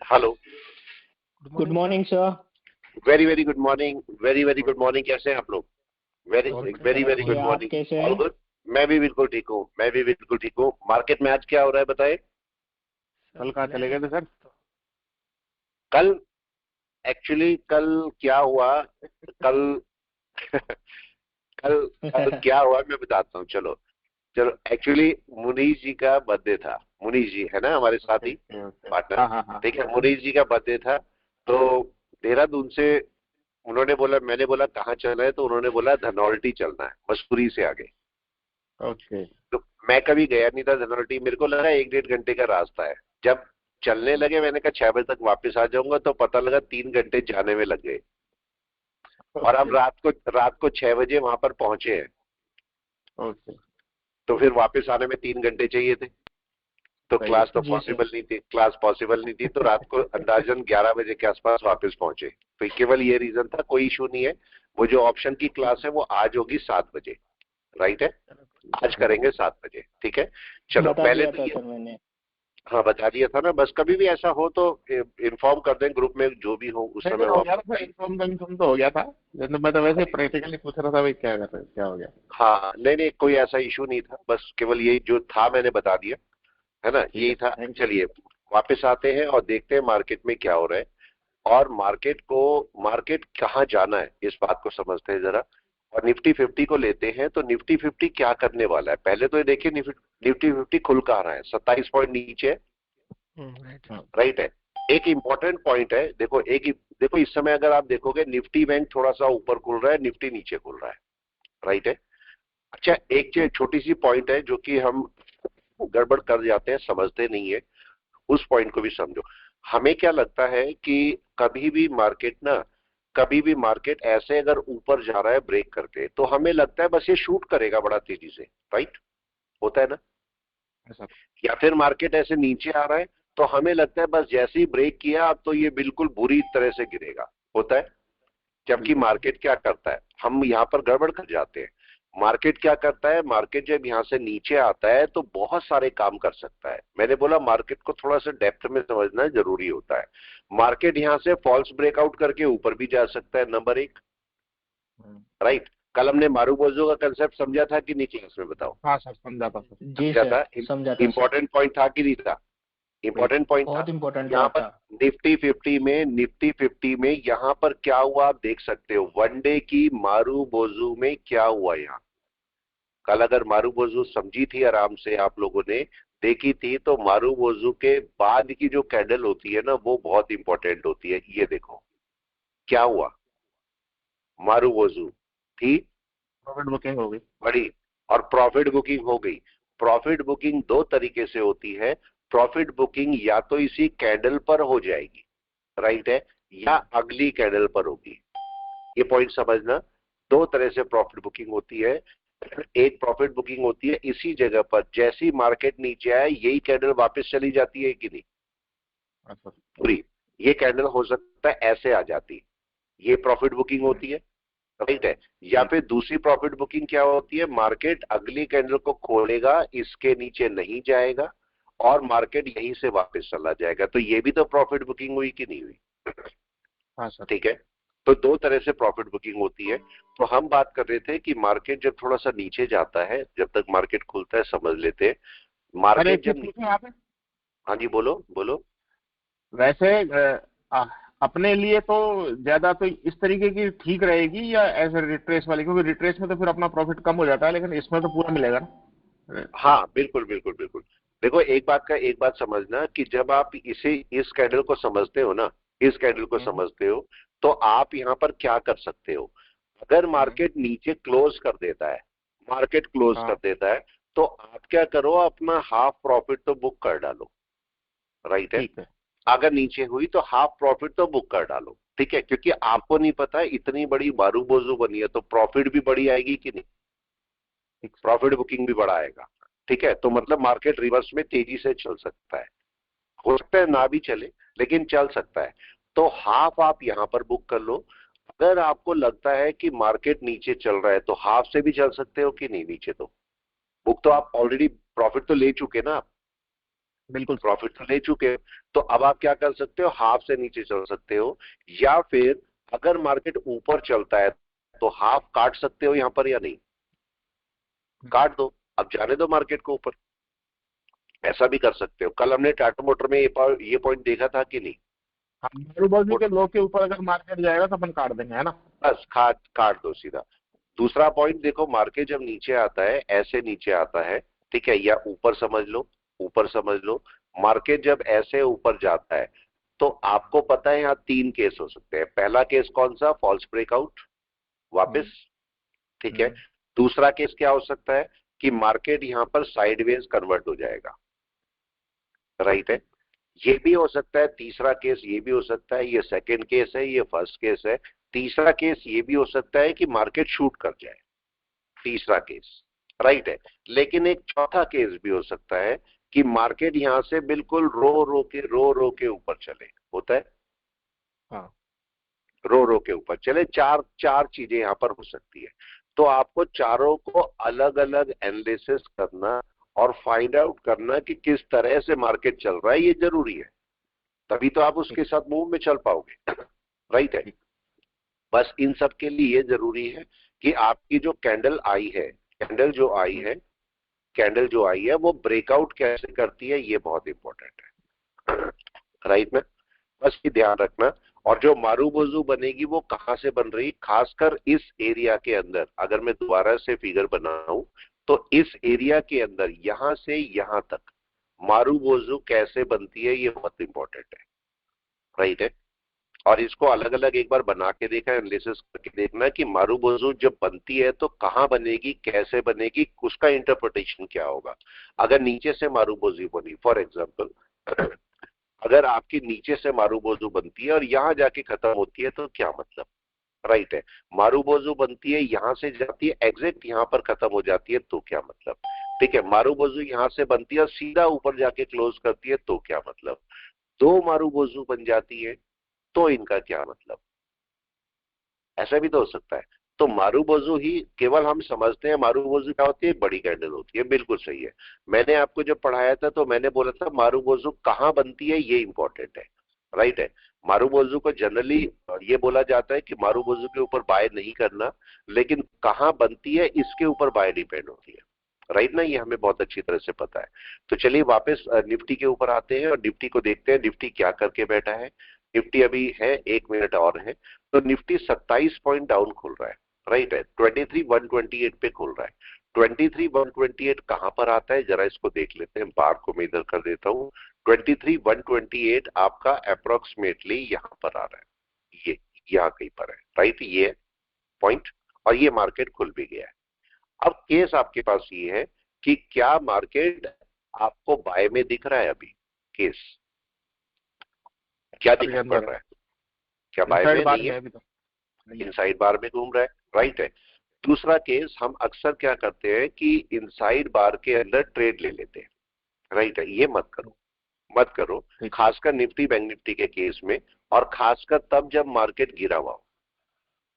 Hello. Good morning sir. Very very good morning, very very good morning. कैसे हैं आप लोग? वेरी वेरी वेरी गुड आप morning. कैसे ऑल हैं? गुड। मैं भी बिल्कुल ठीक हूँ, मैं भी बिल्कुल ठीक हूँ। मार्केट में आज क्या हो रहा है बताए? कल कहाँ चले गए थे सर? कल एक्चुअली कल क्या हुआ? कल कल कल क्या हुआ मैं बताता हूँ। चलो चलो, एक्चुअली मुनीष जी का बर्थडे था। मुनीष जी है ना हमारे साथी पार्टनर। हाँ हाँ हाँ। ठीक है, मुनीष जी का बर्थडे था। तो देहरादून से उन्होंने बोला, मैंने बोला कहाँ चलना है, तो उन्होंने बोला धनौल्टी चलना है, मसूरी से आगे। ओके। तो मैं कभी गया नहीं था धनौल्टी, मेरे को लगा 1-1.5 घंटे का रास्ता है। जब चलने लगे मैंने कहा 6 बजे तक वापस आ जाऊंगा, तो पता लगा 3 घंटे जाने में लग गए। और हम ओके। रात को 6 बजे वहां पर पहुंचे हैं। ओके। तो फिर वापस आने में 3 घंटे चाहिए थे, तो सही है। क्लास तो जी सर। पॉसिबल नहीं थी, क्लास पॉसिबल नहीं थी। तो रात को अंदाजन 11 बजे के आसपास वापस पहुंचे। तो केवल ये रीजन था, कोई इशू नहीं है। वो जो ऑप्शन की क्लास है वो आज होगी 7 बजे, राइट है? आज करेंगे 7 बजे, ठीक है। चलो बता पहले दिया तो था ये, सर मैंने। हाँ बता दिया था ना। बस कभी भी ऐसा हो तो इन्फॉर्म कर दें ग्रुप में, जो भी हो उस नहीं समय नहीं, वो हो गया आपको था सर, बताइए। इन्फॉर्म तो हो गया था। लेकिन मैं तो वैसे प्रैक्टिकली पूछ रहा था भाई क्या कर रहे क्या हो गया। हाँ नहीं नहीं, कोई ऐसा इशू नहीं था, बस केवल यही जो था मैंने बता दिया, है ना, ठीक यही है, था। Thank you. चलिए वापस आते हैं और देखते हैं मार्केट में क्या हो रहा है। और मार्केट कहाँ जाना है इस बात को समझते हैं जरा। और निफ्टी 50 को लेते हैं, तो निफ्टी 50 क्या करने वाला है पहले तो ये देखिए। निफ्टी 50 खुल कहाँ रहा है? 27 पॉइंट नीचे, राइट है। एक इंपॉर्टेंट पॉइंट है, देखो इस समय अगर आप देखोगे निफ्टी बैंक थोड़ा सा ऊपर खुल रहा है, निफ्टी नीचे खुल रहा है, राइट है। अच्छा, एक छोटी सी पॉइंट है जो कि हम गड़बड़ कर जाते हैं, समझते नहीं है। उस पॉइंट को भी समझो। हमें क्या लगता है कि कभी भी मार्केट ऐसे अगर ऊपर जा रहा है ब्रेक करके, तो हमें लगता है बस ये शूट करेगा बड़ा तेजी से, राइट? होता है ना? ऐसा। या फिर मार्केट ऐसे नीचे आ रहा है, तो हमें लगता है बस जैसे ही ब्रेक किया अब तो ये बिल्कुल बुरी तरह से गिरेगा, होता है। जबकि बिल्कुल। मार्केट क्या करता है, हम यहां पर गड़बड़ कर जाते हैं। मार्केट क्या करता है, मार्केट जब यहां से नीचे आता है तो बहुत सारे काम कर सकता है। मैंने बोला मार्केट को थोड़ा सा डेप्थ में समझना जरूरी होता है। मार्केट यहां से फॉल्स ब्रेकआउट करके ऊपर भी जा सकता है, नंबर एक, राइट। कल हमने मारूबोजो का कंसेप्ट समझा था कि नहीं क्लास में? बताओ। हाँ सर, समझा था सर। जी समझा सर, था? समझा था सर। इंपॉर्टेंट पॉइंट था कि नहीं था? इंपॉर्टेंट बिल्कुल। पॉइंट था। बहुत इम्पोर्टेंट यहाँ पॉइंट पर था। निफ्टी 50 में यहाँ पर क्या हुआ आप देख सकते हो। वन डे की मारूबोजू में क्या हुआ यहाँ। कल अगर मारूबोजू समझी थी आराम से, आप लोगों ने देखी थी, तो मारूबोजू के बाद की जो कैंडल होती है ना, वो बहुत इंपॉर्टेंट होती है। ये देखो क्या हुआ। मारूबोजू थी प्रॉफिट बुकिंग हो गई। बड़ी, और प्रॉफिट बुकिंग हो गई। प्रॉफिट बुकिंग दो तरीके से होती है। प्रॉफिट बुकिंग या तो इसी कैंडल पर हो जाएगी, राइट है, या अगली कैंडल पर होगी। ये पॉइंट समझना। दो तरह से प्रॉफिट बुकिंग होती है। एक प्रॉफिट बुकिंग होती है इसी जगह पर, जैसी मार्केट नीचे आए यही कैंडल वापस चली जाती है कि नहीं अच्छा। पूरी। ये कैंडल हो सकता है ऐसे आ जाती, ये प्रॉफिट बुकिंग होती है, राइट है। या ठीक। फिर दूसरी प्रॉफिट बुकिंग क्या होती है, मार्केट अगली कैंडल को खोलेगा, इसके नीचे नहीं जाएगा और मार्केट यहीं से वापस चला जाएगा। तो ये भी तो प्रॉफिट बुकिंग हुई कि नहीं हुई? हाँ सर। ठीक है। तो दो तरह से प्रॉफिट बुकिंग होती है। तो हम बात कर रहे थे कि मार्केट जब थोड़ा सा नीचे जाता है, जब तक मार्केट खुलता है समझ लेते हैं। सर एक मार्केट चीज जब, पूछूं यहाँ पे? हाँ जी बोलो बोलो। वैसे अपने लिए तो ज्यादा तो इस तरीके की ठीक रहेगी या ऐसे रिट्रेस वाली, क्योंकि रिट्रेस में तो फिर अपना प्रॉफिट कम हो जाता है, लेकिन इसमें तो पूरा मिलेगा ना। हाँ बिल्कुल बिल्कुल बिल्कुल। देखो एक बात समझना कि जब आप इस कैंडल को समझते हो ना, इस कैंडल को हम्म। समझते हो, तो आप यहां पर क्या कर सकते हो। अगर हम्म। मार्केट नीचे क्लोज कर देता है, मार्केट क्लोज कर हाँ। देता है, तो आप क्या करो, अपना हाफ प्रॉफिट तो बुक कर डालो, राइट है। ठीक है। अगर नीचे हुई तो हाफ प्रॉफिट तो बुक कर डालो, ठीक है, क्योंकि आपको नहीं पता है इतनी बड़ी मारूबोजू बनी है तो प्रॉफिट भी बड़ी आएगी कि नहीं, ठीक सर। प्रॉफिट बुकिंग भी बड़ा आएगा। ठीक है, तो मतलब मार्केट रिवर्स में तेजी से चल सकता है। हो सकता है ना भी चले, लेकिन चल सकता है। तो हाफ आप यहां पर बुक कर लो। अगर आपको लगता है कि मार्केट नीचे चल रहा है तो हाफ से भी चल सकते हो कि नहीं नीचे, तो बुक तो आप ऑलरेडी प्रॉफिट तो ले चुके ना आप, बिल्कुल प्रॉफिट तो ले चुके हो, तो अब आप क्या कर सकते हो, हाफ से नीचे चल सकते हो, या फिर अगर मार्केट ऊपर चलता है तो हाफ काट सकते हो यहां पर या नहीं, काट दो, अब जाने दो मार्केट को ऊपर, ऐसा भी कर सकते हो। कल हमने टाटा मोटर में ये पॉइंट देखा था कि नहीं, हम बाजू के लो के ऊपर अगर मार्केट जाएगा तो अपन काट देंगे, है ना। बस काट दो सीधा। दूसरा पॉइंट देखो, मार्केट जब नीचे आता है, ऐसे नीचे आता है, ठीक है, या ऊपर समझ लो, ऊपर समझ लो, मार्केट जब ऐसे ऊपर जाता है तो आपको पता है यहाँ 3 केस हो सकते हैं। पहला केस कौन सा, फॉल्स ब्रेकआउट, वापस, ठीक है। दूसरा केस क्या हो सकता है कि मार्केट यहां पर साइडवेज कन्वर्ट हो जाएगा, राइट है, ये भी हो सकता है। तीसरा केस ये भी हो सकता है, ये सेकंड केस है, ये फर्स्ट केस है। तीसरा केस ये भी हो सकता है कि मार्केट शूट कर जाए, तीसरा केस, राइट है। लेकिन एक चौथा केस भी हो सकता है कि मार्केट यहां से बिल्कुल रो रो के ऊपर चले, होता है, हाँ, रो रो के ऊपर चले। चार चीजें यहां पर हो सकती है। तो आपको चारों को अलग अलग एनालिसिस करना और फाइंड आउट करना कि किस तरह से मार्केट चल रहा है, ये जरूरी है, तभी तो आप उसके साथ मूव में चल पाओगे, राइट है। बस इन सब के लिए ये जरूरी है कि आपकी जो कैंडल आई है, कैंडल जो आई है, कैंडल जो आई है वो ब्रेकआउट कैसे करती है, ये बहुत इंपॉर्टेंट है, राइट में, बस ये ध्यान रखना। और जो मारूबोजू बनेगी वो कहां से बन रही, खासकर इस एरिया के अंदर, अगर मैं दोबारा से फिगर बनाऊं तो इस एरिया के अंदर यहां से यहां तक मारूबोजू कैसे बनती है, ये बहुत इंपॉर्टेंट है, राइट है। और इसको अलग अलग एक बार बना के देखा, एनालिसिस करके देखना कि मारूबोजू जब बनती है तो कहां बनेगी, कैसे बनेगी, उसका इंटरप्रिटेशन क्या होगा। अगर नीचे से मारूबोजू बनी, फॉर एग्जाम्पल अगर आपकी नीचे से मारूबोजू बनती है और यहां जाके खत्म होती है तो क्या मतलब, राइट है। मारूबोजू बनती है, यहां से जाती है, एग्जैक्ट यहां पर खत्म हो जाती है तो क्या मतलब, ठीक है। मारूबोजू यहां से बनती है और सीधा ऊपर जाके क्लोज करती है तो क्या मतलब, दो मारूबोजू बन जाती है तो इनका क्या मतलब, ऐसा भी तो हो सकता है। तो मारूबोजू ही केवल हम समझते हैं, मारूबोजू क्या होती है, बड़ी कैंडल होती है, बिल्कुल सही है। मैंने आपको जब पढ़ाया था तो मैंने बोला था मारूबोजू कहां बनती है, ये इंपॉर्टेंट है, राइट है। मारूबोजू को जनरली ये बोला जाता है कि मारूबोजू के ऊपर बाय नहीं करना, लेकिन कहां बनती है इसके ऊपर बाय डिपेंड होती है, राइट ना, ये हमें बहुत अच्छी तरह से पता है। तो चलिए वापस निफ्टी के ऊपर आते हैं और निफ्टी को देखते हैं, निफ्टी क्या करके बैठा है। निफ्टी अभी है 1 मिनट और है, तो निफ्टी 27 पॉइंट डाउन खुल रहा है, राइट है, 23,128 पे खुल रहा है। 23,128 कहां पर आता है, जरा इसको देख लेते हैं, बार को मैं इधर कर देता हूं। 23,128 आपका अप्रोक्सीमेटली यहां पर आ रहा है, ये यहां कहीं पर है, राइट, ये पॉइंट, और ये मार्केट खुल भी गया है। अब केस आपके पास ये है कि क्या मार्केट आपको बाय में दिख रहा है, अभी केस क्या दिखाई पड़ रहा है, क्या बाय में नहीं है, इनसाइड बार में घूम रहा है, राइट है। दूसरा केस, हम अक्सर क्या करते हैं कि इनसाइड बार के अंदर ट्रेड ले लेते हैं, राइट है, ये मत करो, मत करो, खासकर निफ्टी बैंक निफ्टी के केस में, और खासकर तब जब मार्केट गिरा हुआ हो,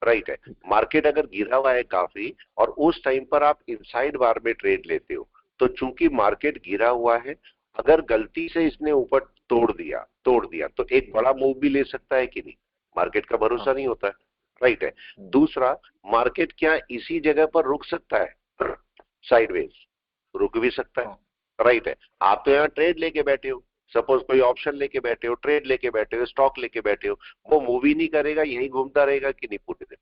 राइट है। मार्केट अगर गिरा हुआ है काफी और उस टाइम पर आप इनसाइड बार में ट्रेड लेते हो, तो चूंकि मार्केट गिरा हुआ है, अगर गलती से इसने ऊपर तोड़ दिया तो एक बड़ा मूव भी ले सकता है कि नहीं, मार्केट का भरोसा नहीं होता है, राइट है। दूसरा, मार्केट क्या इसी जगह पर रुक सकता है, साइडवेज रुक भी सकता है, राइट है। आप तो यहाँ ट्रेड लेके बैठे हो, सपोज कोई ऑप्शन लेके बैठे हो, ट्रेड लेके बैठे हो, स्टॉक लेके बैठे हो, वो मूव ही नहीं करेगा, यही घूमता रहेगा कि नहीं पूरे दिन,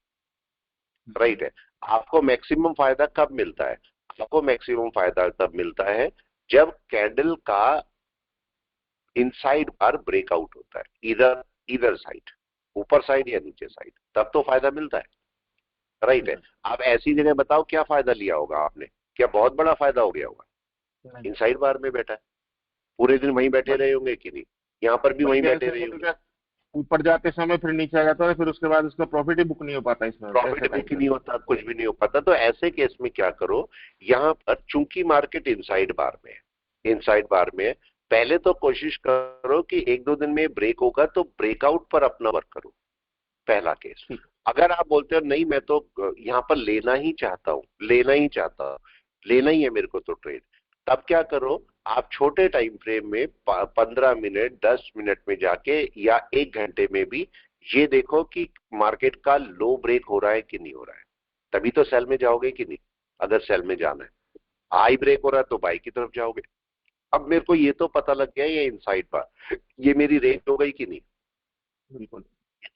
राइट है। आपको मैक्सिमम फायदा कब मिलता है, आपको मैक्सिमम फायदा तब मिलता है जब कैंडल का इनसाइड बार ब्रेकआउट होता है, इधर साइड, ऊपर साइड या नीचे साइड, तब तो फायदा मिलता है, राइट है। आप ऐसी जगह बताओ क्या फायदा लिया होगा आपने, क्या बहुत बड़ा फायदा हो गया होगा, इनसाइड बार में बैठा है, पूरे दिन वहीं बैठे रहे होंगे कि नहीं, यहां पर भी वहीं बैठे रहे होंगे, ऊपर जाते समय फिर नीचे आ जाता है, फिर उसके बाद उसका प्रॉफिट ही बुक नहीं हो पाता, इसमें प्रॉफिट भी नहीं होता, कुछ भी नहीं हो पाता। तो ऐसे केस में क्या करो, यहां पर चूंकि मार्केट इनसाइड बार में है, इनसाइड बार में है, पहले तो कोशिश करो कि 1-2 दिन में ब्रेक होगा तो ब्रेकआउट पर अपना वर्क करो, पहला केस। अगर आप बोलते हो नहीं मैं तो यहां पर लेना ही चाहता हूं, लेना ही है मेरे को तो ट्रेड, तब क्या करो, आप छोटे टाइम फ्रेम में 15 मिनट 10 मिनट में जाके या 1 घंटे में भी ये देखो कि मार्केट का लो ब्रेक हो रहा है कि नहीं हो रहा है, तभी तो सेल में जाओगे कि नहीं। अगर सेल में जाना है, हाई ब्रेक हो रहा है तो बाई की तरफ जाओगे। अब मेरे को ये तो पता लग गया ये इनसाइड पर, ये मेरी रेंज हो गई कि नहीं, बिल्कुल।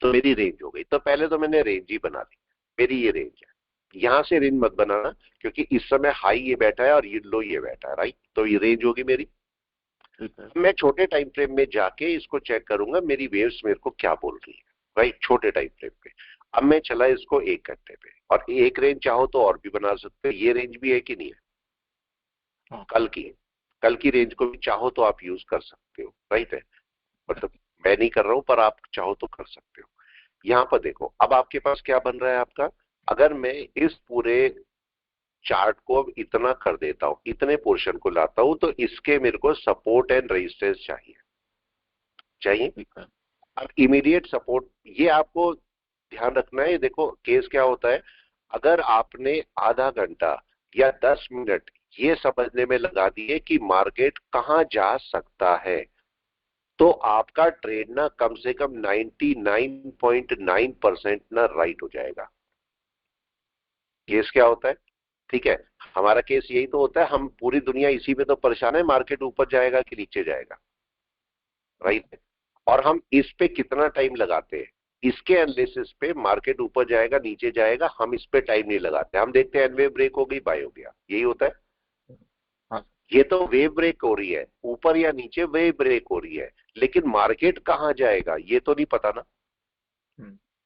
तो मेरी रेंज हो गई। तो पहले तो मैंने रेंज ही बना दी, मेरी ये रेंज है। यहां से रेंज मत बनाना, क्योंकि इस समय हाई ये बैठा है और ये लो ये बैठा है, राइट। तो ये रेंज होगी मेरी। ठीक है। मैं छोटे टाइम फ्रेम में जाके इसको चेक करूंगा मेरी वेव्स मेरे को क्या बोल रही है, राइट, छोटे टाइम फ्रेम पे। अब मैं चला इसको 1 घंटे पे, और एक रेंज चाहो तो और भी बना सकते हो। ये रेंज भी है कि नहीं है, हाँ। कल की रेंज को भी चाहो तो आप यूज कर सकते हो, राइट है। मतलब मैं नहीं कर रहा हूं, पर आप चाहो तो कर सकते हो। यहां पर देखो अब आपके पास क्या बन रहा है आपका। अगर मैं इस पूरे चार्ट को अब इतना कर देता हूं, इतने पोर्शन को लाता हूं, तो इसके मेरे को सपोर्ट एंड रेजिस्टेंस चाहिए। ठीक है। अब इमीडिएट सपोर्ट ये आपको ध्यान रखना है। देखो केस क्या होता है, अगर आपने आधा घंटा या 10 मिनट ये समझने में लगा दिए कि मार्केट कहां जा सकता है, तो आपका ट्रेड ना कम से कम 99.9% ना राइट हो जाएगा। केस क्या होता है, ठीक है, हमारा केस यही तो होता है, हम पूरी दुनिया इसी में तो परेशान है, मार्केट ऊपर जाएगा कि नीचे जाएगा, राइट। और हम इस पे कितना टाइम लगाते हैं, इसके एनालिसिस पे, मार्केट ऊपर जाएगा नीचे जाएगा, हम इस पे टाइम नहीं लगाते। हम देखते हैं वेव ब्रेक हो गई, बाय हो गया, यही होता है। हाँ। ये तो वेव ब्रेक हो रही है, ऊपर या नीचे वेव ब्रेक हो रही है, लेकिन मार्केट कहां जाएगा ये तो नहीं पता ना,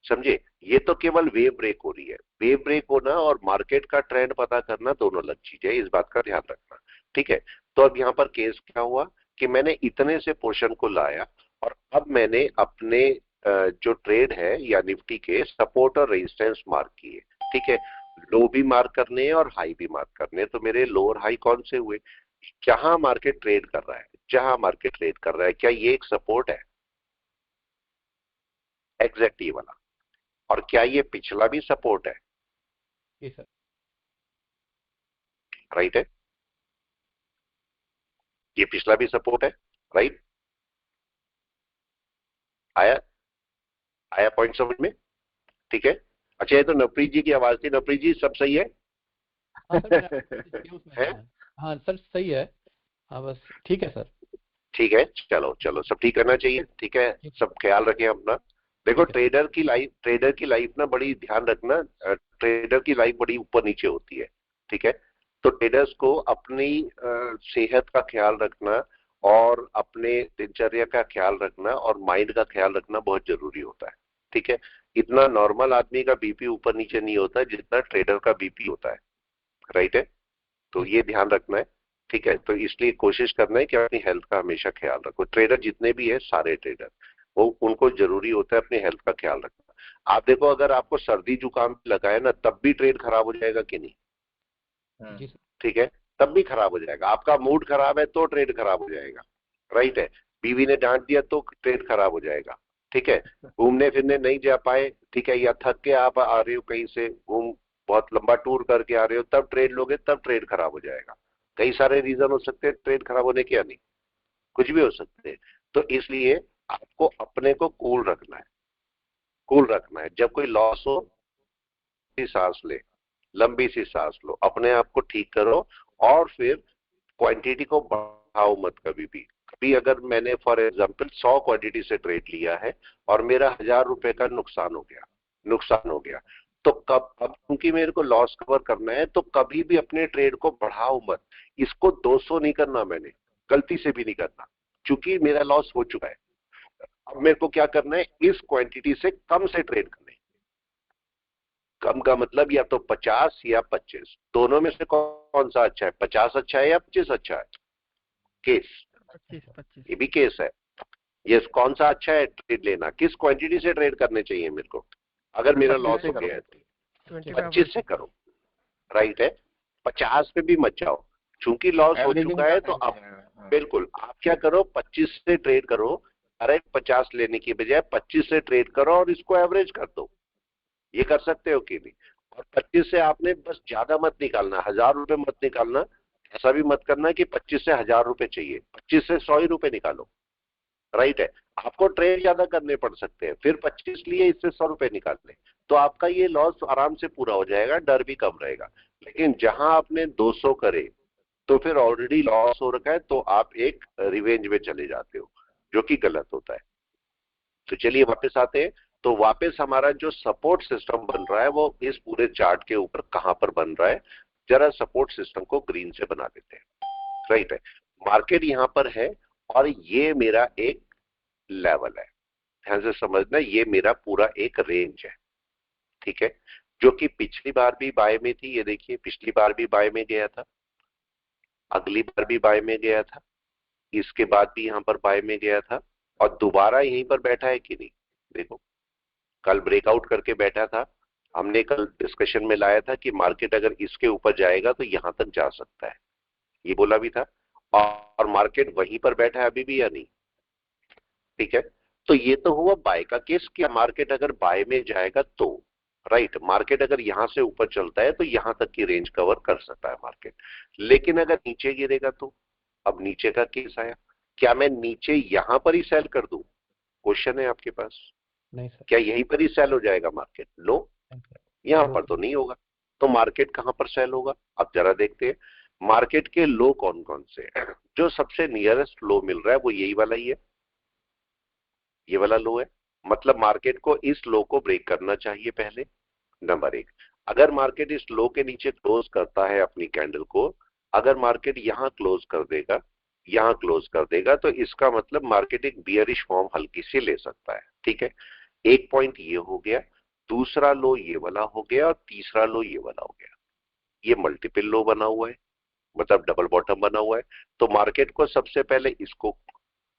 समझे। ये तो केवल वेव ब्रेक हो रही है। वेव ब्रेक होना और मार्केट का ट्रेंड पता करना दोनों अलग चीज है, इस बात का ध्यान रखना, ठीक है। तो अब यहां पर केस क्या हुआ कि मैंने इतने से पोर्शन को लाया, और अब मैंने अपने जो ट्रेड है या निफ्टी के सपोर्ट और रेजिस्टेंस मार्क किए, ठीक है। लो भी मार्क करने हैं और हाई भी मार्क करने हैं। तो मेरे लो और हाई कौन से हुए, जहां मार्केट ट्रेड कर रहा है, जहां मार्केट ट्रेड कर रहा है, क्या ये एक सपोर्ट है, एग्जैक्ट ये वाला, और क्या ये पिछला भी सपोर्ट है, जी सर। राइट है, ये पिछला भी सपोर्ट है, राइट। आया आया पॉइंट समझ में, ठीक है। अच्छा ये तो नवप्रीत जी की आवाज थी। नवप्रीत जी सब सही है? हाँ सर, मेरा excuse में है? है। हाँ सर सही है। हाँ बस ठीक है सर। ठीक है, चलो चलो, सब ठीक करना चाहिए, ठीक है। ठीक सब ख्याल रखें अपना। देखो ठीक है। ट्रेडर की लाइफ ना बड़ी ध्यान रखना, ट्रेडर की लाइफ बड़ी ऊपर नीचे होती है, ठीक है। तो ट्रेडर्स को अपनी सेहत का ख्याल रखना, और अपने दिनचर्या का ख्याल रखना, और माइंड का ख्याल रखना बहुत जरूरी होता है, ठीक है। इतना नॉर्मल आदमी का बीपी ऊपर नीचे नहीं होता जितना ट्रेडर का बीपी होता है, राइट है। तो ठीक ये ध्यान रखना है, ठीक है। तो इसलिए कोशिश करना है कि अपनी हेल्थ का हमेशा ख्याल रखो। ट्रेडर जितने भी है, सारे ट्रेडर, वो उनको जरूरी होता है अपनी हेल्थ का ख्याल रखना। आप देखो अगर आपको सर्दी जुकाम लगा है ना, तब भी ट्रेड खराब हो जाएगा कि नहीं, जी सर। ठीक है, तब भी खराब हो जाएगा। आपका मूड खराब है तो ट्रेड खराब हो जाएगा, राइट है। बीवी ने डांट दिया तो ट्रेड खराब हो जाएगा, ठीक है। घूमने फिरने नहीं जा पाए, ठीक है, या थक के आप आ रहे हो कहीं से घूम, बहुत लंबा टूर करके आ रहे हो, तब ट्रेड लोगे, तब ट्रेड खराब हो जाएगा। कई सारे रीजन हो सकते हैं ट्रेड खराब होने के, या नहीं, कुछ भी हो सकते हैं। तो इसलिए आपको अपने को कूल रखना है, कूल रखना है। जब कोई लॉस हो, सांस ले, लंबी सी सांस लो, अपने आप को ठीक करो, और फिर क्वांटिटी को बढ़ाओ मत कभी भी। कभी अगर मैंने फॉर एग्जांपल 100 क्वांटिटी से ट्रेड लिया है और मेरा 1000 रुपए का नुकसान हो गया, तो कब, अब क्योंकि मेरे को लॉस कवर करना है, तो कभी भी अपने ट्रेड को बढ़ाओ मत। इसको 200 नहीं करना, मैंने गलती से भी नहीं करना, क्योंकि मेरा लॉस हो चुका है। अब मेरे को क्या करना है, इस क्वांटिटी से कम से ट्रेड करना है। कम का मतलब या तो 50 या 25, दोनों में से कौन सा अच्छा है, 50 अच्छा है या 25 अच्छा है, केस, 25 ये भी केस है। ये कौन सा अच्छा है ट्रेड लेना, किस क्वांटिटी से ट्रेड करने चाहिए मेरे को, अगर मेरा 25 लॉस से हो करो। गया है तो 25 से करो, राइट है। 50 पे भी मत जाओ, चूंकि लॉस हो एवरेजिंग चुका है तो करना अब है। हाँ। बिल्कुल आप क्या करो, 25 से ट्रेड करो। डायरेक्ट 50 लेने की बजाय 25 से ट्रेड करो और इसको एवरेज कर दो, ये कर सकते हो कि नहीं। और 25 से आपने बस ज्यादा मत निकालना, 1000 रुपए मत निकालना, ऐसा भी मत करना कि 25 से 1000 रुपए चाहिए, 25 से 100 ही रुपए निकालो, राइट है। आपको ट्रेड ज्यादा करने पड़ सकते हैं, फिर 25 लिए इससे 100 रुपए निकाल लें, तो आपका ये लॉस आराम से पूरा हो जाएगा, डर भी कम रहेगा। लेकिन जहां आपने 200 करे तो फिर ऑलरेडी लॉस हो रखा है, तो आप एक रिवेंज में चले जाते हो, जो कि गलत होता है। तो चलिए वापस आते हैं। तो वापस हमारा जो सपोर्ट सिस्टम बन रहा है वो इस पूरे चार्ट के ऊपर कहां पर बन रहा है, जरा सपोर्ट सिस्टम को ग्रीन से बना देते हैं, राइट है। मार्केट यहां पर है और ये मेरा एक लेवल है, ध्यान से समझना, ये मेरा पूरा एक रेंज है, ठीक है, जो कि पिछली बार भी बाय में थी। ये देखिए पिछली बार भी बाय में गया था, अगली बार भी बाय में गया था, इसके बाद भी यहां पर बाय में गया था, और दोबारा यहीं पर बैठा है कि नहीं। देखो कल ब्रेकआउट करके बैठा था, हमने कल डिस्कशन में लाया था कि मार्केट अगर इसके ऊपर जाएगा तो यहां तक जा सकता है, ये बोला भी था, और मार्केट वहीं पर बैठा है अभी भी या नहीं, ठीक है। तो ये तो हुआ बाय का केस कि मार्केट अगर बाय में जाएगा तो, राइट, मार्केट अगर यहां से ऊपर चलता है तो यहां तक की रेंज कवर कर सकता है मार्केट। लेकिन अगर नीचे गिरेगा तो, अब नीचे का केस आया, क्या मैं नीचे यहां पर ही सेल कर दूं, क्वेश्चन है आपके पास, नहीं सर। क्या यहीं पर ही सेल हो जाएगा मार्केट? नो, नहीं सर। यहां लो पर तो सर। नहीं होगा। तो मार्केट कहां पर सेल होगा, अब जरा देखते हैं मार्केट के लो कौन कौन से हैं। जो सबसे नियरेस्ट लो मिल रहा है वो यही वाला ही है, ये वाला लो है, मतलब मार्केट को इस लो को ब्रेक करना चाहिए पहले, नंबर एक। अगर मार्केट इस लो के नीचे क्लोज करता है अपनी कैंडल को, अगर मार्केट यहां क्लोज कर देगा, यहां क्लोज कर देगा, तो इसका मतलब मार्केट एक बियरिश फॉर्म हल्की सी ले सकता है, ठीक है। एक पॉइंट ये हो गया, दूसरा लो ये वाला हो गया, और तीसरा लो ये वाला हो गया। ये मल्टीपल लो बना हुआ है, मतलब डबल बॉटम बना हुआ है। तो मार्केट को सबसे पहले इसको,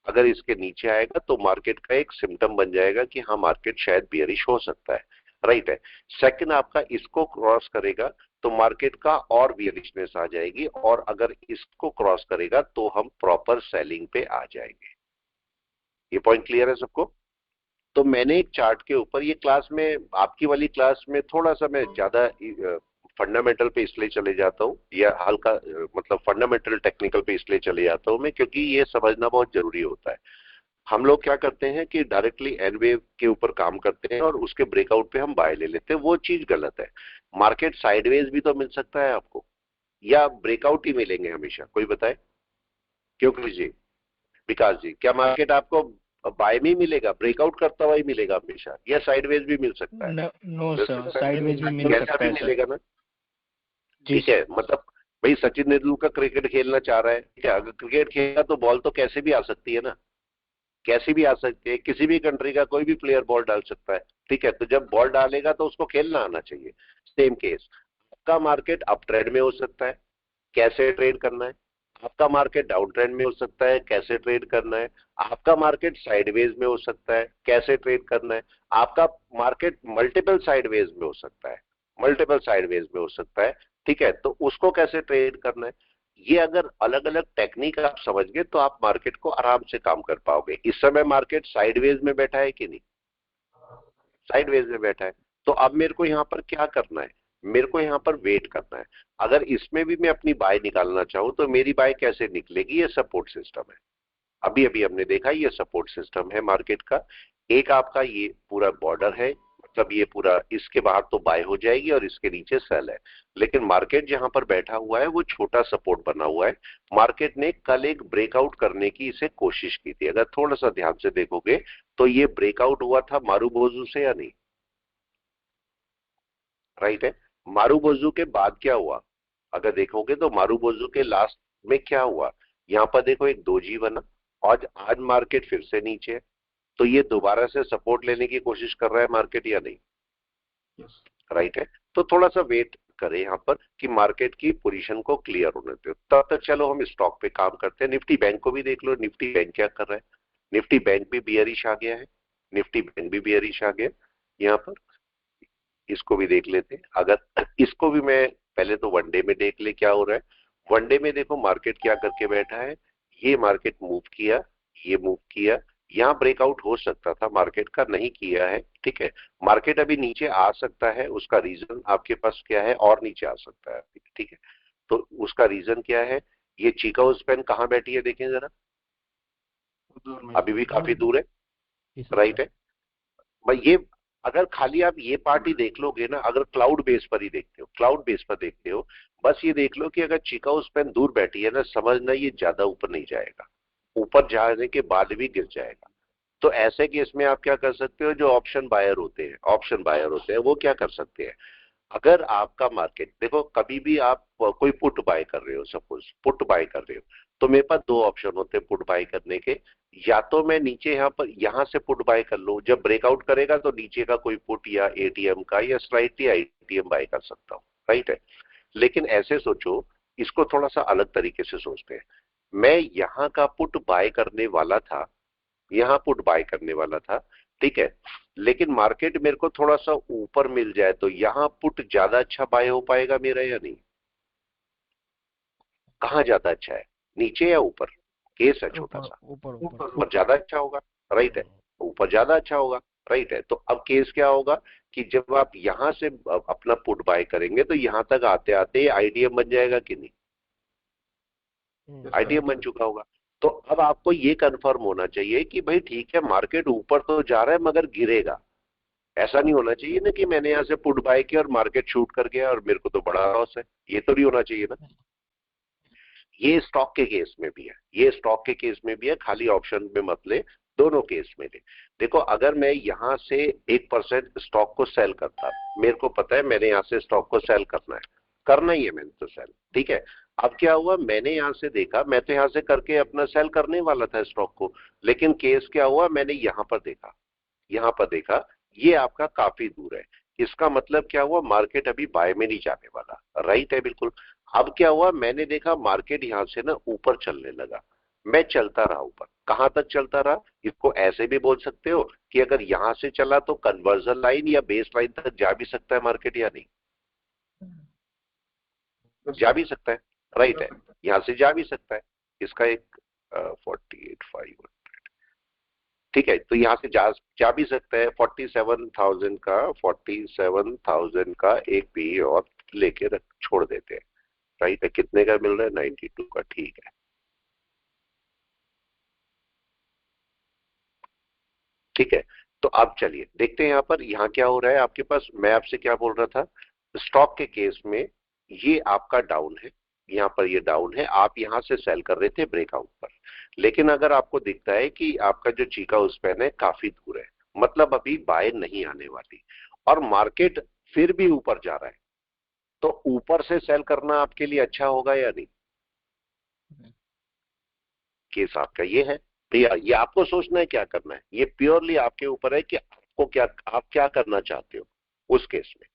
अगर इसके नीचे आएगा तो मार्केट का एक सिम्टम बन जाएगा कि हाँ मार्केट शायद बियरिश हो सकता है, राइट है। सेकंड आपका इसको क्रॉस करेगा तो मार्केट का और बियरिशनेस आ जाएगी, और अगर इसको क्रॉस करेगा तो हम प्रॉपर सेलिंग पे आ जाएंगे। ये पॉइंट क्लियर है सबको? तो मैंने एक चार्ट के ऊपर, ये क्लास में, आपकी वाली क्लास में थोड़ा सा मैं ज्यादा फंडामेंटल पे इसलिए चले जाता हूँ, या हल्का मतलब फंडामेंटल टेक्निकल पे इसलिए चले जाता हूँ मैं, क्योंकि ये समझना बहुत जरूरी होता है। हम लोग क्या करते हैं कि डायरेक्टली एन वेव के ऊपर काम करते हैं और उसके ब्रेकआउट पे हम बाय ले लेते हैं, वो चीज गलत है। मार्केट साइडवेज भी तो मिल सकता है आपको, या ब्रेकआउट ही मिलेंगे हमेशा, कोई बताए? क्यों कृष जी, विकास जी, क्या मार्केट आपको बाय में ही मिलेगा, ब्रेकआउट करता हुआ ही मिलेगा हमेशा, या साइडवेज भी मिल सकता है? नो मिल सर, सकता है, साइडवेज भी मिल कैसा सकता भी है सर। मिलेगा ना, जी ठीक है। सर। मतलब भाई सचिन तेंदुलकर क्रिकेट खेलना चाह रहा है, ठीक है, अगर क्रिकेट खेलेगा तो बॉल तो कैसे भी आ सकती है ना, कैसी भी आ सकती है, किसी भी कंट्री का कोई भी प्लेयर बॉल डाल सकता है, ठीक है। तो जब बॉल डालेगा तो उसको खेलना आना चाहिए। सेम केस, आपका मार्केट अप ट्रेंड में हो सकता है, कैसे ट्रेड करना है, आपका मार्केट डाउन ट्रेंड में हो सकता है, कैसे ट्रेड करना है, आपका मार्केट साइडवेज में हो सकता है, कैसे ट्रेड करना है, आपका मार्केट मल्टीपल साइडवेज में हो सकता है, मल्टीपल साइडवेज में हो सकता है, ठीक है। तो उसको कैसे ट्रेड करना है, ये अगर अलग अलग टेक्निक आप समझ गए तो आप मार्केट को आराम से काम कर पाओगे। इस समय मार्केट साइडवेज में बैठा है कि नहीं, साइडवेज में बैठा है। तो अब मेरे को यहां पर क्या करना है, मेरे को यहां पर वेट करना है। अगर इसमें भी मैं अपनी बाय निकालना चाहूं तो मेरी बाय कैसे निकलेगी, ये सपोर्ट सिस्टम है, अभी अभी हमने देखा ये सपोर्ट सिस्टम है मार्केट का। एक आपका ये पूरा बॉर्डर है, मतलब ये पूरा, इसके बाहर तो बाय हो जाएगी और इसके नीचे सेल है। लेकिन मार्केट जहां पर बैठा हुआ है वो छोटा सपोर्ट बना हुआ है। मार्केट ने कल एक ब्रेकआउट करने की इसे कोशिश की थी, अगर थोड़ा सा ध्यान से देखोगे तो ये ब्रेकआउट हुआ था मारूबोजू से या नहीं, राइट है। मारूबोजू के बाद क्या हुआ, अगर देखोगे तो मारूबोजू के लास्ट में क्या हुआ, यहां पर देखो एक दोजी बना, और आज मार्केट फिर से नीचे है। तो ये दोबारा से सपोर्ट लेने की कोशिश कर रहा है मार्केट या नहीं, राइट है। तो थोड़ा सा वेट करें यहाँ पर कि मार्केट की पोजीशन को क्लियर होने दो, तब तक चलो हम स्टॉक पे काम करते हैं। निफ्टी बैंक को भी देख लो, निफ्टी बैंक क्या कर रहा है। निफ्टी बैंक भी बियरिश आ गया है, निफ्टी बैंक भी बियरिश आ गया यहाँ पर। इसको भी देख लेते हैं, अगर इसको भी मैं पहले तो वनडे में देख ले क्या हो रहा है। वनडे में देखो मार्केट क्या करके बैठा है, ये मार्केट मूव किया, ये मूव किया, यहाँ ब्रेकआउट हो सकता था मार्केट का, नहीं किया है, ठीक है। मार्केट अभी नीचे आ सकता है, उसका रीजन आपके पास क्या है, और नीचे आ सकता है, ठीक है। तो उसका रीजन क्या है? ये चिकागो स्पैन कहाँ बैठी है देखें जरा, अभी भी काफी दूर है, जी सर। राइट है भाई। ये अगर खाली आप ये पार्ट ही देख लोगे ना, अगर क्लाउड बेस पर ही देखते हो, क्लाउड बेस पर देखते हो, बस ये देख लो कि अगर चिकागो स्पैन दूर बैठी है ना, समझना ये ज्यादा ऊपर नहीं जाएगा, ऊपर जाने के बाद भी गिर जाएगा। तो ऐसे केस में आप क्या कर सकते हो, जो ऑप्शन बायर होते हैं, ऑप्शन बायर होते हैं, वो क्या कर सकते हैं? अगर आपका मार्केट देखो, कभी भी आप कोई पुट बाय कर रहे हो, सपोज पुट बाय कर रहे हो, तो मेरे पास दो ऑप्शन होते हैं पुट बाय करने के। या तो मैं नीचे यहाँ पर यहां से पुट बाय कर लूं, जब ब्रेकआउट करेगा तो नीचे का कोई पुट या एटीएम का या स्लाइटली आईटीएम बाय कर सकता हूँ, राइट है। लेकिन ऐसे सोचो, इसको थोड़ा सा अलग तरीके से सोचते हैं। मैं यहाँ का पुट बाय करने वाला था, यहाँ पुट बाय करने वाला था, ठीक है, लेकिन मार्केट मेरे को थोड़ा सा ऊपर मिल जाए तो यहाँ पुट ज्यादा अच्छा बाय हो पाएगा मेरा या नहीं? कहाँ ज्यादा अच्छा है, नीचे या ऊपर? केस है छोटा सा, ऊपर ऊपर ज्यादा अच्छा होगा, राइट है, ऊपर ज्यादा अच्छा होगा, राइट है। तो अब केस क्या होगा कि जब आप यहां से अपना पुट बाय करेंगे तो यहां तक आते आते आईटीएम बन जाएगा कि नहीं? आईटीएम बन चुका होगा। तो अब आपको ये कंफर्म होना चाहिए कि भाई ठीक है, मार्केट ऊपर तो जा रहा है मगर गिरेगा। ऐसा नहीं होना चाहिए ना कि मैंने यहां से पुट बाय किया और मार्केट शूट कर गया और मेरे को तो बड़ा लॉस है, ये तो नहीं होना चाहिए ना। ये स्टॉक के केस में भी है, ये स्टॉक के केस में भी है, खाली ऑप्शन में मत ले, दोनों केस में ले। देखो, अगर मैं यहां से 1% स्टॉक को सेल करता, मेरे को पता है मैंने यहां से स्टॉक को सेल करना है, करना ही है मैंने तो सेल, ठीक है। अब क्या हुआ, मैंने यहां से देखा, मैं तो यहां से करके अपना सेल करने वाला था स्टॉक को, लेकिन केस क्या हुआ, मैंने यहां पर देखा, यहां पर देखा, ये आपका काफी दूर है। इसका मतलब क्या हुआ, मार्केट अभी बाय में नहीं जाने वाला, राइट है, बिल्कुल। अब क्या हुआ, मैंने देखा मार्केट यहां से ना ऊपर चलने लगा, मैं चलता रहा ऊपर। कहां तक चलता रहा? इसको ऐसे भी बोल सकते हो कि अगर यहां से चला तो कन्वर्जन लाइन या बेस लाइन तक जा भी सकता है मार्केट या नहीं? जा भी सकता है, राइट है, यहां से जा भी सकता है। इसका एक 48,500, ठीक है, तो यहां से जा भी सकता है। 47,000 का एक पी और लेके रख छोड़ देते हैं, राइट है। कितने का मिल रहा है? 92 का, ठीक है, ठीक है। तो अब चलिए देखते हैं यहां पर, यहां क्या हो रहा है आपके पास। मैं आपसे क्या बोल रहा था, स्टॉक के केस में ये आपका डाउन है, यहां पर ये डाउन है, आप यहां से सेल कर रहे थे ब्रेकआउट पर। लेकिन अगर आपको दिखता है कि आपका जो चीका स्पैन है काफी दूर है, मतलब अभी बाय नहीं आने वाली, और मार्केट फिर भी ऊपर जा रहा है, तो ऊपर से सेल करना आपके लिए अच्छा होगा या नहीं? केस आपका ये है। तो ये आपको सोचना है क्या करना है, ये प्योरली आपके ऊपर है कि आपको क्या, आप क्या करना चाहते हो उस केस में,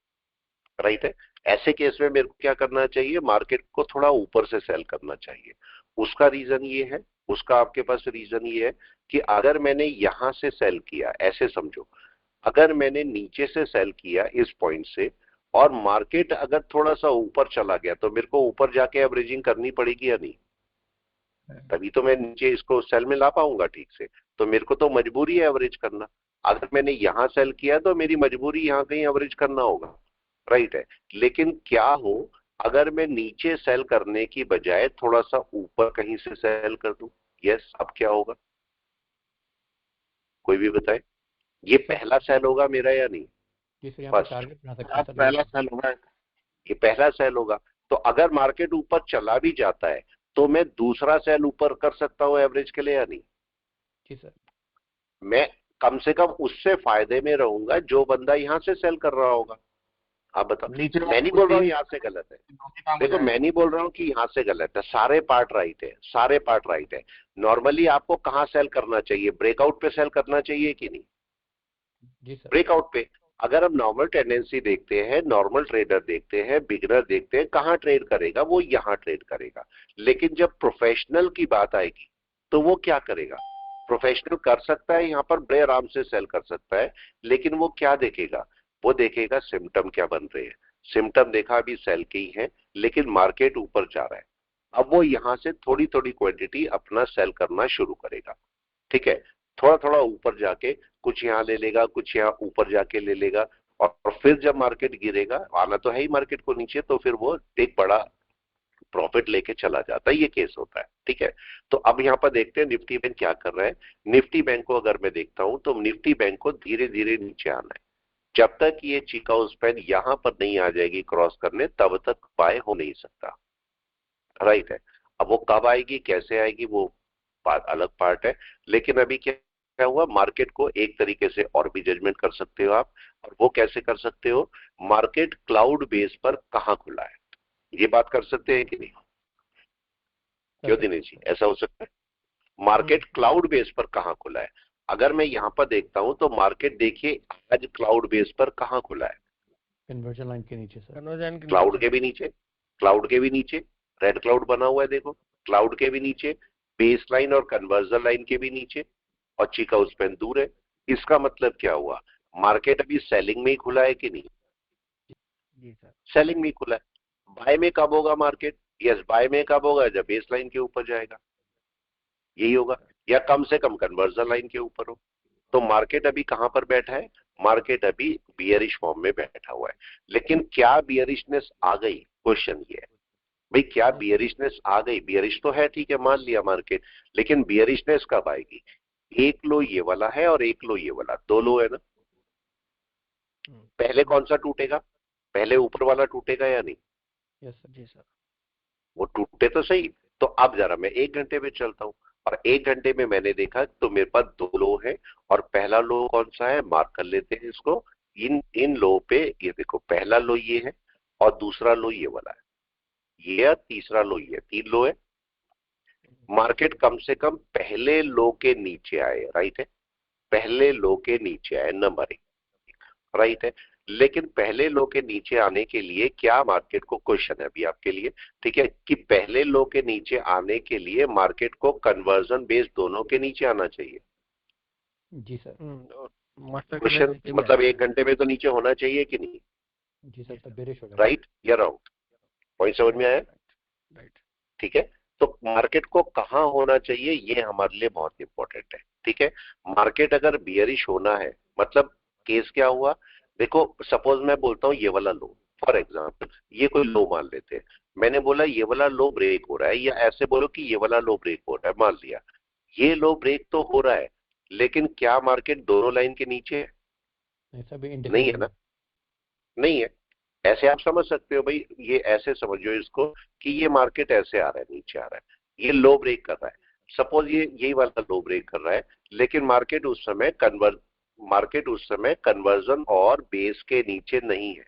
राइट है। ऐसे केस में मेरे को क्या करना चाहिए, मार्केट को थोड़ा ऊपर से सेल करना चाहिए। उसका रीजन ये है, उसका आपके पास रीजन ये है कि अगर मैंने यहां से सेल किया, ऐसे समझो, अगर मैंने नीचे से सेल किया इस पॉइंट से, और मार्केट अगर थोड़ा सा ऊपर चला गया, तो मेरे को ऊपर जाके एवरेजिंग करनी पड़ेगी या नहीं? तभी तो मैं नीचे इसको सेल में ला पाऊंगा ठीक से। तो मेरे को तो मजबूरी है एवरेज करना। अगर मैंने यहां सेल किया तो मेरी मजबूरी यहां कहीं एवरेज करना होगा, राइट है। लेकिन क्या हो अगर मैं नीचे सेल करने की बजाय थोड़ा सा ऊपर कहीं से सेल कर दूं? यस, अब क्या होगा, कोई भी बताए? ये पहला सेल होगा मेरा या नहीं? जी सर, यहाँ पे फर्स्ट, टारगेट बना सकते हैं आप सर पहला सेल होगा। ये पहला सेल होगा। तो अगर मार्केट ऊपर चला भी जाता है तो मैं दूसरा सेल ऊपर कर सकता हूं एवरेज के लिए या नहीं? जी सर। मैं कम से कम उससे फायदे में रहूंगा जो बंदा यहां से सेल कर रहा होगा। आप बताओ, नीचे मैं वाले नहीं को बोल रहा हूं तीन यहाँ से गलत है, दोनों काम हो देखो मैं जाएगा। नहीं बोल रहा हूँ कि यहाँ से गलत है, सारे पार्ट राइट है, सारे पार्ट राइट है। नॉर्मली आपको कहाँ सेल करना चाहिए, ब्रेकआउट पे सेल करना चाहिए कि नहीं? जी सर। ब्रेकआउट पे। अगर हम नॉर्मल टेंडेंसी देखते हैं, नॉर्मल ट्रेडर देखते हैं, बिगनर देखते हैं, कहाँ ट्रेड करेगा, वो यहाँ ट्रेड करेगा। लेकिन जब प्रोफेशनल की बात आएगी तो वो क्या करेगा? प्रोफेशनल कर सकता है यहाँ पर बड़े आराम से सेल कर सकता है, लेकिन वो क्या देखेगा, वो देखेगा सिम्टम क्या बन रहे हैं। सिम्टम देखा अभी सेल के ही है, लेकिन मार्केट ऊपर जा रहा है, अब वो यहां से थोड़ी थोड़ी क्वांटिटी अपना सेल करना शुरू करेगा, ठीक है। थोड़ा थोड़ा ऊपर जाके कुछ यहाँ ले लेगा, कुछ यहाँ ऊपर जाके ले लेगा, और फिर जब मार्केट गिरेगा, आना तो है ही मार्केट को नीचे, तो फिर वो एक बड़ा प्रॉफिट लेके चला जाता है, ये केस होता है। ठीक है, तो अब यहाँ पर देखते हैं निफ्टी बैंक क्या कर रहा है। निफ्टी बैंक को अगर मैं देखता हूं तो निफ्टी बैंक को धीरे धीरे नीचे आना है। जब तक ये चिकागो स्पैन यहां पर नहीं आ जाएगी क्रॉस करने, तब तक बाय हो नहीं सकता। राइट है, अब वो कब आएगी कैसे आएगी वो बात अलग पार्ट है। लेकिन अभी क्या क्या हुआ, मार्केट को एक तरीके से और भी जजमेंट कर सकते हो आप। और वो कैसे कर सकते हो, मार्केट क्लाउड बेस पर कहां खुला है, ये बात कर सकते हैं कि नहीं? क्यों दिनेश जी, ऐसा हो सकता है? मार्केट क्लाउड बेस पर कहां खुला है? अगर मैं यहां पर देखता हूं तो मार्केट देखिए आज क्लाउड बेस पर कहां खुला है, कन्वर्जन लाइन के नीचे सर। कन्वर्जन के क्लाउड नीचे। के भी नीचे, क्लाउड के भी नीचे, रेड क्लाउड बना हुआ है देखो, क्लाउड के भी नीचे, बेस लाइन और कन्वर्जन लाइन के भी नीचे, और चिका उस पर दूर है। इसका मतलब क्या हुआ, मार्केट अभी सेलिंग में ही खुला है कि नहीं? जी सर। सेलिंग में ही खुला है। बाय में कब होगा मार्केट? यस, बाय में कब होगा, जब बेस लाइन के ऊपर जाएगा, यही होगा, या कम से कम कन्वर्जन लाइन के ऊपर हो। तो मार्केट अभी कहां पर बैठा है, मार्केट अभी बियरिश फॉर्म में बैठा हुआ है। लेकिन क्या बियरिशनेस आ गई, क्वेश्चन ये है भाई, क्या बियरिशनेस आ गई? बियरिश तो है, ठीक है, मान लिया मार्केट, लेकिन बियरिशनेस कब आएगी? एक लो ये वाला है और एक लो ये वाला, दो लो है ना। पहले कौन सा टूटेगा, पहले ऊपर वाला टूटेगा या नहीं? Yes sir. जी सर। वो टूटे तो सही। तो अब जरा मैं एक घंटे में चलता हूं, और एक घंटे में मैंने देखा तो मेरे पास दो लो है। और पहला लो कौन सा है, मार्क कर लेते हैं इसको। इन इन लो पे ये देखो, पहला लो ये है और दूसरा लो ये वाला है, ये है तीसरा लो, ये तीन लो है। मार्केट कम से कम पहले लो के नीचे आए, राइट है, पहले लो के नीचे आए, नंबर एक, राइट है। लेकिन पहले लो के नीचे आने के लिए क्या, मार्केट को क्वेश्चन है अभी आपके लिए, ठीक है, कि पहले लो के नीचे आने के लिए मार्केट को कन्वर्जन बेस दोनों के नीचे आना चाहिए। जी सर। और मास्टर के क्वेश्चन नीचे भी मतलब आया एक घंटे में तो नीचे होना चाहिए कि नहीं? जी सर, तब बेरिश हो गया। राइट या रॉन्ग, पॉइंट समझ में आया? राइट। ठीक है, तो मार्केट को कहां होना चाहिए ये हमारे लिए बहुत इंपॉर्टेंट है। ठीक है, मार्केट अगर बियरिश होना है, मतलब केस क्या हुआ, देखो सपोज मैं बोलता हूं ये वाला लो, फॉर एग्जांपल ये कोई लो मान लेते हैं, मैंने बोला ये वाला लो ब्रेक हो रहा है, या ऐसे बोलो कि ये वाला लो ब्रेक हो रहा है, मान लिया ये लो ब्रेक तो हो रहा है, लेकिन क्या मार्केट दोनों लाइन के नीचे है? नहीं सर, अभी नहीं है इंडिसेबल ना, है। नहीं है। ऐसे आप समझ सकते हो भाई, ये ऐसे समझो इसको कि ये मार्केट ऐसे आ रहा है, नीचे आ रहा है, ये लो ब्रेक कर रहा है, सपोज ये यही वाला लो ब्रेक कर रहा है, लेकिन मार्केट उस समय कन्वर्जन और बेस के नीचे नहीं है।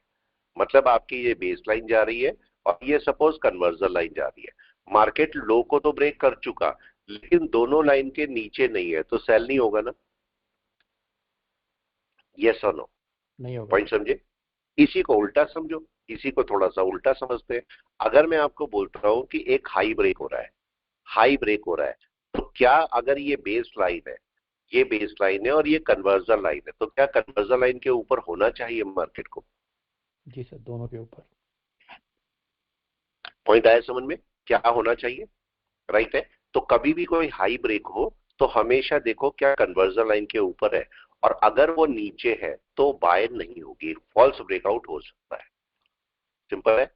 मतलब आपकी ये बेस लाइन जा रही है और ये सपोज कन्वर्जन लाइन जा रही है, मार्केट लो को तो ब्रेक कर चुका, लेकिन दोनों लाइन के नीचे नहीं है, तो सेल नहीं होगा ना, यस और नो? नहीं होगा पॉइंट सर। समझे? इसी को उल्टा समझो, इसी को थोड़ा सा उल्टा समझते हैं। अगर मैं आपको बोलता हूं कि एक हाई ब्रेक हो रहा है, हाई ब्रेक हो रहा है, तो क्या अगर ये बेस लाइन है, ये बेस लाइन है और ये कन्वर्जन लाइन है, तो क्या कन्वर्जन लाइन के ऊपर होना चाहिए मार्केट को? जी सर, दोनों के ऊपर। पॉइंट आया समझ में, क्या होना चाहिए? राइट है, तो कभी भी कोई हाई ब्रेक हो तो हमेशा देखो क्या कन्वर्जन लाइन के ऊपर है, और अगर वो नीचे है तो बाय नहीं होगी, फॉल्स ब्रेकआउट हो सकता है। सिंपल है,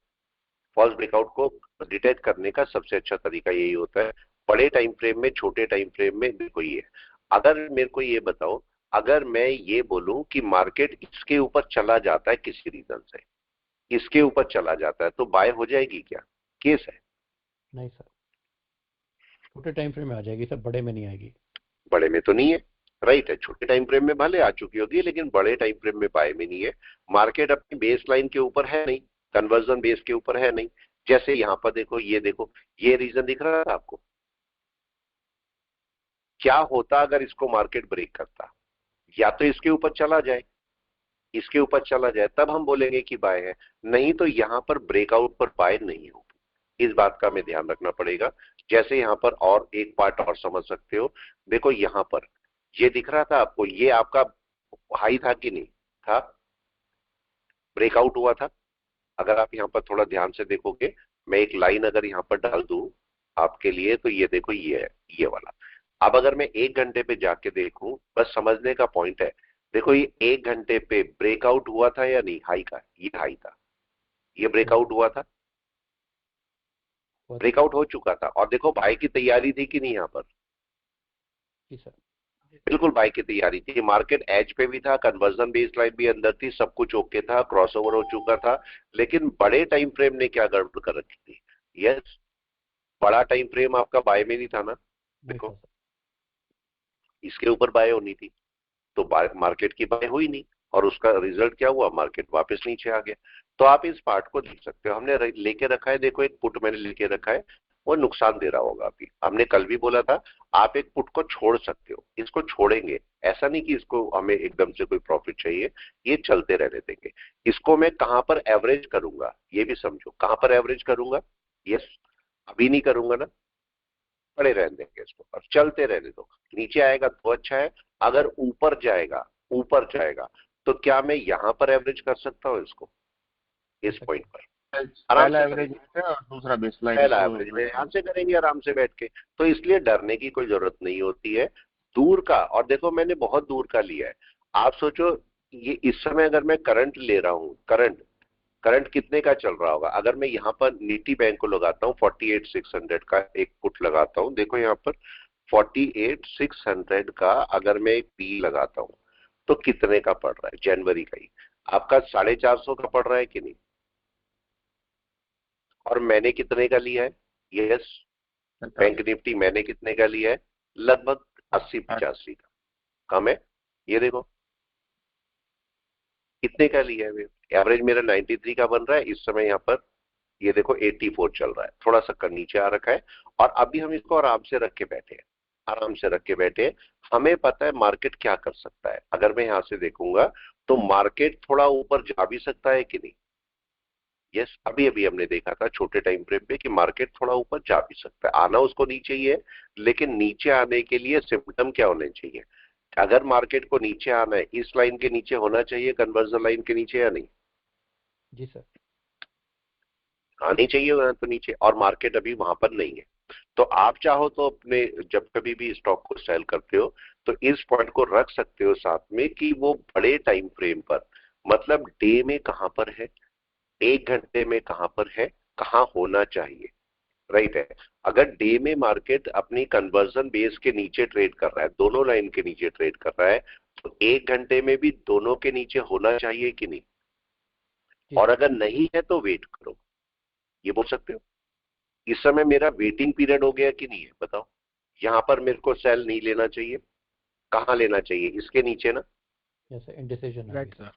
फॉल्स ब्रेकआउट को डिटेक्ट करने का सबसे अच्छा तरीका यही होता है, बड़े टाइम फ्रेम में, छोटे टाइम फ्रेम में, देखो ये, अगर मेरे को ये बताओ, अगर मैं ये बोलूं कि मार्केट इसके ऊपर चला जाता है किसी रीजन से, इसके ऊपर चला जाता है, तो बाय हो जाएगी क्या, केस है? नहीं सर, छोटे टाइम फ्रेम में आ जाएगी सर, बड़े में नहीं आएगी। बड़े में तो नहीं है, राइट है, छोटे टाइम फ्रेम में भले आ चुकी होगी लेकिन बड़े टाइम फ्रेम में बाय में नहीं है। मार्केट अपनी बेस लाइन के ऊपर है नहीं, कन्वर्जन बेस के ऊपर है नहीं। जैसे यहां पर देखो, ये रीजन दिख रहा है आपको? क्या होता अगर इसको मार्केट ब्रेक करता, या तो इसके ऊपर चला जाए, इसके ऊपर चला जाए तब हम बोलेंगे कि बाय है, नहीं तो यहां पर ब्रेकआउट पर बाय नहीं होगी। इस बात का हमें ध्यान रखना पड़ेगा। जैसे यहां पर और एक पार्ट और समझ सकते हो, देखो यहां पर ये दिख रहा था आपको, ये आपका हाई था कि नहीं था, ब्रेकआउट हुआ था। अगर आप यहां पर थोड़ा ध्यान से देखोगे, मैं एक लाइन अगर यहां पर डाल दूं आपके लिए, तो ये देखो ये है, ये वाला। अब अगर मैं एक घंटे पे जाके देखूं, बस समझने का पॉइंट है, देखो ये एक घंटे पे ब्रेकआउट हुआ था या नहीं, हाई का, ये हाई था, ये ब्रेकआउट हुआ था, ब्रेकआउट हो चुका था और देखो बाय की तैयारी थी कि नहीं यहाँ पर? जी सर। बिल्कुल बाय की तैयारी थी, मार्केट एज पे भी था, कन्वर्जन बेस लाइन भी अंदर थी, सब कुछ ओके था, क्रॉसओवर हो चुका था, लेकिन बड़े टाइम फ्रेम ने क्या गड़बड़ कर रखी थी? यस, बड़ा टाइम फ्रेम आपका बाय में नहीं था ना, नहीं देखो था सर। इसके ऊपर बाय होनी थी, तो मार्केट की बाय हुई नहीं और उसका रिजल्ट क्या हुआ? मार्केट वापस नीचे आ गया। तो आप इस पार्ट को देख सकते हो, हमने लेके रखा है, देखो एक पुट मैंने लेके रखा है, वो नुकसान दे रहा होगा अभी। हमने कल भी बोला था आप एक पुट को छोड़ सकते हो, इसको छोड़ेंगे, ऐसा नहीं कि इसको हमें एकदम से कोई प्रॉफिट चाहिए, ये चलते रहने देंगे। इसको मैं कहां पर एवरेज करूंगा ये भी समझो, कहां पर एवरेज करूंगा? यस, अभी नहीं करूंगा ना, पड़े रहने देंगे इसको और चलते रहने दो। नीचे आएगा तो अच्छा है, अगर ऊपर जाएगा तो क्या मैं यहां पर एवरेज कर सकता हूं इसको, इस पॉइंट पर? आराम पहला से एवरेज करेंगे, है और दूसरा बेस लाइन। पहला एवरेज में आराम से करेंगे, आराम से बैठ के। तो इसलिए डरने की कोई जरूरत नहीं होती है दूर का। और देखो मैंने बहुत दूर का लिया है, आप सोचो ये इस समय अगर मैं करंट ले रहा हूं, करंट कितने का चल रहा होगा? अगर मैं यहाँ पर निफ्टी बैंक को लगाता हूँ 48,600 का एक पुट लगाता हूँ, देखो यहाँ पर 48,600 का अगर मैं एक पी लगाता हूँ तो कितने का पड़ रहा है? जनवरी का ही आपका 450 का पड़ रहा है कि नहीं? और मैंने कितने का लिया है? यस, बैंक निफ्टी मैंने कितने का लिया है? लगभग 80-85 का। कम है, ये देखो कितने का लिया है। एवरेज मेरा 93 का बन रहा है इस समय, यहाँ पर ये देखो 84 चल रहा है, थोड़ा सा नीचे आ रखा है। और अभी हम इसको आराम से रख के बैठे हैं, आराम से रख के बैठे हैं। हमें पता है मार्केट क्या कर सकता है। अगर मैं यहां से देखूंगा तो मार्केट थोड़ा ऊपर जा भी सकता है कि नहीं? यस, अभी अभी हमने देखा था छोटे टाइम फ्रेम पे कि मार्केट थोड़ा ऊपर जा भी सकता है, आना उसको नीचे ही है, लेकिन नीचे आने के लिए सिम्टम क्या होने चाहिए? अगर मार्केट को नीचे आना है, इस लाइन के नीचे होना चाहिए, कन्वर्जन लाइन के नीचे, या नहीं? जी सर। आनी चाहिए वहां तो नीचे, और मार्केट अभी वहां पर नहीं है। तो आप चाहो तो अपने जब कभी भी स्टॉक को सेल करते हो तो इस पॉइंट को रख सकते हो साथ में कि वो बड़े टाइम फ्रेम पर, मतलब डे में कहां पर है, एक घंटे में कहां पर है, कहां होना चाहिए, राइट है। अगर डे में मार्केट अपनी कन्वर्जन बेस के नीचे ट्रेड कर रहा है, दोनों लाइन के नीचे ट्रेड कर रहा है, तो एक घंटे में भी दोनों के नीचे होना चाहिए कि नहीं? जी और सर। अगर नहीं है तो वेट करो, ये बोल सकते हो। इस समय मेरा वेटिंग पीरियड हो गया कि नहीं है, बताओ। यहां पर मेरे को सेल नहीं लेना चाहिए, कहां लेना चाहिए? इसके नीचे ना। यस सर, इंडिसीजन आ राइट गई। सर।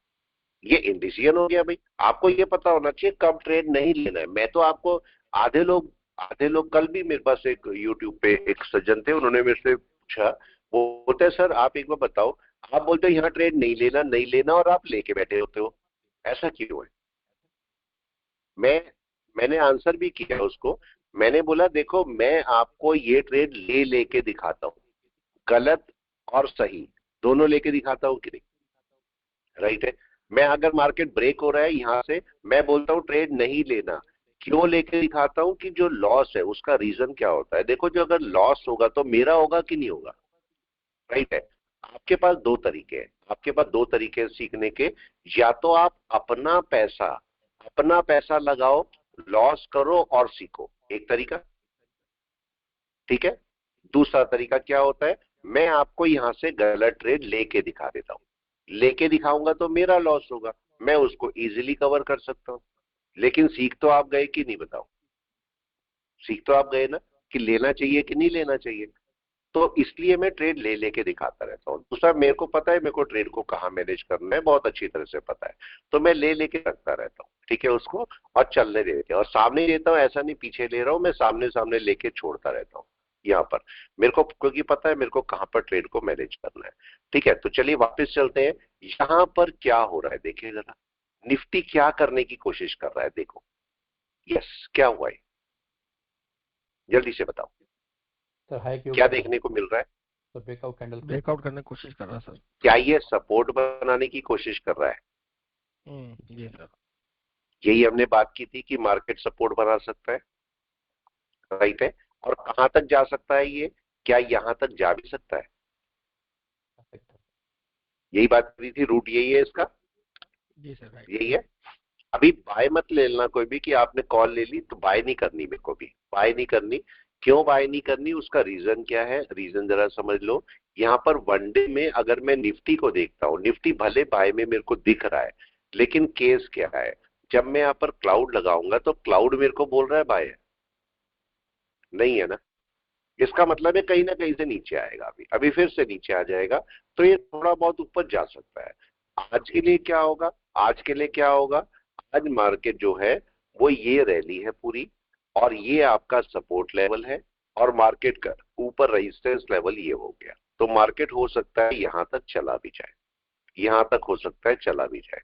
ये इंडिसीजन हो गया भाई। आपको ये पता होना चाहिए कब ट्रेड नहीं लेना है। मैं तो आपको, आधे लोग कल भी मेरे पास एक यूट्यूब पे एक सज्जन थे, उन्होंने मेरे से पूछा, वो बोलते हैं सर आप एक बार बताओ, आप बोलते हो यहाँ ट्रेड नहीं लेना नहीं लेना और आप लेके बैठे होते हो, ऐसा क्यों है? मैंने आंसर भी किया उसको। मैंने बोला देखो मैं आपको ये ट्रेड ले लेके दिखाता हूं, गलत और सही दोनों लेके दिखाता हूं कि नहीं, राइट है। मैं अगर मार्केट ब्रेक हो रहा है यहां से, मैं बोलता हूं ट्रेड नहीं लेना, क्यों लेके दिखाता हूं कि जो लॉस है उसका रीजन क्या होता है। देखो जो अगर लॉस होगा तो मेरा होगा कि नहीं होगा, राइट है। आपके पास दो तरीके हैं, आपके पास दो तरीके हैं सीखने के। या तो आप अपना पैसा लगाओ, लॉस करो और सीखो, एक तरीका, ठीक है। दूसरा तरीका क्या होता है, मैं आपको यहां से गलत ट्रेड लेके दिखा देता हूं, लेके दिखाऊंगा तो मेरा लॉस होगा, मैं उसको इजीली कवर कर सकता हूं। लेकिन सीख तो आप गए कि नहीं, बताओ। सीख तो आप गए ना कि लेना चाहिए कि नहीं लेना चाहिए। तो इसलिए मैं ट्रेड ले लेके दिखाता रहता हूँ। दूसरा, मेरे को पता है मेरे को ट्रेड को कहाँ मैनेज करना है, बहुत अच्छी तरह से पता है, तो मैं ले लेके रखता रहता हूँ, ठीक है उसको, और चलने देते हैं। और सामने लेता हूँ, ऐसा नहीं पीछे ले रहा हूँ, मैं सामने सामने लेके छोड़ता रहता हूँ यहाँ पर, मेरे को क्योंकि पता है मेरे को कहाँ पर ट्रेड को मैनेज करना है। ठीक है, तो चलिए वापस चलते हैं। यहाँ पर क्या हो रहा है देखिए जरा, निफ्टी क्या करने की कोशिश कर रहा है, देखो। यस, क्या हुआ है, जल्दी से बताओ, सर हाई के क्या ऊपर देखने को मिल रहा है? तो ब्रेकआउट कैंडल पे ब्रेकआउट करने की कोशिश कर रहा सर। क्या ये सपोर्ट बनाने की कोशिश कर रहा है? जी सर। यही हमने बात की थी कि मार्केट सपोर्ट बना सकता है, राइट है। और कहां तक जा सकता है ये, क्या यहां तक जा भी सकता है? आ सकता है। यही बात करी थी, रूट यही है इसका, जी सर। राइट। यही है। अभी बाय मत ले लेना कोई भी कि आपने कॉल ले ली तो बाय नहीं करनी, मेरे को भी बाय नहीं करनी। क्यों बाय नहीं करनी, उसका रीजन क्या है, रीजन जरा समझ लो। यहाँ पर वनडे में अगर मैं निफ्टी को देखता हूँ, निफ्टी भले बाय में मेरे को दिख रहा है, लेकिन केस क्या है, जब मैं यहाँ पर क्लाउड लगाऊंगा तो क्लाउड मेरे को बोल रहा है बाय है, नहीं है ना। इसका मतलब है कहीं ना कहीं से नीचे आएगा, अभी अभी फिर से नीचे आ जाएगा, तो ये थोड़ा बहुत ऊपर जा सकता है। आज के लिए क्या होगा, आज के लिए क्या होगा, आज मार्केट जो है वो ये रैली है पूरी, और ये आपका सपोर्ट लेवल है, और मार्केट का ऊपर रेजिस्टेंस लेवल ये हो गया। तो मार्केट हो सकता है यहां तक चला भी जाए, यहां तक हो सकता है चला भी जाए।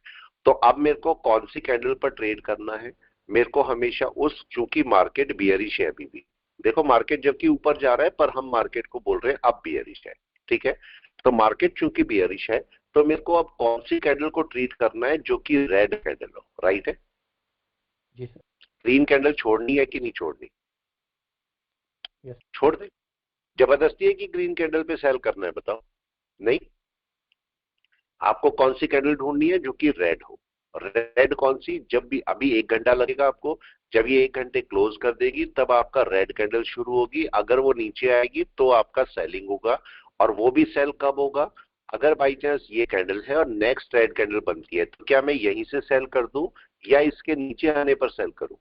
तो अब मेरे को कौन सी कैंडल पर ट्रेड करना है, मेरे को हमेशा उस, चूंकि मार्केट बियरिश है अभी भी, देखो मार्केट जबकि ऊपर जा रहा है पर हम मार्केट को बोल रहे हैं अब बियरिश है, ठीक है। तो मार्केट चूंकि बियरिश है, तो मेरे को अब कौन सी कैंडल को ट्रीट करना है, जो कि रेड कैंडल हो, राइट है। जी सर। ग्रीन कैंडल छोड़नी है कि नहीं छोड़नी, यस। छोड़ दे। जबरदस्ती है कि ग्रीन कैंडल पे सेल करना है, बताओ। नहीं, आपको कौन सी कैंडल ढूंढनी है जो कि रेड हो। रेड कौन सी, जब भी अभी 1 घंटा लगेगा आपको, जब ये 1 घंटे क्लोज कर देगी तब आपका रेड कैंडल शुरू होगी। अगर वो नीचे आएगी तो आपका सेलिंग होगा, और वो भी सेल कब होगा, अगर बाई चांस ये कैंडल है और नेक्स्ट रेड कैंडल बनती है, तो क्या मैं यहीं से सेल कर दूं या इसके नीचे आने पर सेल करूं,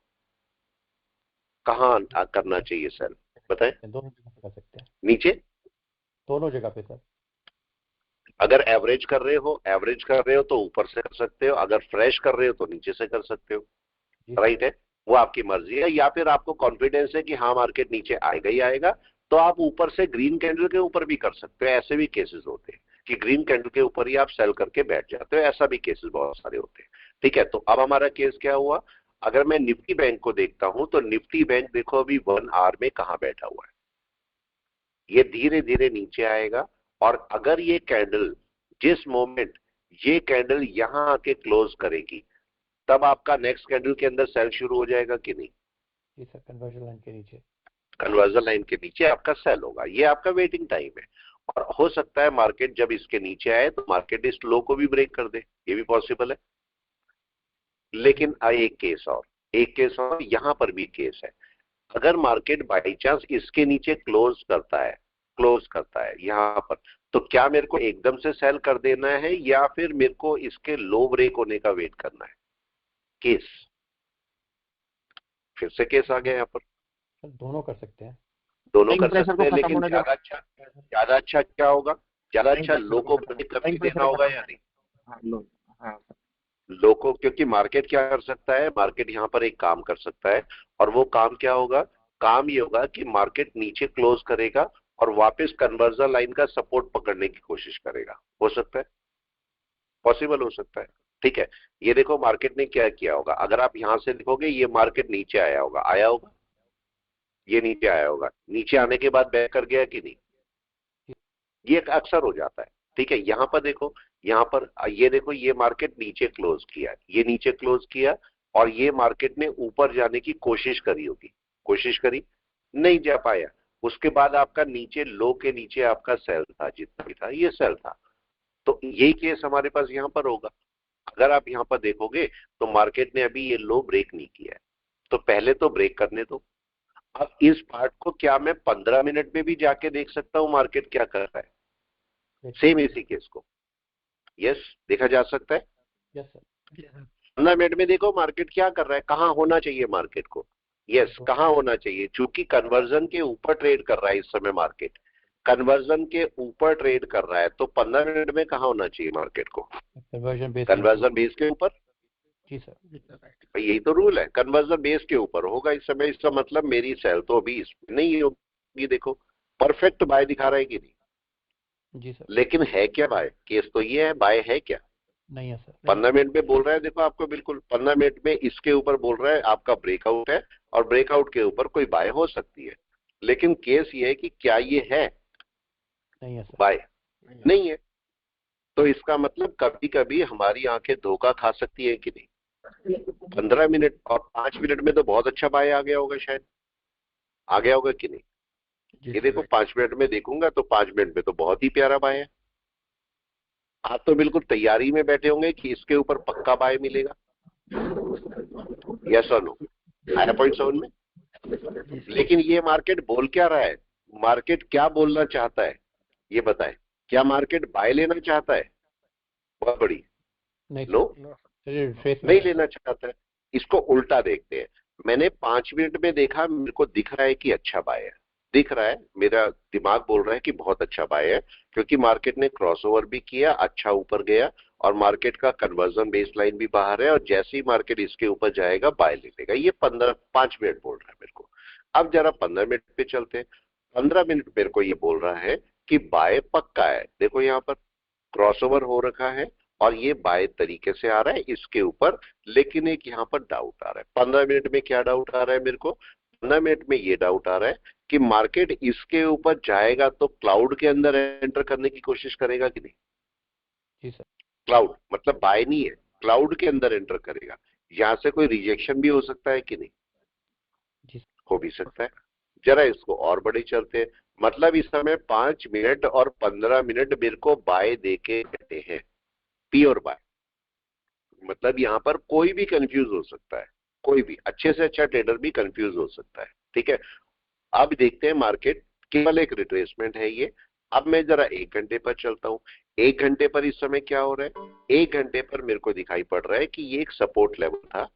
कहां करना चाहिए सेल, बताएं। दोनों जगह पे कर सकते हैं, नीचे, दोनों जगह पे सर। अगर एवरेज कर रहे हो, एवरेज कर रहे हो तो ऊपर से कर सकते हो, अगर फ्रेश कर रहे हो तो नीचे से कर सकते हो, जी राइट है। वो आपकी मर्जी है, या फिर आपको कॉन्फिडेंस है कि हाँ मार्केट नीचे आएगा ही आएगा, तो आप ऊपर से ग्रीन कैंडल के ऊपर भी कर सकते हो। ऐसे भी केसेस होते हैं कि ग्रीन कैंडल के ऊपर ही आप सेल करके बैठ जाते हो, ऐसा भी केसेस बहुत सारे होते हैं, ठीक है। तो अब हमारा केस क्या हुआ, अगर मैं निफ्टी बैंक को देखता हूं तो निफ्टी बैंक देखो अभी 1 आवर में कहां बैठा हुआ है, ये धीरे धीरे नीचे आएगा। और अगर ये कैंडल, जिस मोमेंट ये कैंडल यहां आके क्लोज करेगी, तब आपका नेक्स्ट कैंडल के अंदर सेल शुरू हो जाएगा कि नहीं। जी सर, कन्वर्जन लाइन के नीचे। कन्वर्जन लाइन के नीचे आपका सेल होगा, ये आपका वेटिंग टाइम है। और हो सकता है मार्केट जब इसके नीचे आए तो मार्केट इस लो को भी ब्रेक कर दे, ये भी पॉसिबल है। लेकिन एक केस और यहां पर भी केस है, अगर मार्केट बाई चांस इसके नीचे क्लोज करता है यहां पर, तो क्या मेरे को एकदम से सेल कर देना है या फिर मेरे को इसके लो ब्रेक होने का वेट करना है। केस, फिर से केस आ गया यहाँ पर। सर दोनों कर सकते हैं। दोनों बाइंग कर प्रेशर सकते को हैं, खत्म लेकिन होने के बाद, ज्यादा अच्छा क्या होगा, ज्यादा बाइंग अच्छा प्रेशर लो को को खत्म, ब्रेक करके बाइंग देना प्रेशर होगा खत्म। या नहीं। हाँ लो, हाँ लो को, क्योंकि मार्केट क्या कर सकता है, मार्केट यहाँ पर एक काम कर सकता है, और वो काम क्या होगा, काम ये होगा कि मार्केट नीचे क्लोज करेगा और वापस कन्वर्जन लाइन का सपोर्ट पकड़ने की कोशिश करेगा, हो सकता है, पॉसिबल हो सकता है, ठीक है। ये देखो मार्केट ने क्या किया होगा, अगर आप यहां से देखोगे ये मार्केट नीचे आया होगा, ये नीचे आया होगा, नीचे आने के बाद बैक कर गया कि नहीं, ये अक्सर हो जाता है, ठीक है। यहां पर देखो, यहां पर ये देखो, ये मार्केट नीचे क्लोज किया, ये नीचे क्लोज किया, और ये मार्केट ने ऊपर जाने की कोशिश करी होगी, कोशिश करी, नहीं जा पाया। उसके बाद आपका नीचे लो के नीचे आपका सेल था, जितना भी था ये सेल था। तो यही केस हमारे पास यहां पर होगा। अगर आप यहां पर देखोगे तो मार्केट ने अभी ये लो ब्रेक नहीं किया है, तो पहले तो ब्रेक करने दो। अब इस पार्ट को क्या मैं 15 मिनट में भी जाके देख सकता हूं मार्केट क्या कर रहा है, सेम इसी केस को, यस, देखा जा सकता है। Yes sir. 15 मिनट में देखो मार्केट क्या कर रहा है, कहां होना चाहिए मार्केट को, यस, कहां होना चाहिए, चूंकि कन्वर्जन के ऊपर ट्रेड कर रहा है इस समय मार्केट, कन्वर्जन के ऊपर ट्रेड कर रहा है, तो 15 मिनट में कहां होना चाहिए मार्केट को, कन्वर्जन बेस के ऊपर। जी सर। भाई यही तो रूल है, कन्वर्जन बेस के ऊपर होगा इस समय, इसका मतलब मेरी सेल तो अभी इसमें नहीं होगी, देखो परफेक्ट बाय दिखा रहा है कि नहीं। जी सर। लेकिन है क्या बाय, केस तो ये है, बाय है क्या, नहीं है सर। 15 मिनट में बोल रहा है, देखो आपको बिल्कुल 15 मिनट में इसके ऊपर बोल रहा है आपका ब्रेकआउट है, और ब्रेकआउट के ऊपर कोई बाय हो सकती है। लेकिन केस ये है कि क्या ये है नहीं है सर। बाय, नहीं है। तो इसका मतलब कभी कभी हमारी आंखें धोखा खा सकती है कि नहीं। 15 मिनट और 5 मिनट में तो बहुत अच्छा बाय आ गया होगा, शायद आ गया होगा कि नहीं। ये देखो 5 मिनट में देखूंगा तो 5 मिनट में तो बहुत ही प्यारा बाय है। आप तो बिल्कुल तैयारी में बैठे होंगे कि इसके ऊपर पक्का बाय मिलेगा, यस और नो? आया पॉइंट समझ में? जी सर। लेकिन ये मार्केट बोल क्या रहा है? मार्केट क्या बोलना चाहता है ये बताएं। क्या मार्केट बाय लेना चाहता है? बहुत बड़ी नहीं नो, नो सर। चलिए रिट्रेस में नहीं जाते लेना चाहता है। इसको उल्टा देखते हैं। मैंने 5 मिनट में देखा, मेरे को दिख रहा है कि अच्छा बाय है, दिख रहा है, मेरा दिमाग बोल रहा है कि बहुत अच्छा बाय है, क्योंकि मार्केट ने क्रॉसओवर भी किया, अच्छा ऊपर गया, और मार्केट का कन्वर्जन बेस लाइन भी बाहर है, और जैसे ही मार्केट इसके ऊपर जाएगा बाय ले लेगा। ये 5 मिनट बोल रहा है मेरे को। अब जरा 15 मिनट पे चलते हैं। 15 मिनट मेरे को ये बोल रहा है कि बाय पक्का है। देखो यहाँ पर क्रॉसओवर हो रखा है और ये बाय तरीके से आ रहा है इसके ऊपर, लेकिन एक यहाँ पर डाउट आ रहा है। 15 मिनट में क्या डाउट आ रहा है मेरे को? 15 मिनट में ये डाउट आ रहा है कि मार्केट इसके ऊपर जाएगा तो क्लाउड के अंदर एंटर करने की कोशिश करेगा कि नहीं? जी सर। क्लाउड मतलब बाय नहीं है, क्लाउड के अंदर एंटर करेगा। यहां से कोई रिजेक्शन भी हो सकता है कि नहीं? जी हो भी सकता है। जरा इसको और बड़े चलते हैं। मतलब इस समय 5 मिनट और 15 मिनट मेरे को बाय देके कहते हैं, प्योर बाय। मतलब यहां पर कोई भी कंफ्यूज हो सकता है, कोई भी अच्छे से अच्छा ट्रेडर भी कंफ्यूज हो सकता है। ठीक है, अब देखते हैं मार्केट, केवल एक रिट्रेसमेंट है ये। अब मैं जरा 1 घंटे पर चलता हूं। 1 घंटे पर इस समय क्या हो रहा है? 1 घंटे पर मेरे को दिखाई पड़ रहा है कि ये एक सपोर्ट लेवल था,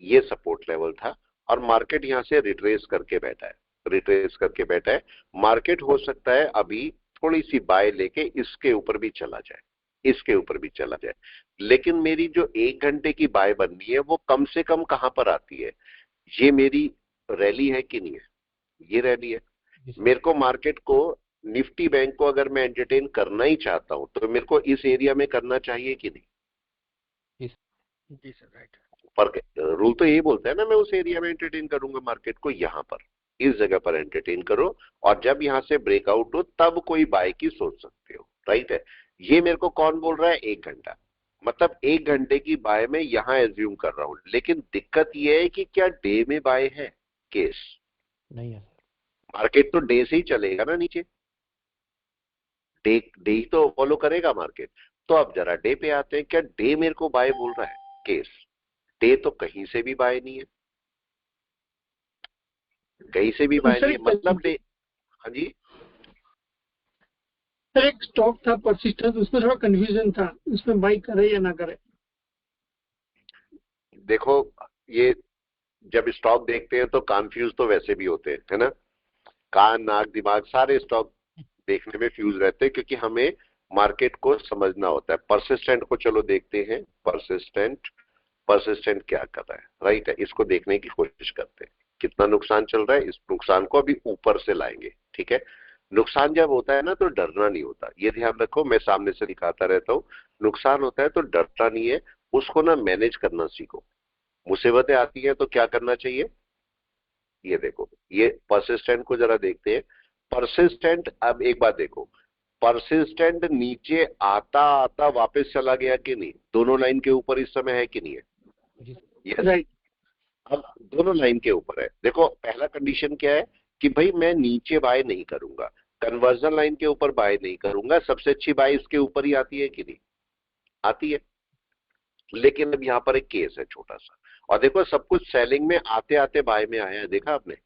ये सपोर्ट लेवल था, और मार्केट यहां से रिट्रेस करके बैठा है, रिट्रेस करके बैठा है। मार्केट हो सकता है अभी थोड़ी सी बाय लेके इसके ऊपर भी चला जाए, इसके ऊपर भी चला जाए। लेकिन मेरी जो 1 घंटे की बाय बननी है वो कम से कम कहां पर आती है? ये मेरी रैली है कि नहीं है? ये रैली है। जी सर। मेरे को मार्केट को, निफ्टी बैंक को अगर मैं एंटरटेन करना ही चाहता हूं तो मेरे को इस एरिया में करना चाहिए कि नहीं? जी सर राइट। पर रूल तो यही बोलता है ना, मैं उस एरिया में एंटरटेन करूंगा मार्केट को, यहां पर इस जगह पर एंटरटेन करो, और जब यहां से ब्रेकआउट हो तब कोई बाय की सोच सकते हो। राइट है। ये मेरे को कौन बोल रहा है? 1 घंटा। मतलब 1 घंटे की बाय में यहां एज्यूम कर रहा हूं, लेकिन दिक्कत यह है कि क्या डे में बाय है केस? नहीं है सर। मार्केट तो डे से ही चलेगा ना नीचे, डे डे ही तो फॉलो करेगा मार्केट। तो अब जरा डे पे आते हैं। क्या डे मेरे को बाय बोल रहा है केस? डे तो कहीं से भी बाय नहीं है, कहीं से भी बाय सर नहीं है। मतलब डे, हाँ जी, एक स्टॉक था परसिस्टेंस, उसमें थोड़ा कंफ्यूजन था, उसमें बाई करे या ना करे। देखो ये जब स्टॉक देखते हैं तो कंफ्यूज तो वैसे भी होते हैं, है ना? कान नाक दिमाग सारे स्टॉक देखने में फ्यूज रहते हैं, क्योंकि हमें मार्केट को समझना होता है। परसिस्टेंट को चलो देखते हैं, परसिस्टेंट, परसिस्टेंट क्या कर रहा है? राइट है, इसको देखने की कोशिश करते हैं। कितना नुकसान चल रहा है, इस नुकसान को अभी ऊपर से लाएंगे। ठीक है, नुकसान जब होता है ना तो डरना नहीं होता, ये ध्यान रखो, मैं सामने से दिखाता रहता हूँ। नुकसान होता है तो डरना नहीं है, उसको ना मैनेज करना सीखो। मुसीबतें आती है तो क्या करना चाहिए? ये देखो, ये परसिस्टेंट को जरा देखते हैं। परसिस्टेंट, अब एक बात देखो, परसिस्टेंट नीचे आता आता वापस चला गया कि नहीं? दोनों लाइन के ऊपर इस समय है कि नहीं है? जी सर। यस। राइट। अब दोनों लाइन के ऊपर है। देखो पहला कंडीशन क्या है कि भाई मैं नीचे बाय नहीं करूंगा, कन्वर्जन लाइन के ऊपर बाय नहीं करूंगा। सबसे अच्छी बाय इसके ऊपर ही आती है कि नहीं? आती है। लेकिन अब यहां पर एक केस है छोटा सा, और देखो सब कुछ सेलिंग में आते आते बाय में आया है, देखा आपने?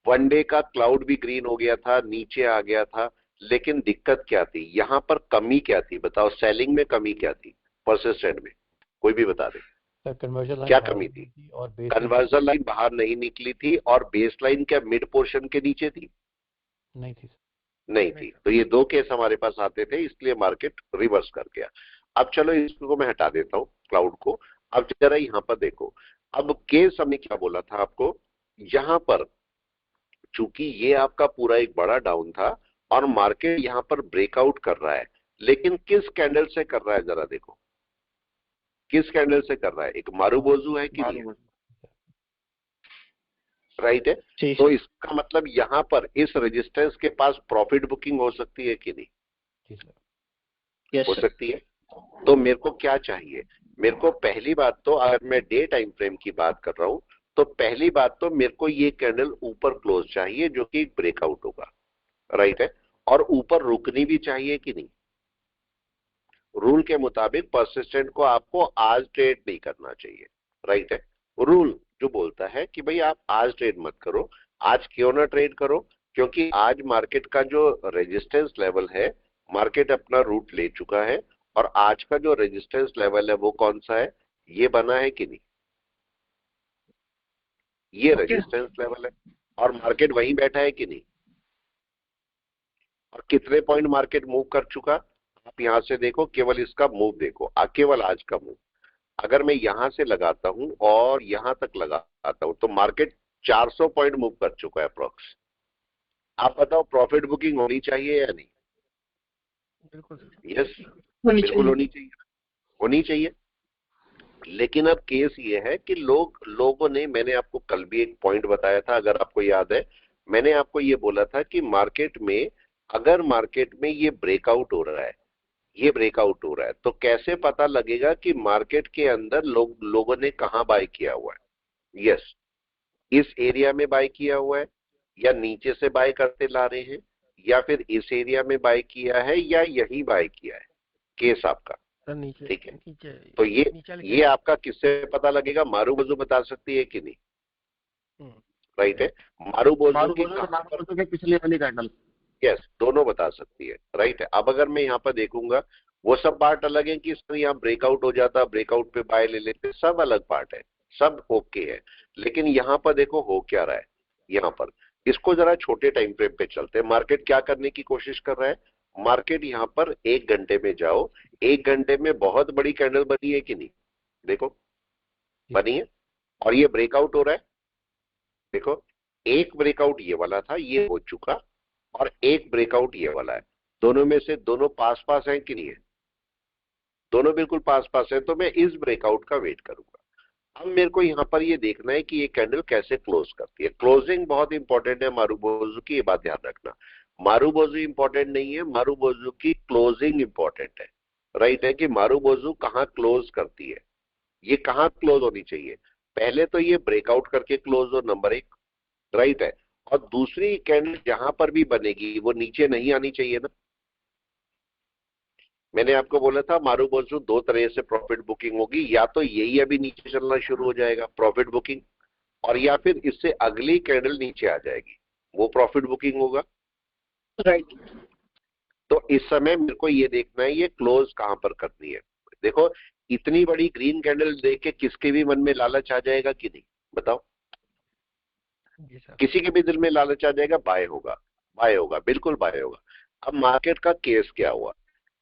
वन डे का क्लाउड भी ग्रीन हो गया था, नीचे आ गया था, लेकिन दिक्कत क्या थी यहां पर? कमी क्या थी बताओ? सेलिंग में कमी क्या थी परसिस्टेंट में? कोई भी बता दे, सर कन्वर्जन लाइन क्या बाहर कमी निकली थी? थी और बेस कन्वर्जन लाइन बाहर नहीं निकली थी, और बेस लाइन क्या मिड पोर्शन के नीचे थी? नहीं थी सर। नहीं थी। तो ये दो केस हमारे पास आते थे, इसलिए मार्केट रिवर्स कर गया। अब चलो इसको मैं हटा देता हूं क्लाउड को। अब जरा यहां पर देखो, अब केस हमने क्या बोला था आपको? यहां पर चूंकि ये आपका पूरा एक बड़ा डाउन था और मार्केट यहां पर ब्रेकआउट कर रहा है, लेकिन किस कैंडल से कर रहा है जरा देखो, किस कैंडल से कर रहा है? एक मारूबोजू है कि नहीं है? राइट है। जी तो सर। इसका मतलब यहां पर इस रेजिस्टेंस के पास प्रॉफिट बुकिंग हो सकती है कि नहीं? जी सर। यस हो सर। सकती है। तो मेरे को क्या चाहिए? मेरे को पहली बात तो, अगर मैं डे टाइम फ्रेम की बात कर रहा हूं, तो पहली बात तो मेरे को ये कैंडल ऊपर क्लोज चाहिए जो कि ब्रेकआउट होगा। राइट है। और ऊपर रुकनी भी चाहिए कि नहीं? रूल के मुताबिक परसिस्टेंट को आपको आज ट्रेड नहीं करना चाहिए, राइट है। रूल जो बोलता है कि भाई आप आज ट्रेड मत करो, आज क्यों ना ट्रेड करो, क्योंकि आज मार्केट का जो रेजिस्टेंस लेवल है, मार्केट अपना रूट ले चुका है, और आज का जो रेजिस्टेंस लेवल है वो कौन सा है, ये बना है कि नहीं, ये रेजिस्टेंस लेवल है, और मार्केट वहीं बैठा है कि नहीं, और कितने पॉइंट मार्केट मूव कर चुका, आप यहां से देखो, केवल इसका मूव देखो, केवल आज का मूव। अगर मैं यहां से लगाता हूं और यहां तक लगाता हूं तो मार्केट 400 पॉइंट मूव कर चुका है अप्रोक्स। आप बताओ प्रॉफिट बुकिंग होनी चाहिए या नहीं? बिल्कुल सर। यस, बिल्कुल होनी चाहिए, होनी चाहिए। लेकिन अब केस ये है कि लोगों ने, मैंने आपको कल भी एक पॉइंट बताया था, अगर आपको याद है, मैंने आपको ये बोला था कि मार्केट में, अगर मार्केट में ये ब्रेकआउट हो रहा है, ये ब्रेकआउट हो रहा है, तो कैसे पता लगेगा कि मार्केट के अंदर लोगों ने कहां बाय किया हुआ है? यस, इस एरिया में बाय किया हुआ है, या नीचे से बाय करते ला रहे हैं, या फिर इस एरिया में बाय किया है, या यही बाय किया है, केस आपका, सर नीचे, ठीक है। नीचे, तो नीचे ये आपका किससे पता लगेगा? मारूबोजू बता सकती है कि नहीं, राइट है। मारूबोजू की कहां पर, पिछले वाली कैंडल, यस, दोनों बता सकती है, राइट है। अब अगर मैं यहाँ पर देखूंगा, वो सब पार्ट अलग है कि सर यहाँ ब्रेकआउट हो जाता, ब्रेकआउट पे बाय ले लेते, सब अलग पार्ट है, सब ओके है। लेकिन यहाँ पर देखो हो क्या रहा है, यहाँ पर इसको जरा छोटे टाइम फ्रेम पे चलते हैं। मार्केट क्या करने की कोशिश कर रहा है? मार्केट यहाँ पर 1 घंटे में जाओ, 1 घंटे में बहुत बड़ी कैंडल बनी है कि नहीं, देखो बनी है, और ये ब्रेकआउट हो रहा है, देखो एक ब्रेकआउट ये वाला था, ये हो चुका, और एक ब्रेकआउट ये वाला है, दोनों में से दोनों पास पास हैं कि नहीं है? दोनों बिल्कुल पास पास है, तो मैं इस ब्रेकआउट का वेट करूंगा। अब मेरे को यहां पर ये देखना है कि ये कैंडल कैसे क्लोज करती है। क्लोजिंग बहुत इंपॉर्टेंट है मारूबोजू की, ये बात ध्यान रखना। मारूबोजू इंपॉर्टेंट नहीं है, मारूबोजू की क्लोजिंग इंपॉर्टेंट है, राइट है, कि मारूबोजू कहां क्लोज करती है, ये कहां क्लोज होनी चाहिए। पहले तो ये ब्रेकआउट करके क्लोज हो, नंबर 1, राइट है, और दूसरी कैंडल जहां पर भी बनेगी वो नीचे नहीं आनी चाहिए ना। मैंने आपको बोला था मारूबोजू 2 तरह से प्रॉफिट बुकिंग होगी, या तो यही अभी नीचे चलना शुरू हो जाएगा प्रॉफिट बुकिंग, और या फिर इससे अगली कैंडल नीचे आ जाएगी, वो प्रॉफिट बुकिंग होगा, राइट। तो इस समय मेरे को ये देखना है ये क्लोज कहां पर करनी है। देखो इतनी बड़ी ग्रीन कैंडल देख के किसके भी मन में लालच आ जाएगा कि नहीं, बताओ? किसी के भी दिल में लालच आ जाएगा, बाय होगा, बाय होगा, बिल्कुल बाय होगा। अब मार्केट का केस क्या हुआ?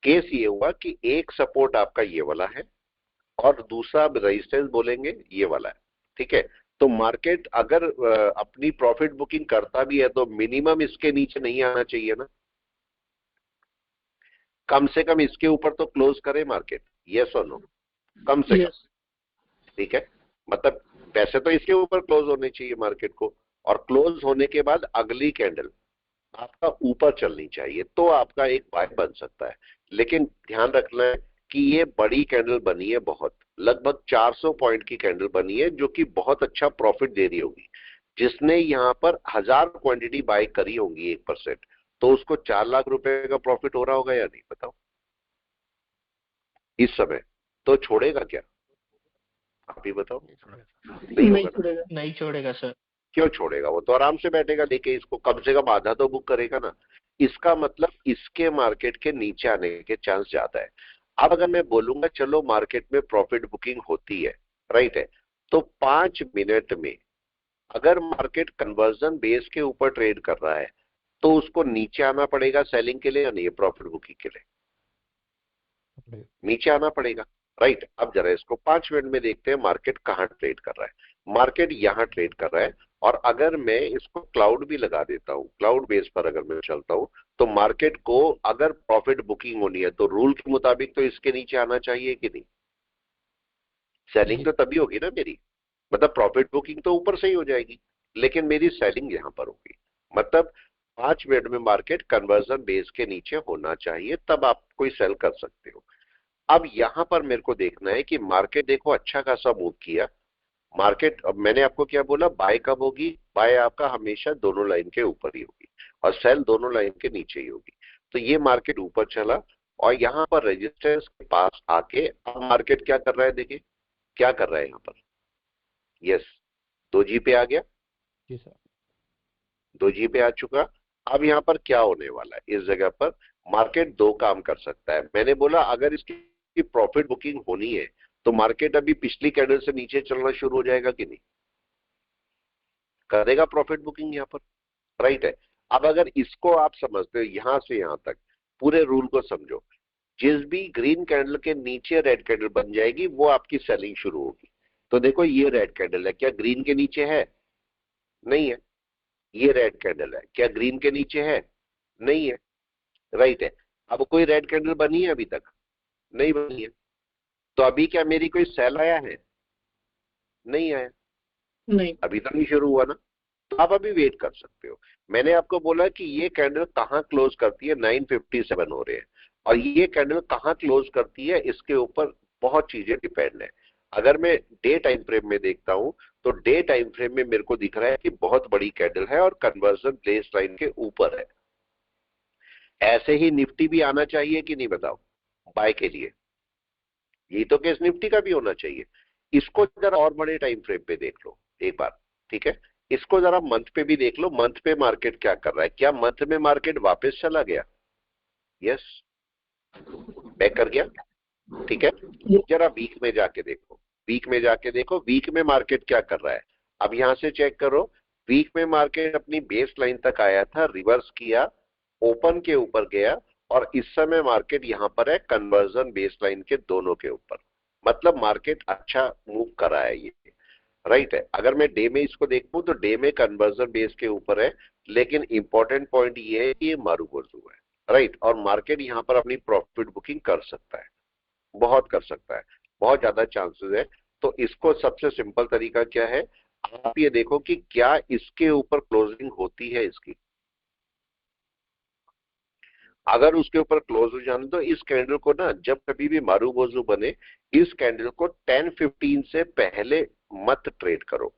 केस ये हुआ कि एक सपोर्ट आपका ये वाला है, और दूसरा रेजिस्टेंस बोलेंगे ये वाला है, ठीक है। तो मार्केट अगर अपनी प्रॉफिट बुकिंग करता भी है तो मिनिमम इसके नीचे नहीं आना चाहिए ना, कम से कम इसके ऊपर तो क्लोज करे मार्केट, यस और नो, कम से कम, ठीक है। मतलब वैसे तो इसके ऊपर क्लोज होने चाहिए मार्केट को, और क्लोज होने के बाद अगली कैंडल आपका ऊपर चलनी चाहिए, तो आपका एक बाय बन सकता है। लेकिन ध्यान रखना है कि ये बड़ी कैंडल बनी है, बहुत, लगभग 400 पॉइंट की कैंडल बनी है, जो कि बहुत अच्छा प्रॉफिट दे रही होगी। जिसने यहाँ पर 1000 क्वांटिटी बाय करी होगी 1%, तो उसको 4 लाख रुपए का प्रॉफिट हो रहा होगा या नहीं, बताओ? इस समय तो छोड़ेगा क्या, आप ही बताओ? नहीं छोड़ेगा सर। क्यों छोड़ेगा? वो तो आराम से बैठेगा लेके, इसको कम से कम आधा तो बुक करेगा ना। इसका मतलब इसके मार्केट के नीचे आने के चांस ज्यादा है। अब अगर मैं बोलूंगा चलो मार्केट में प्रॉफिट बुकिंग होती है, राइट है, तो 5 मिनट में अगर मार्केट कन्वर्जन बेस के ऊपर ट्रेड कर रहा है तो उसको नीचे आना पड़ेगा सेलिंग के लिए या नहीं, प्रॉफिट बुकिंग के लिए नीचे आना पड़ेगा, राइट। अब जरा इसको 5 मिनट में देखते हैं मार्केट कहां ट्रेड कर रहा है। मार्केट यहां ट्रेड कर रहा है, और अगर मैं इसको क्लाउड भी लगा देता हूं, क्लाउड बेस पर अगर मैं चलता हूं, तो मार्केट को अगर प्रॉफिट बुकिंग होनी है तो रूल के मुताबिक तो इसके नीचे आना चाहिए कि नहीं? सेलिंग तो तभी होगी ना मेरी, मतलब प्रॉफिट बुकिंग तो ऊपर से ही हो जाएगी, लेकिन मेरी सेलिंग यहां पर होगी। मतलब 5 मिनट में मार्केट कन्वर्जन बेस के नीचे होना चाहिए, तब आप कोई सेल कर सकते हो। अब यहां पर मेरे को देखना है कि मार्केट देखो अच्छा खासा मूव किया मार्केट। अब मैंने आपको क्या बोला, बाय कब होगी? बाय आपका हमेशा दोनों लाइन के ऊपर ही होगी, और सेल दोनों लाइन के नीचे ही होगी। तो ये मार्केट ऊपर चला, और यहाँ पर रेजिस्टेंस के पास आके अब मार्केट क्या कर रहा है, देखिए क्या कर रहा है यहाँ पर। यस, 2G पे आ गया, जी सर। 2G पे आ चुका। अब यहाँ पर क्या होने वाला है, इस जगह पर मार्केट दो काम कर सकता है। मैंने बोला अगर इसकी प्रॉफिट बुकिंग होनी है तो मार्केट अभी पिछली कैंडल से नीचे चलना शुरू हो जाएगा कि नहीं, करेगा प्रॉफिट बुकिंग यहाँ पर, राइट है। अब अगर इसको आप समझते हो यहां से यहां तक, पूरे रूल को समझो, जिस भी ग्रीन कैंडल के नीचे रेड कैंडल बन जाएगी वो आपकी सेलिंग शुरू होगी। तो देखो ये रेड कैंडल है, क्या ग्रीन के नीचे है, नहीं है। ये रेड कैंडल है, क्या ग्रीन के नीचे है, नहीं है, राइट है। अब कोई रेड कैंडल बनी है अभी तक, नहीं बनी है। तो अभी क्या मेरी कोई सेल आया है, नहीं आया, नहीं, अभी तक नहीं शुरू हुआ ना। तो आप अभी वेट कर सकते हो। मैंने आपको बोला कि ये कैंडल कहां क्लोज करती है, 957 हो रहे हैं, और ये कैंडल कहां क्लोज करती है इसके ऊपर बहुत चीजें डिपेंड है। अगर मैं डे टाइम फ्रेम में देखता हूं तो डे टाइम फ्रेम में मेरे को दिख रहा है कि बहुत बड़ी कैंडल है और कन्वर्जन बेस लाइन के ऊपर है। ऐसे ही निफ्टी भी आना चाहिए कि नहीं बताओ, बाय के लिए। यही तो केस निफ्टी का भी होना चाहिए। इसको जरा और बड़े टाइम फ्रेम पे देख लो एक बार, ठीक है। इसको जरा मंथ पे भी देख लो, मंथ पे मार्केट क्या कर रहा है, क्या मंथ में मार्केट वापस चला गया, यस, बैक कर गया, ठीक है। जरा वीक में जाके देखो, वीक में जाके देखो, वीक में मार्केट क्या कर रहा है। अब यहां से चेक करो, वीक में मार्केट अपनी बेस लाइन तक आया था, रिवर्स किया, ओपन के ऊपर गया, और इस समय मार्केट यहां पर है कन्वर्जन बेस लाइन के दोनों के ऊपर। मतलब मार्केट अच्छा मूव कर रहा है ये, राइट है। अगर मैं डे में इसको देखूं तो डे में कन्वर्जन बेस के ऊपर है, लेकिन इंपॉर्टेंट पॉइंट ये है कि ये मारूगोजू है, राइट। और मार्केट यहां पर अपनी प्रॉफिट बुकिंग कर सकता है, बहुत कर सकता है, बहुत ज्यादा चांसेस है। तो इसको सबसे सिंपल तरीका क्या है, आप ये देखो कि क्या इसके ऊपर क्लोजिंग होती है इसकी। अगर उसके ऊपर क्लोज हो जाने तो इस कैंडल को ना, जब कभी भी मारूगोजू बने, इस कैंडल को 10:15 से पहले मत ट्रेड करो,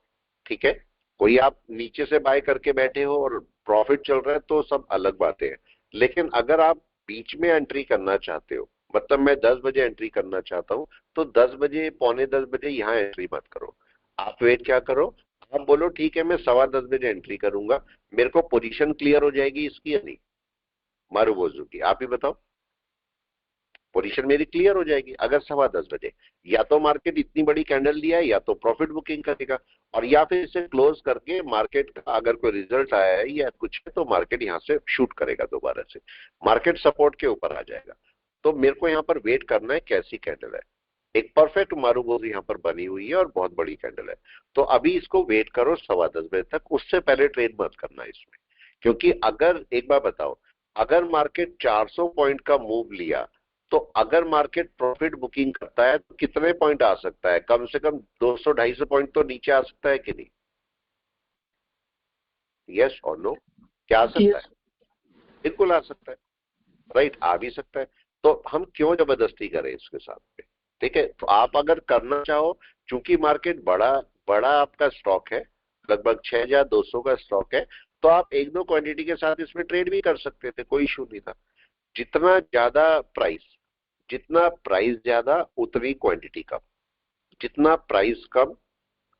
ठीक है। कोई आप नीचे से बाय करके बैठे हो और प्रॉफिट चल रहा है तो सब अलग बातें हैं, लेकिन अगर आप बीच में एंट्री करना चाहते हो, मतलब मैं 10 बजे एंट्री करना चाहता हूं, तो 10 बजे, पौने 10 बजे यहां एंट्री मत करो। आप वेट क्या करो, आप बोलो ठीक है मैं 10:15 बजे एंट्री करूंगा, मेरे को पोजीशन क्लियर हो जाएगी इसकी या नहीं, मारूगोजू की, आप ही बताओ। पोजीशन मेरी क्लियर हो जाएगी अगर 10:15 बजे, या तो मार्केट इतनी बड़ी कैंडल दिया है या तो प्रॉफिट बुकिंग करेगा, और या फिर इसे क्लोज करके मार्केट का अगर कोई रिजल्ट आया है या कुछ है तो मार्केट यहां से शूट करेगा, दोबारा से मार्केट सपोर्ट के ऊपर आ जाएगा। तो मेरे को यहाँ पर वेट करना है कैसी कैंडल है। एक परफेक्ट मारूगोजू यहाँ पर बनी हुई है और बहुत बड़ी कैंडल है, तो अभी इसको वेट करो 10:15 बजे तक, उससे पहले ट्रेड मत करना इसमें। क्योंकि अगर, एक बार बताओ, अगर मार्केट 400 पॉइंट का मूव लिया, तो अगर मार्केट प्रॉफिट बुकिंग करता है तो कितने पॉइंट आ सकता है, कम से कम 200-250 पॉइंट तो नीचे आ सकता है कि नहीं, यस और नो, क्या आ सकता है, बिल्कुल आ सकता है, राइट, आ भी सकता है। तो हम क्यों जबरदस्ती करें इसके साथ में, ठीक है। तो आप अगर करना चाहो, चूंकि मार्केट बड़ा बड़ा आपका स्टॉक है, लगभग 6200 का स्टॉक है, तो आप एक दो क्वांटिटी के साथ इसमें ट्रेड भी कर सकते थे, कोई इशू नहीं था। जितना ज्यादा प्राइस, जितना प्राइस ज्यादा उतनी क्वांटिटी कम, जितना प्राइस कम,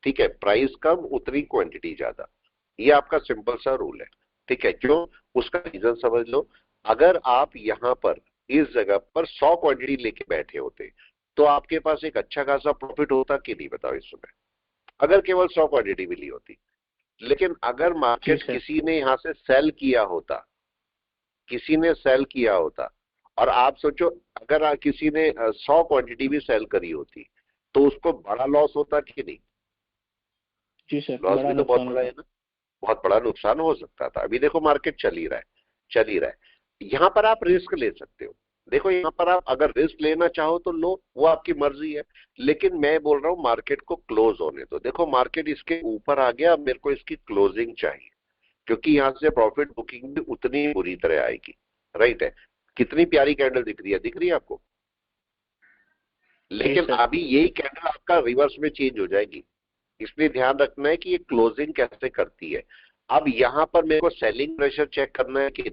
ठीक है, प्राइस कम उतनी क्वांटिटी ज्यादा, ये आपका सिंपल सा रूल है, ठीक है। क्यों, उसका रीजन समझ लो। अगर आप यहां पर इस जगह पर 100 क्वांटिटी लेके बैठे होते तो आपके पास एक अच्छा खासा प्रॉफिट होता कि नहीं, बताओ इस समय, अगर केवल 100 क्वांटिटी मिली होती। लेकिन अगर मार्केट किसी ने यहां से सेल किया होता, किसी ने सेल किया होता, और आप सोचो अगर किसी ने 100 क्वांटिटी भी सेल करी होती तो उसको बड़ा लॉस होता कि नहीं, जी सर, लॉस बड़ा भी तो बहुत नुकसान बड़ा होता। है ना, बहुत बड़ा नुकसान हो सकता था। अभी देखो मार्केट चल ही रहा है, चल ही रहा है। यहां पर आप रिस्क ले सकते हो, देखो यहां पर आप अगर रिस्क लेना चाहो तो लो, वो आपकी मर्जी है, लेकिन मैं बोल रहा हूं मार्केट को क्लोज होने दो। देखो मार्केट इसके ऊपर आ गया, अब मेरे को इसकी क्लोजिंग चाहिए, क्योंकि यहां से प्रॉफिट बुकिंग भी उतनी बुरी तरह आएगी, राइट है। कितनी प्यारी कैंडल दिख रही है, दिख रही है आपको, लेकिन सर। अभी यही कैंडल आपका रिवर्स में चेंज हो जाएगी, इसलिए ध्यान रखना है कि ये क्लोजिंग कैसे करती है। अब यहां पर मेरे को सेलिंग प्रेशर चेक करना है कि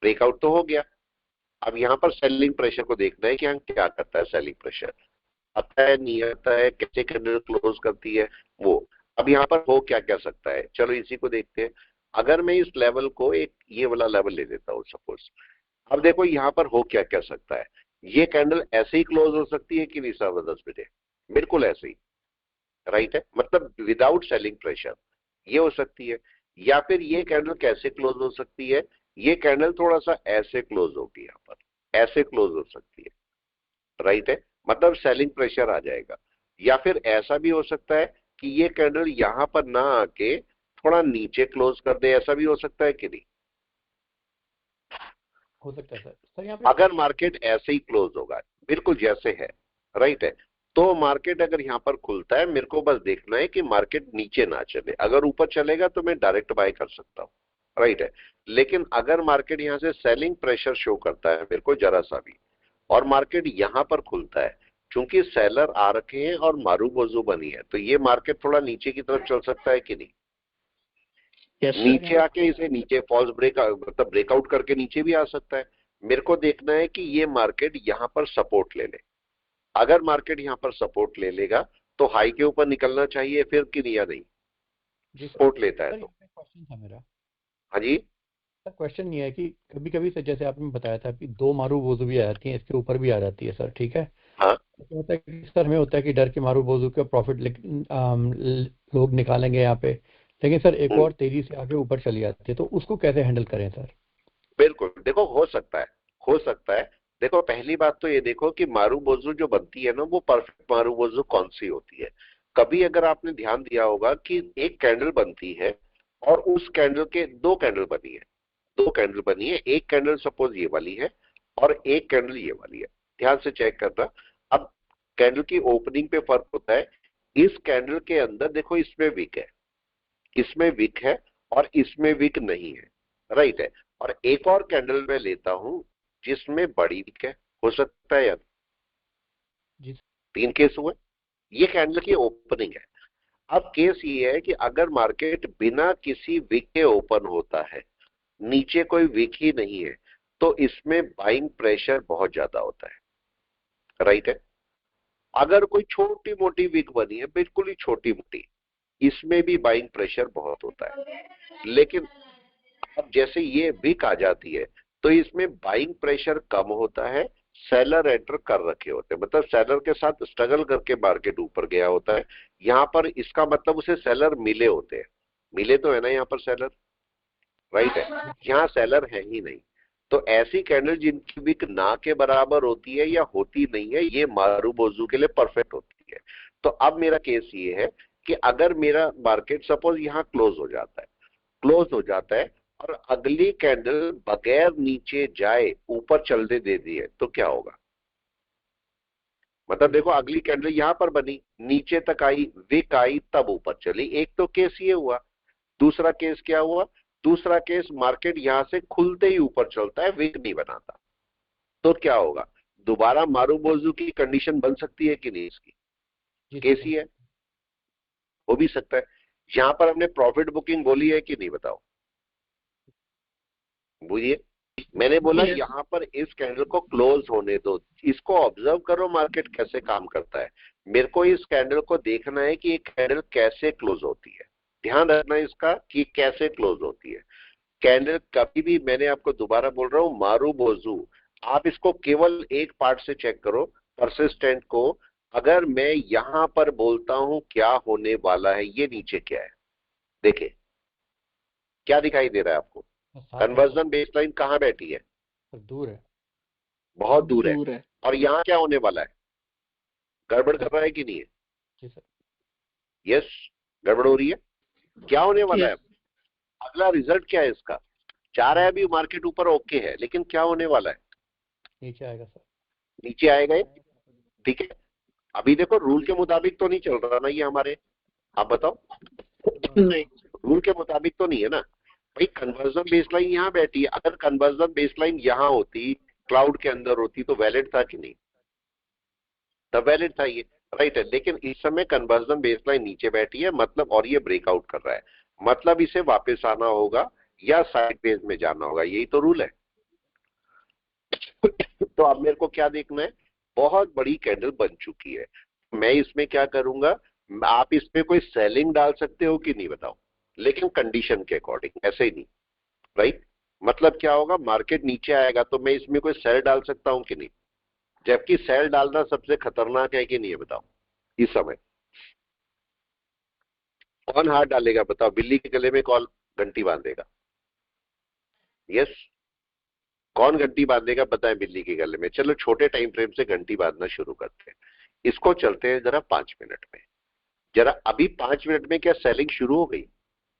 ब्रेकआउट तो हो गया, अब यहाँ पर सेलिंग प्रेशर को देखना है कि हम क्या करता है सेलिंग प्रेशर, आता है नहीं आता है, कैसे कैंडल क्लोज करती है वो। अब यहाँ पर हो क्या क्या सकता है, चलो इसी को देखते हैं। अगर मैं इस लेवल को एक ये वाला लेवल ले लेता हूँ सपोज, अब देखो यहाँ पर हो क्या क्या सकता है। ये कैंडल ऐसे ही क्लोज हो सकती है कि नहीं सवा 10 बजे, बिल्कुल ऐसे ही, राइट है, मतलब विदाउट सेलिंग प्रेशर ये हो सकती है। या फिर ये कैंडल कैसे क्लोज हो सकती है, ये कैंडल थोड़ा सा ऐसे क्लोज होगी, यहाँ पर ऐसे क्लोज हो सकती है, राइट है, मतलब सेलिंग प्रेशर आ जाएगा। या फिर ऐसा भी हो सकता है कि ये कैंडल यहां पर ना आके थोड़ा नीचे क्लोज कर दे, ऐसा भी हो सकता है कि नहीं। हो सकता है सर यहाँ पे अगर मार्केट ऐसे ही क्लोज होगा बिल्कुल जैसे है, राइट है, तो मार्केट अगर यहाँ पर खुलता है, मेरे को बस देखना है कि मार्केट नीचे ना चले। अगर ऊपर चलेगा तो मैं डायरेक्ट बाय कर सकता हूँ, राइट है। लेकिन अगर मार्केट यहाँ से सेलिंग प्रेशर शो करता है मेरे को जरा सा भी, और मार्केट यहाँ पर खुलता है, चूंकि सेलर आ रखे हैं और मारू बोजू बनी है, तो ये मार्केट थोड़ा नीचे की तरफ चल सकता है कि नहीं। नीचे आके इसे नीचे फॉल्स ब्रेक मतलब ब्रेकआउट करके नीचे भी आ सकता है। मेरे को देखना है कि ये मार्केट यहाँ पर सपोर्ट ले ले। अगर मार्केट यहाँ पर सपोर्ट ले लेगा तो हाई के ऊपर निकलना चाहिए फिर कि नहीं, या नहीं सपोर्ट लेता है तो। क्वेश्चन था मेरा, हाँ जी सर क्वेश्चन ये है कि कभी कभी सर जैसे आपने बताया था कि 2 मारू बोझू भी आ जाती है, इसके ऊपर भी आ जाती है सर, ठीक है। हाँ तो होता है कि सर हमें होता है कि डर के मारू बोझू का प्रॉफिट लोग निकालेंगे यहाँ पे, लेकिन सर एक और तेजी से आगे ऊपर चली जाती है, तो उसको कैसे हैंडल करें सर। बिल्कुल, देखो हो सकता है, हो सकता है। देखो पहली बात तो ये देखो कि मारू बोजू जो बनती है ना, वो परफेक्ट मारू बोजू कौन सी होती है। कभी अगर आपने ध्यान दिया होगा कि एक कैंडल बनती है और उस कैंडल के दो कैंडल बनी है, दो कैंडल बनी है, एक कैंडल सपोज ये वाली है और एक कैंडल ये वाली है, ध्यान से चेक करना। अब कैंडल की ओपनिंग पे फर्क होता है। इस कैंडल के अंदर देखो इसमें विक है, इसमें विक है और इसमें विक नहीं है, राइट है। और एक और कैंडल मैं लेता हूं जिसमें बड़ी विक है, हो सकता है यार, जी 3 केस हुए। ये कैंडल की ओपनिंग है। अब केस ये है कि अगर मार्केट बिना किसी विक के ओपन होता है, नीचे कोई विक ही नहीं है, तो इसमें बाइंग प्रेशर बहुत ज्यादा होता है, राइट है। अगर कोई छोटी मोटी विक बनी है, बिल्कुल ही छोटी मोटी, इसमें भी बाइंग प्रेशर बहुत होता है। लेकिन अब जैसे ये विक आ जाती है तो इसमें बाइंग प्रेशर कम होता है, सेलर एंटर कर रखे होते हैं, मतलब सेलर के साथ स्ट्रगल करके मार्केट ऊपर गया होता है। यहाँ पर इसका मतलब उसे सेलर मिले होते हैं, मिले तो है ना यहाँ पर सेलर, राइट है। यहाँ सेलर है ही नहीं, तो ऐसी कैंडल जिनकी विक ना के बराबर होती है या होती नहीं है, ये मारू बोजू के लिए परफेक्ट होती है। तो अब मेरा केस ये है कि अगर मेरा मार्केट सपोज यहाँ क्लोज हो जाता है, क्लोज हो जाता है और अगली कैंडल बगैर नीचे जाए ऊपर चलने दे दी है, तो क्या होगा। मतलब देखो अगली कैंडल यहां पर बनी, नीचे तक आई, विक आई, तब ऊपर चली। एक तो केस ये हुआ। दूसरा केस क्या हुआ, दूसरा केस मार्केट यहां से खुलते ही ऊपर चलता है, विक नहीं बनाता, तो क्या होगा, दोबारा मारू बोजू की कंडीशन बन सकती है कि नहीं, इसकी केस ही है, हो भी सकता है। यहां पर हमने प्रॉफिट बुकिंग बोली है कि नहीं, बताओ, बुझिए। मैंने बोला Yes. यहाँ पर इस कैंडल को क्लोज होने दो, इसको ऑब्जर्व करो मार्केट कैसे काम करता है। मेरे को इस कैंडल को देखना है कि ये कैंडल कैसे क्लोज होती है, ध्यान रखना इसका कि कैसे क्लोज होती है। कैंडल कभी भी, मैंने आपको दोबारा बोल रहा हूं, मारू बोजू, आप इसको केवल एक पार्ट से चेक करो, परसिस्टेंट को। अगर मैं यहां पर बोलता हूं क्या होने वाला है, ये नीचे क्या है, देखिए क्या दिखाई दे रहा है आपको, कन्वर्जन बेसलाइन कहां बैठी है, दूर है, बहुत दूर है। और यहाँ क्या होने वाला है, गड़बड़ कर रहा है कि नहीं है, जी सर, यस गड़बड़ हो रही है। क्या होने वाला Yes. है, अगला रिजल्ट क्या है इसका, जा रहा है अभी मार्केट ऊपर, ओके है, लेकिन क्या होने वाला है, नीचे आएगा सर, नीचे आएगा ये, ठीक है। अभी देखो रूल के मुताबिक तो नहीं चल रहा ना ये हमारे, आप बताओ, नहीं. रूल के मुताबिक तो नहीं है ना भाई। कन्वर्जन बेसलाइन यहाँ बैठी है, अगर कन्वर्जन बेसलाइन यहाँ होती, क्लाउड के अंदर होती, तो वैलिड था कि नहीं, तब वैलिड था ये, राइट है। लेकिन इस समय कन्वर्जन बेसलाइन नीचे बैठी है, मतलब, और ये ब्रेकआउट कर रहा है, मतलब इसे वापस आना होगा या साइड बेस में जाना होगा, यही तो रूल है। तो अब मेरे को क्या देखना है, बहुत बड़ी कैंडल बन चुकी है, मैं इसमें क्या करूंगा, आप इसमें कोई सेलिंग डाल सकते हो कि नहीं बताओ, लेकिन कंडीशन के अकॉर्डिंग, ऐसे ही नहीं, राइट। मतलब क्या होगा, मार्केट नीचे आएगा तो मैं इसमें कोई सेल डाल सकता हूं कि नहीं, जबकि सेल डालना सबसे खतरनाक है कि नहीं है बताओ इस समय। कौन हाथ डालेगा बताओ, बिल्ली के गले में कौन घंटी बांधेगा? यस, कौन घंटी बांधेगा बताएं बिल्ली के गले में? चलो छोटे टाइम फ्रेम से घंटी बांधना शुरू करते हैं, इसको चलते हैं जरा 5 मिनट में। जरा अभी 5 मिनट में क्या सेलिंग शुरू हो गई?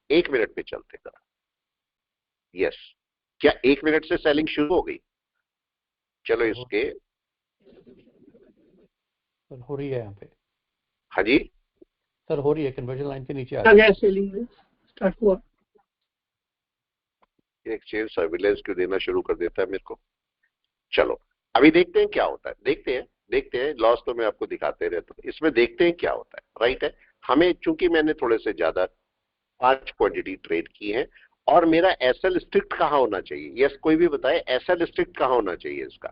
1 मिनट में चलते हैं जरा। यस, क्या 1 मिनट से सेलिंग शुरू हो गई? चलो इसके, सर हो रही है यहाँ पे, हाँ जी, सर हो रही है, कन्वर्जन लाइन के नीचे आ आ रही है। गया सेलिंग में स्टार्ट हुआ। एक्सचेंज सर्विलेंस क्यों देना शुरू कर देता है मेरे को? चलो अभी देखते हैं क्या होता है, देखते हैं, लॉस तो मैं आपको दिखाते रहता हूं, इसमें देखते हैं क्या होता है, राइट है। हमें चूंकि मैंने थोड़े से ज्यादा 5 क्वांटिटी ट्रेड की है, और मेरा एसएल स्ट्रिक्ट कहां होना चाहिए? यस, कोई भी बताए एसएल स्ट्रिक्ट कहां होना चाहिए इसका?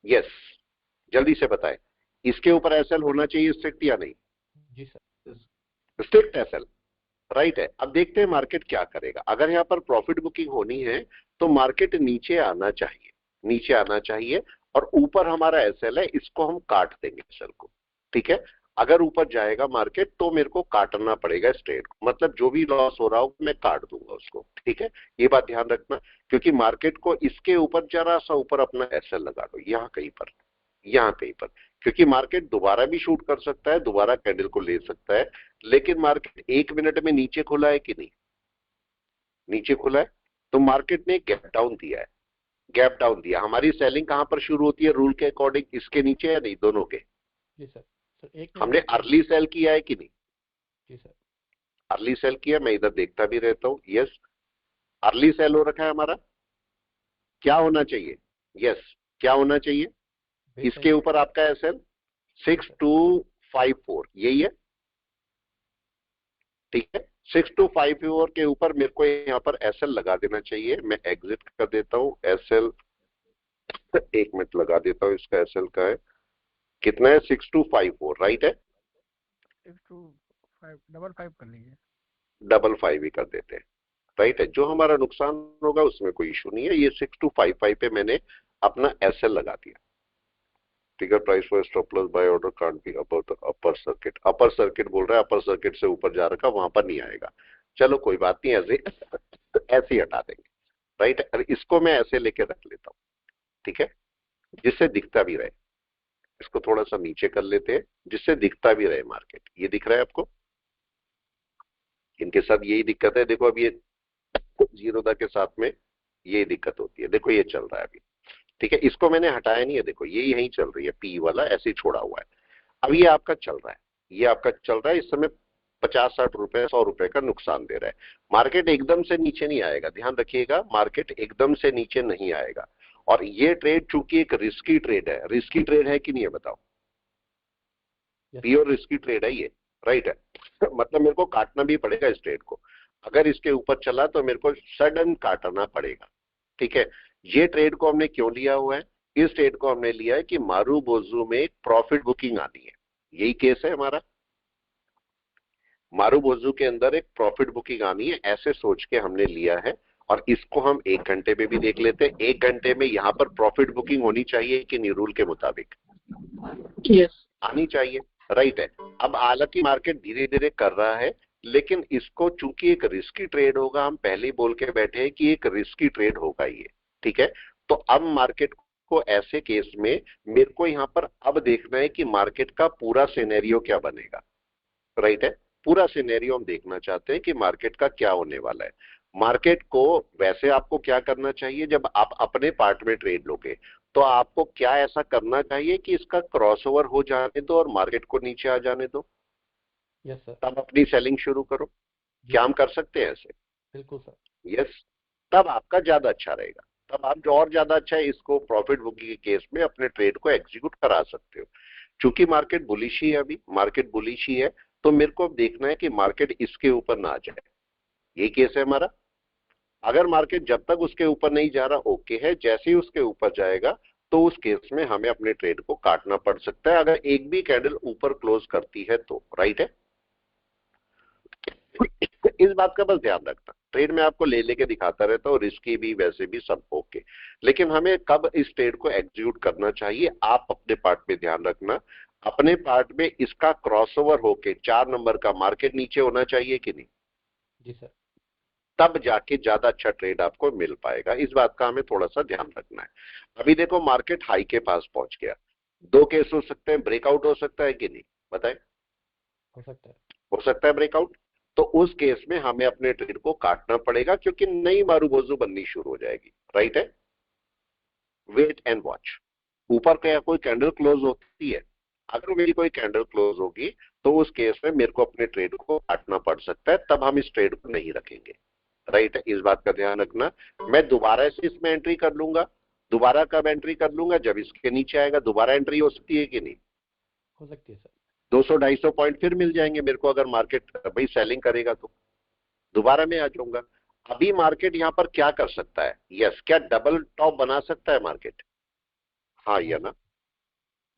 यस, जल्दी से बताए, इसके ऊपर एसएल होना चाहिए स्ट्रिक्ट या नहीं? जी सर। स्ट्रिक्ट एसएल, राइट है। अब देखते हैं मार्केट क्या करेगा। अगर यहां पर प्रॉफिट बुकिंग होनी है तो मार्केट नीचे आना चाहिए, नीचे आना चाहिए, और ऊपर हमारा एसएल है, इसको हम काट देंगे एसएल को, ठीक है। अगर ऊपर जाएगा मार्केट तो मेरे को काटना पड़ेगा इस ट्रेड को, मतलब जो भी लॉस हो रहा हो मैं काट दूंगा उसको, ठीक है। ये बात ध्यान रखना, क्योंकि मार्केट को इसके ऊपर जरा सा ऊपर अपना एसएल लगा दो, यहाँ कहीं पर, यहाँ कहीं पर, क्योंकि मार्केट दोबारा भी शूट कर सकता है, दोबारा कैंडल को ले सकता है। लेकिन मार्केट 1 मिनट में नीचे खुला है कि नहीं? नीचे खुला है, तो मार्केट ने गैप डाउन दिया है, गैप डाउन दिया। हमारी सेलिंग कहां पर शुरू होती है रूल के अकॉर्डिंग? इसके नीचे या नहीं, दोनों के? जी सर। सर 1 मिनट हमने अर्ली सेल किया है कि नहीं? जी सर। अर्ली सेल किया, मैं इधर देखता भी रहता हूं। यस, अर्ली सेल हो रखा है हमारा। क्या होना चाहिए? यस, क्या होना चाहिए? इसके ऊपर आपका एसएल 6254, यही है, ठीक है। 6254 के ऊपर मेरे को यहाँ पर एसएल लगा देना चाहिए। मैं एग्जिट कर देता हूँ एसएल, 1 मिनट लगा देता हूँ, इसका एसएल का है कितना है? 6254, राइट है। 625 कर लीजिए। 55 ही कर देते हैं, राइट है। जो हमारा नुकसान होगा उसमें कोई इशू नहीं है। ये 6255 पे मैंने अपना एसएल लगा दिया। Trigger price for stop loss by order can't be above the upper circuit. Upper circuit बोल रहा है, अपर सर्किट से ऊपर जा रखा, वहां पर नहीं आएगा। चलो कोई बात नहीं, ऐसे ही हटा देंगे, राइट है। इसको मैं ऐसे लेके रख लेता हूँ, ठीक है, जिससे दिखता भी रहे। इसको थोड़ा सा नीचे कर लेते हैं जिससे दिखता भी रहे मार्केट। ये दिख रहा है आपको? इनके साथ यही दिक्कत है, देखो अब ये जीरोधा के साथ में यही दिक्कत होती है। देखो ये चल रहा है अभी, ठीक है, इसको मैंने हटाया नहीं है, देखो ये यही चल रही है, पी वाला ऐसे ही छोड़ा हुआ है। अब ये आपका चल रहा है, ये आपका चल रहा है, इस समय 50-60 रुपए 100 रुपए का नुकसान दे रहा है। मार्केट एकदम से नीचे नहीं आएगा, ध्यान रखिएगा, मार्केट एकदम से नीचे नहीं आएगा। और ये ट्रेड चूंकि एक रिस्की ट्रेड है, रिस्की ट्रेड है कि नहीं है बताओ? प्योर रिस्की ट्रेड है ये, राइट है। मतलब मेरे को काटना भी पड़ेगा इस ट्रेड को। अगर इसके ऊपर चला तो मेरे को सडन काटना पड़ेगा, ठीक है। ये ट्रेड को हमने क्यों लिया हुआ है? इस ट्रेड को हमने लिया है कि मारूबोजू में एक प्रॉफिट बुकिंग आनी है, यही केस है हमारा। मारूबोजू के अंदर एक प्रॉफिट बुकिंग आनी है, ऐसे सोच के हमने लिया है। और इसको हम 1 घंटे में भी देख लेते हैं। 1 घंटे में यहां पर प्रॉफिट बुकिंग होनी चाहिए कि नहीं रूल के मुताबिक? यस, आनी चाहिए, राइट है। अब हालांकि मार्केट धीरे धीरे कर रहा है, लेकिन इसको चूंकि एक रिस्की ट्रेड होगा, हम पहले ही बोल के बैठे हैं कि एक रिस्की ट्रेड होगा ये, ठीक है। तो अब मार्केट को ऐसे केस में मेरे को यहां पर अब देखना है कि मार्केट का पूरा सिनेरियो क्या बनेगा, राइट है। पूरा सिनेरियो हम देखना चाहते हैं कि मार्केट का क्या होने वाला है। मार्केट को वैसे आपको क्या करना चाहिए, जब आप अपने पार्ट में ट्रेड लोगे तो आपको क्या ऐसा करना चाहिए कि इसका क्रॉसओवर हो जाने दो और मार्केट को नीचे आ जाने दो, यस सर। तब अपनी सेलिंग शुरू करो। क्या हम कर सकते हैं ऐसे? बिल्कुल सर। यस, तब आपका ज्यादा अच्छा रहेगा। तब आप जो और ज्यादा अच्छा है, इसको प्रॉफिट बुकिंग के केस में अपने ट्रेड को एग्जीक्यूट करा सकते हो। चूंकि मार्केट बुलिश ही है, अभी मार्केट बुलिश ही है, तो मेरे को अब देखना है कि मार्केट इसके ऊपर ना आ जाए। यही केस है हमारा। अगर मार्केट जब तक उसके ऊपर नहीं जा रहा ओके है, जैसे ही उसके ऊपर जाएगा तो उस केस में हमें अपने ट्रेड को काटना पड़ सकता है, अगर एक भी कैंडल ऊपर क्लोज करती है तो। राइट है, इस बात का बस ध्यान रखना। ट्रेड में आपको ले लेके दिखाता रहता हूँ, रिस्की भी वैसे भी सब ओके, लेकिन हमें कब इस ट्रेड को एग्जीक्यूट करना चाहिए आप अपने पार्ट में ध्यान रखना। अपने पार्ट में इसका क्रॉसओवर होके 4 नंबर का मार्केट नीचे होना चाहिए कि नहीं? जी सर। तब जाके ज्यादा अच्छा ट्रेड आपको मिल पाएगा, इस बात का हमें थोड़ा सा ध्यान रखना है। अभी देखो मार्केट हाई के पास पहुंच गया, 2 केस हो सकते हैं, ब्रेकआउट हो सकता है कि नहीं बताएं? हो सकता है। हो सकता है ब्रेकआउट, तो उस केस में हमें अपने ट्रेड को काटना पड़ेगा क्योंकि नई मारूबोजू बननी शुरू हो जाएगी। राइट है, वेट एंड वॉच। ऊपर क्या कोई कैंडल क्लोज होती है, अगर मेरी कोई कैंडल क्लोज होगी तो उस केस में मेरे को अपने ट्रेड को काटना पड़ सकता है, तब हम इस ट्रेड को नहीं रखेंगे। राइट है, इस बात का ध्यान रखना। मैं दोबारा से इसमें एंट्री कर लूंगा, दोबारा कब एंट्री कर लूंगा? जब इसके नीचे आएगा दोबारा एंट्री हो सकती है कि नहीं? हो सकती है सर। 200-250 पॉइंट फिर मिल जाएंगे मेरे को, अगर मार्केट भाई सेलिंग करेगा तो दोबारा मैं आ जाऊंगा। अभी मार्केट यहां पर क्या कर सकता है? यस, क्या डबल टॉप बना सकता है मार्केट? हाँ या ना,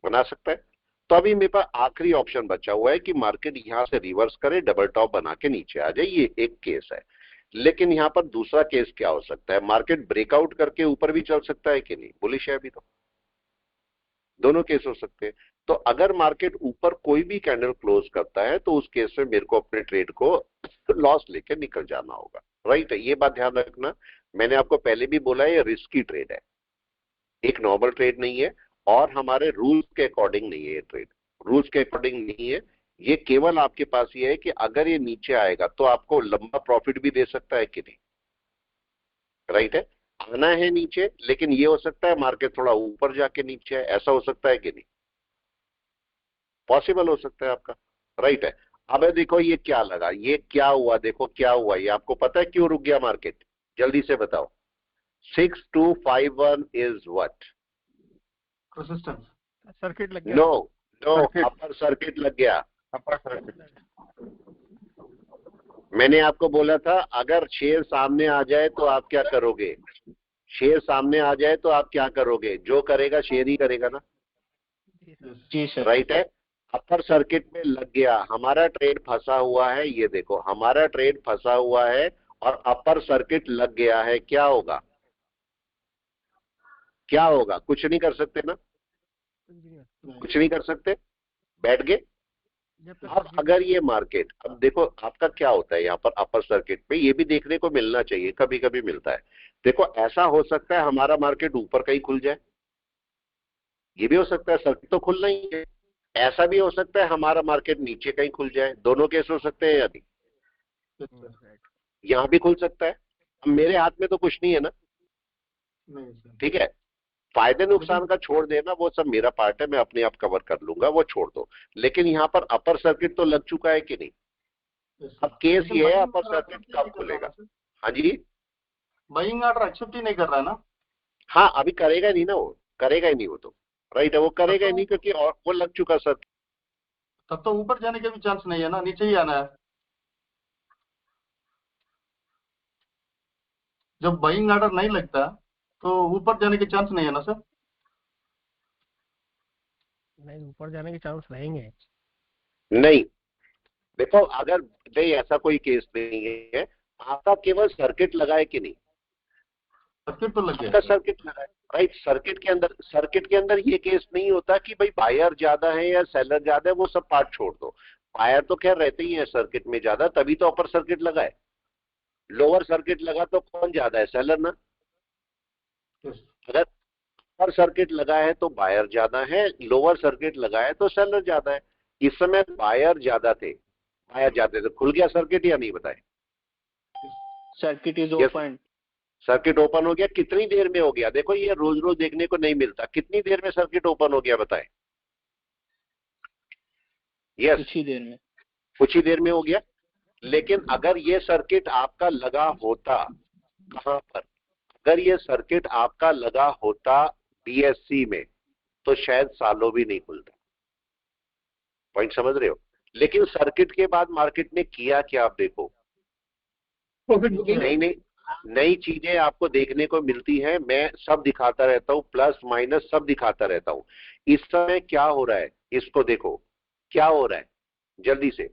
बना सकता है। तो अभी मेरे पास आखिरी ऑप्शन बचा हुआ है कि मार्केट यहां से रिवर्स करे, डबल टॉप बना के नीचे आ जाए, ये एक केस है। लेकिन यहां पर दूसरा केस क्या हो सकता है? मार्केट ब्रेकआउट करके ऊपर भी चल सकता है कि नहीं? बुलिश है अभी तो, दोनों केस हो सकते हैं। तो अगर मार्केट ऊपर कोई भी कैंडल क्लोज करता है तो उस केस में मेरे को अपने ट्रेड को लॉस लेके निकल जाना होगा। राइट है, ये बात ध्यान रखना। मैंने आपको पहले भी बोला है ये रिस्की ट्रेड है, एक नॉर्मल ट्रेड नहीं है, और हमारे रूल्स के अकॉर्डिंग नहीं है ये ट्रेड, रूल्स के अकॉर्डिंग नहीं है। ये केवल आपके पास ये है कि अगर ये नीचे आएगा तो आपको लंबा प्रॉफिट भी दे सकता है कि नहीं। राइट है, आना है नीचे, लेकिन ये हो सकता है मार्केट थोड़ा ऊपर जाके नीचे है, ऐसा हो सकता है कि नहीं? पॉसिबल हो सकता है आपका। राइट है, अब देखो ये क्या लगा, ये क्या हुआ, देखो क्या हुआ, ये आपको पता है क्यों रुक गया मार्केट? जल्दी से बताओ। 6251 इज व्हाट? रेजिस्टेंस, सर्किट लग गया। No no, circuit. Upper circuit लग गया। Upper circuit. मैंने आपको बोला था अगर शेर सामने आ जाए तो आप क्या करोगे? शेर सामने आ जाए तो आप क्या करोगे? जो करेगा शेर ही करेगा ना। जी सर। राइट है, अपर सर्किट में लग गया, हमारा ट्रेड फंसा हुआ है, ये देखो हमारा ट्रेड फंसा हुआ है और अपर सर्किट लग गया है, क्या होगा? क्या होगा? कुछ नहीं कर सकते ना, कुछ नहीं कर सकते, बैठ गए। अब अगर ये मार्केट, अब देखो आपका क्या होता है यहाँ पर अपर सर्किट पे, ये भी देखने को मिलना चाहिए, कभी कभी मिलता है। देखो ऐसा हो सकता है हमारा मार्केट ऊपर कहीं खुल जाए, ये भी हो सकता है, सर्किट तो खुलना ही है। ऐसा भी हो सकता है हमारा मार्केट नीचे कहीं खुल जाए, दोनों केस हो सकते हैं या नहीं? यहां भी खुल सकता है। अब मेरे हाथ में तो कुछ नहीं है ना, ठीक है। फायदे नुकसान का छोड़ देना, वो सब मेरा पार्ट है, मैं अपने आप कवर कर लूंगा, वो छोड़ दो। लेकिन यहाँ पर अपर सर्किट तो लग चुका है कि नहीं? अब केस ये है अपर सर्किट कब खुलेगा। हाँ जी, बाइंग ऑर्डर एक्सेप्ट ही नहीं कर रहा है ना। हाँ अभी करेगा नहीं ना, वो करेगा ही नहीं, वो तो राइट है, वो करेगा ही नहीं क्योंकि और वो लग चुका सर। तब तो ऊपर जाने के भी चांस नहीं है ना, नीचे ही आना है। जब बाइंग ऑर्डर नहीं लगता तो ऊपर जाने के चांस नहीं है ना सर। नहीं, ऊपर जाने के चांस रहेंगे। नहीं देखो, अगर नहीं ऐसा कोई केस नहीं है, आपका केवल सर्किट लगा है कि नहीं? सर्किट तो लग आपका गया। सर्किट लगा है, राइट। सर्किट के अंदर ये केस नहीं होता कि भाई बायर ज्यादा है या सेलर ज्यादा है, वो सब पार्ट छोड़ दो। बायर तो खैर रहते ही है सर्किट में ज्यादा, तभी तो अपर सर्किट लगा है। लोअर सर्किट लगा तो कौन ज्यादा है? सेलर ना। अगर अपर सर्किट लगा है तो बायर ज्यादा है, लोअर सर्किट लगा है तो सेलर ज्यादा है। इस समय बायर ज्यादा थे, खुल गया सर्किट या नहीं बताए? Circuit is Yes. Open. Circuit open हो गया, कितनी देर में हो गया? देखो ये रोज रोज देखने को नहीं मिलता, कितनी देर में सर्किट ओपन हो गया बताए? यस, कुछ ही देर में। कुछ ही देर में हो गया। लेकिन अगर ये सर्किट आपका लगा होता कहां पर, अगर ये सर्किट आपका लगा होता बीएससी में, तो शायद सालों भी नहीं खुलता। पॉइंट समझ रहे हो? लेकिन सर्किट के बाद मार्केट ने किया क्या, आप देखो। Profit booking. नहीं नहीं, नई चीजें आपको देखने को मिलती है, मैं सब दिखाता रहता हूँ, प्लस माइनस सब दिखाता रहता हूँ। इस समय क्या हो रहा है इसको देखो, क्या हो रहा है जल्दी से।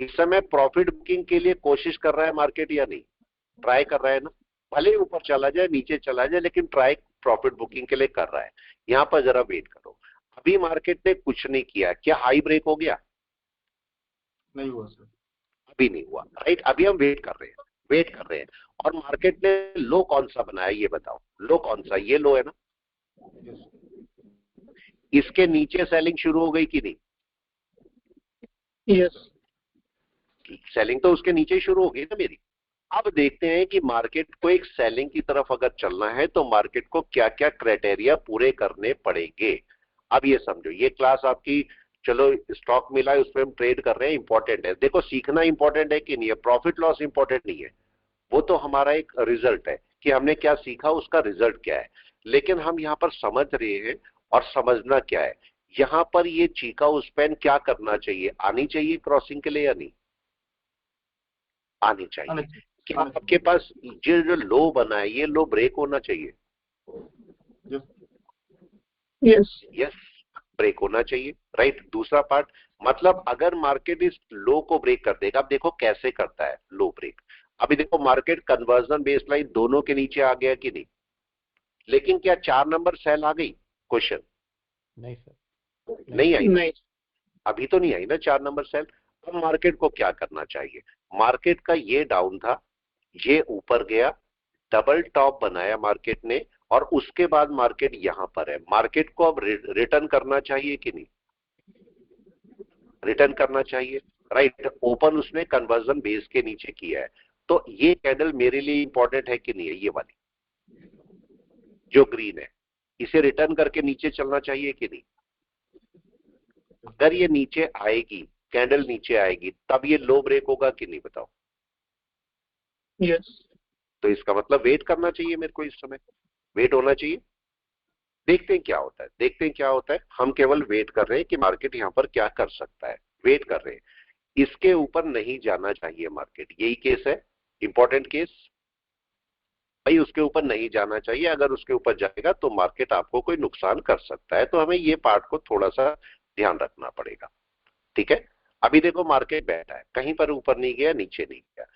इस समय प्रॉफिट बुकिंग के लिए कोशिश कर रहा है मार्केट या नहीं? ट्राई कर रहा है ना, भले ही ऊपर चला जाए नीचे चला जाए, लेकिन ट्राई प्रॉफिट बुकिंग के लिए कर रहा है। यहां पर जरा वेट करो। अभी मार्केट ने कुछ नहीं किया, क्या हाई ब्रेक हो गया? नहीं हुआ सर। अभी नहीं हुआ, राइट। अभी हम वेट कर रहे हैं, वेट कर रहे हैं। और मार्केट ने लो कौन सा बनाया ये बताओ, लो कौन सा? ये लो है ना। यस। इसके नीचे सेलिंग शुरू हो गई कि नहीं? यस। सेलिंग तो उसके नीचे ही शुरू हो गई ना मेरी। अब देखते हैं कि मार्केट को एक सेलिंग की तरफ अगर चलना है तो मार्केट को क्या क्या क्राइटेरिया पूरे करने पड़ेंगे। अब ये समझो, ये क्लास आपकी, चलो स्टॉक मिला है उसमें हम ट्रेड कर रहे हैं, इंपॉर्टेंट है। देखो सीखना इंपॉर्टेंट है कि नहीं है, प्रॉफिट लॉस इंपॉर्टेंट नहीं है, वो तो हमारा एक रिजल्ट है कि हमने क्या सीखा, उसका रिजल्ट क्या है। लेकिन हम यहाँ पर समझ रहे हैं, और समझना क्या है यहाँ पर, ये चीका उस पेन क्या करना चाहिए, आनी चाहिए क्रॉसिंग के लिए या नहीं आनी चाहिए? क्या आपके पास ये जो लो बना है ये लो ब्रेक होना चाहिए? यस। यस, ब्रेक होना चाहिए, राइट। दूसरा पार्ट, मतलब अगर मार्केट इस लो को ब्रेक कर देगा, अब देखो कैसे करता है लो ब्रेक। अभी देखो मार्केट कन्वर्जन बेसलाइन दोनों के नीचे आ गया कि नहीं, लेकिन क्या 4 नंबर सेल आ गई? क्वेश्चन। नहीं सर, नहीं आई ना? नहीं। अभी तो नहीं आई ना 4 नंबर सेल। अब मार्केट को क्या करना चाहिए? मार्केट का ये डाउन था, ये ऊपर गया, डबल टॉप बनाया मार्केट ने, और उसके बाद मार्केट यहां पर है। मार्केट को अब रिटर्न करना चाहिए कि नहीं? रिटर्न करना चाहिए, राइट। ओपन उसने कन्वर्जन बेस के नीचे किया है, तो ये कैंडल मेरे लिए इंपॉर्टेंट है कि नहीं है? ये वाली जो ग्रीन है, इसे रिटर्न करके नीचे चलना चाहिए कि नहीं? अगर ये नीचे आएगी, कैंडल नीचे आएगी, तब ये लो ब्रेक होगा कि नहीं बताओ? यस। तो इसका मतलब वेट करना चाहिए मेरे को, इस समय वेट होना चाहिए। देखते हैं क्या होता है, देखते हैं क्या होता है। हम केवल वेट कर रहे हैं कि मार्केट यहां पर क्या कर सकता है, वेट कर रहे हैं। इसके ऊपर नहीं जाना चाहिए मार्केट, यही केस है, इंपॉर्टेंट केस भाई। उसके ऊपर नहीं जाना चाहिए, अगर उसके ऊपर जाएगा तो मार्केट आपको कोई नुकसान कर सकता है। तो हमें ये पार्ट को थोड़ा सा ध्यान रखना पड़ेगा, ठीक है। अभी देखो मार्केट बैठा है, कहीं पर ऊपर नहीं गया, नीचे नहीं गया।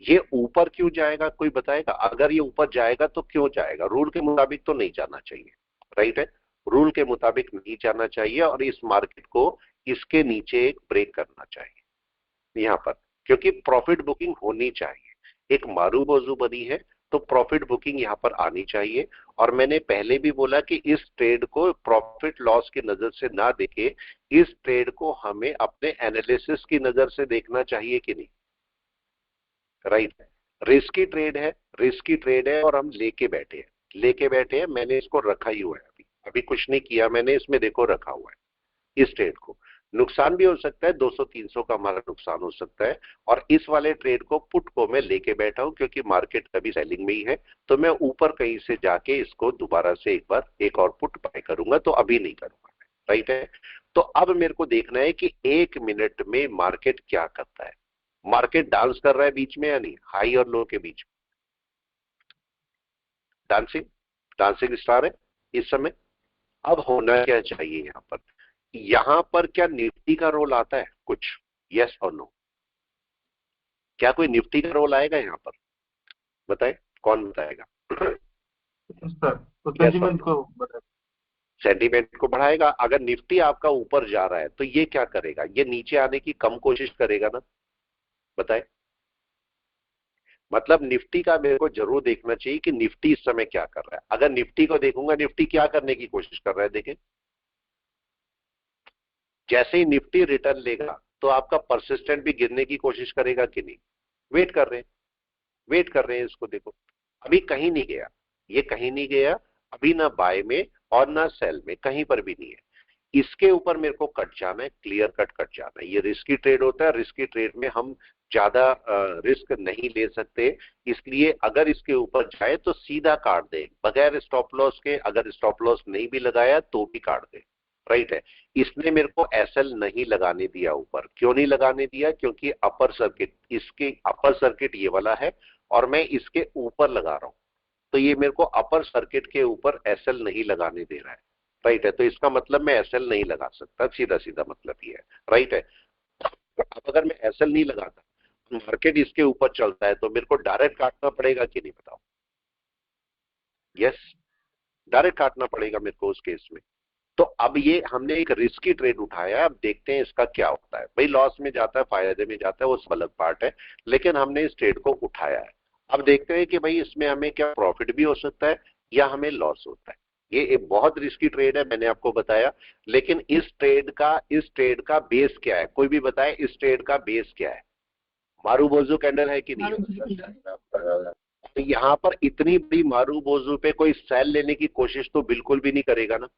ये ऊपर क्यों जाएगा, कोई बताएगा? अगर ये ऊपर जाएगा तो क्यों जाएगा? रूल के मुताबिक तो नहीं जाना चाहिए, राइट है। रूल के मुताबिक नहीं जाना चाहिए, और इस मार्केट को इसके नीचे एक ब्रेक करना चाहिए यहां पर, क्योंकि प्रॉफिट बुकिंग होनी चाहिए। एक मारू मौजू बनी है, तो प्रॉफिट बुकिंग यहां पर आनी चाहिए। और मैंने पहले भी बोला कि इस ट्रेड को प्रॉफिट लॉस की नजर से ना देखे, इस ट्रेड को हमें अपने एनालिसिस की नजर से देखना चाहिए कि नहीं, राइट। रिस्की ट्रेड है, रिस्की ट्रेड है, और हम लेके बैठे हैं, लेके बैठे हैं। मैंने इसको रखा ही हुआ है, अभी अभी कुछ नहीं किया मैंने, इसमें देखो रखा हुआ है। इस ट्रेड को नुकसान भी हो सकता है, 200-300 का हमारा नुकसान हो सकता है। और इस वाले ट्रेड को, पुट को मैं लेके बैठा हूं, क्योंकि मार्केट अभी सेलिंग में ही है। तो मैं ऊपर कहीं से जाके इसको दोबारा से एक बार एक और पुट बाय करूंगा, तो अभी नहीं करूंगा, राइट है। तो अब मेरे को देखना है कि 1 मिनट में मार्केट क्या करता है। मार्केट डांस कर रहा है बीच में या नहीं, हाई और लो के बीच में? डांसिंग, डांसिंग स्टार है इस समय। अब होना क्या चाहिए यहां पर क्या निफ्टी का रोल आता है कुछ? यस और नो? क्या कोई निफ्टी का रोल आएगा यहां पर? बताए, कौन बताएगा? सर तो सेंटीमेंट को बताएं। सेंटीमेंट को बढ़ाएगा। अगर निफ्टी आपका ऊपर जा रहा है तो ये क्या करेगा? ये नीचे आने की कम कोशिश करेगा ना, बताए। मतलब निफ्टी का मेरे को जरूर देखना चाहिए कि निफ्टी इस समय क्या कर रहा है। अगर निफ्टी को देखूंगा, निफ्टी क्या करने की कोशिश कर रहा है, देखें। जैसे ही निफ्टी रिटर्न लेगा तो आपका परसिस्टेंट भी गिरने की कोशिश करेगा कि नहीं? वेट कर रहे हैं, वेट कर रहे हैं इसको। देखो अभी कहीं नहीं गया, ये कहीं नहीं गया अभी, ना बाय में और ना सेल में, कहीं पर भी नहीं है। इसके ऊपर मेरे को कट जाना है, क्लियर कट जाना है। ये रिस्की ट्रेड होता है, रिस्की ट्रेड में हम ज्यादा रिस्क नहीं ले सकते। इसलिए अगर इसके ऊपर जाए तो सीधा काट दे, बगैर स्टॉप लॉस के। अगर स्टॉप लॉस नहीं भी लगाया तो भी काट दे, राइट है। इसने मेरे को एसएल नहीं लगाने दिया ऊपर। क्यों नहीं लगाने दिया? क्योंकि अपर सर्किट, इसके अपर सर्किट ये वाला है, और मैं इसके ऊपर लगा रहा हूं, तो ये मेरे को अपर सर्किट के ऊपर एसएल नहीं लगाने दे रहा है, राइट है। तो इसका मतलब मैं एसएल नहीं लगा सकता, सीधा सीधा मतलब ये है, राइट है। अब अगर मैं एसएल नहीं लगाता, मार्केट इसके ऊपर चलता है, तो मेरे को डायरेक्ट काटना पड़ेगा कि नहीं, बताओ? यस, डायरेक्ट काटना पड़ेगा मेरे को उस केस में। तो अब ये हमने एक रिस्की ट्रेड उठाया है, अब देखते हैं इसका क्या होता है। भाई लॉस में जाता है, फायदे में जाता है, वो सब अलग पार्ट है, लेकिन हमने इस ट्रेड को उठाया है। अब देखते हैं कि भाई इसमें हमें क्या प्रॉफिट भी हो सकता है या हमें लॉस होता है। ये एक बहुत रिस्की ट्रेड है, मैंने आपको बताया, लेकिन इस ट्रेड का बेस क्या है? कोई भी बताए इस ट्रेड का बेस क्या है? मारूबोजू कैंडल है कि नहीं है? तो यहाँ पर इतनी बड़ी मारूबोजू पे कोई सेल लेने की कोशिश तो बिल्कुल भी नहीं करेगा ना,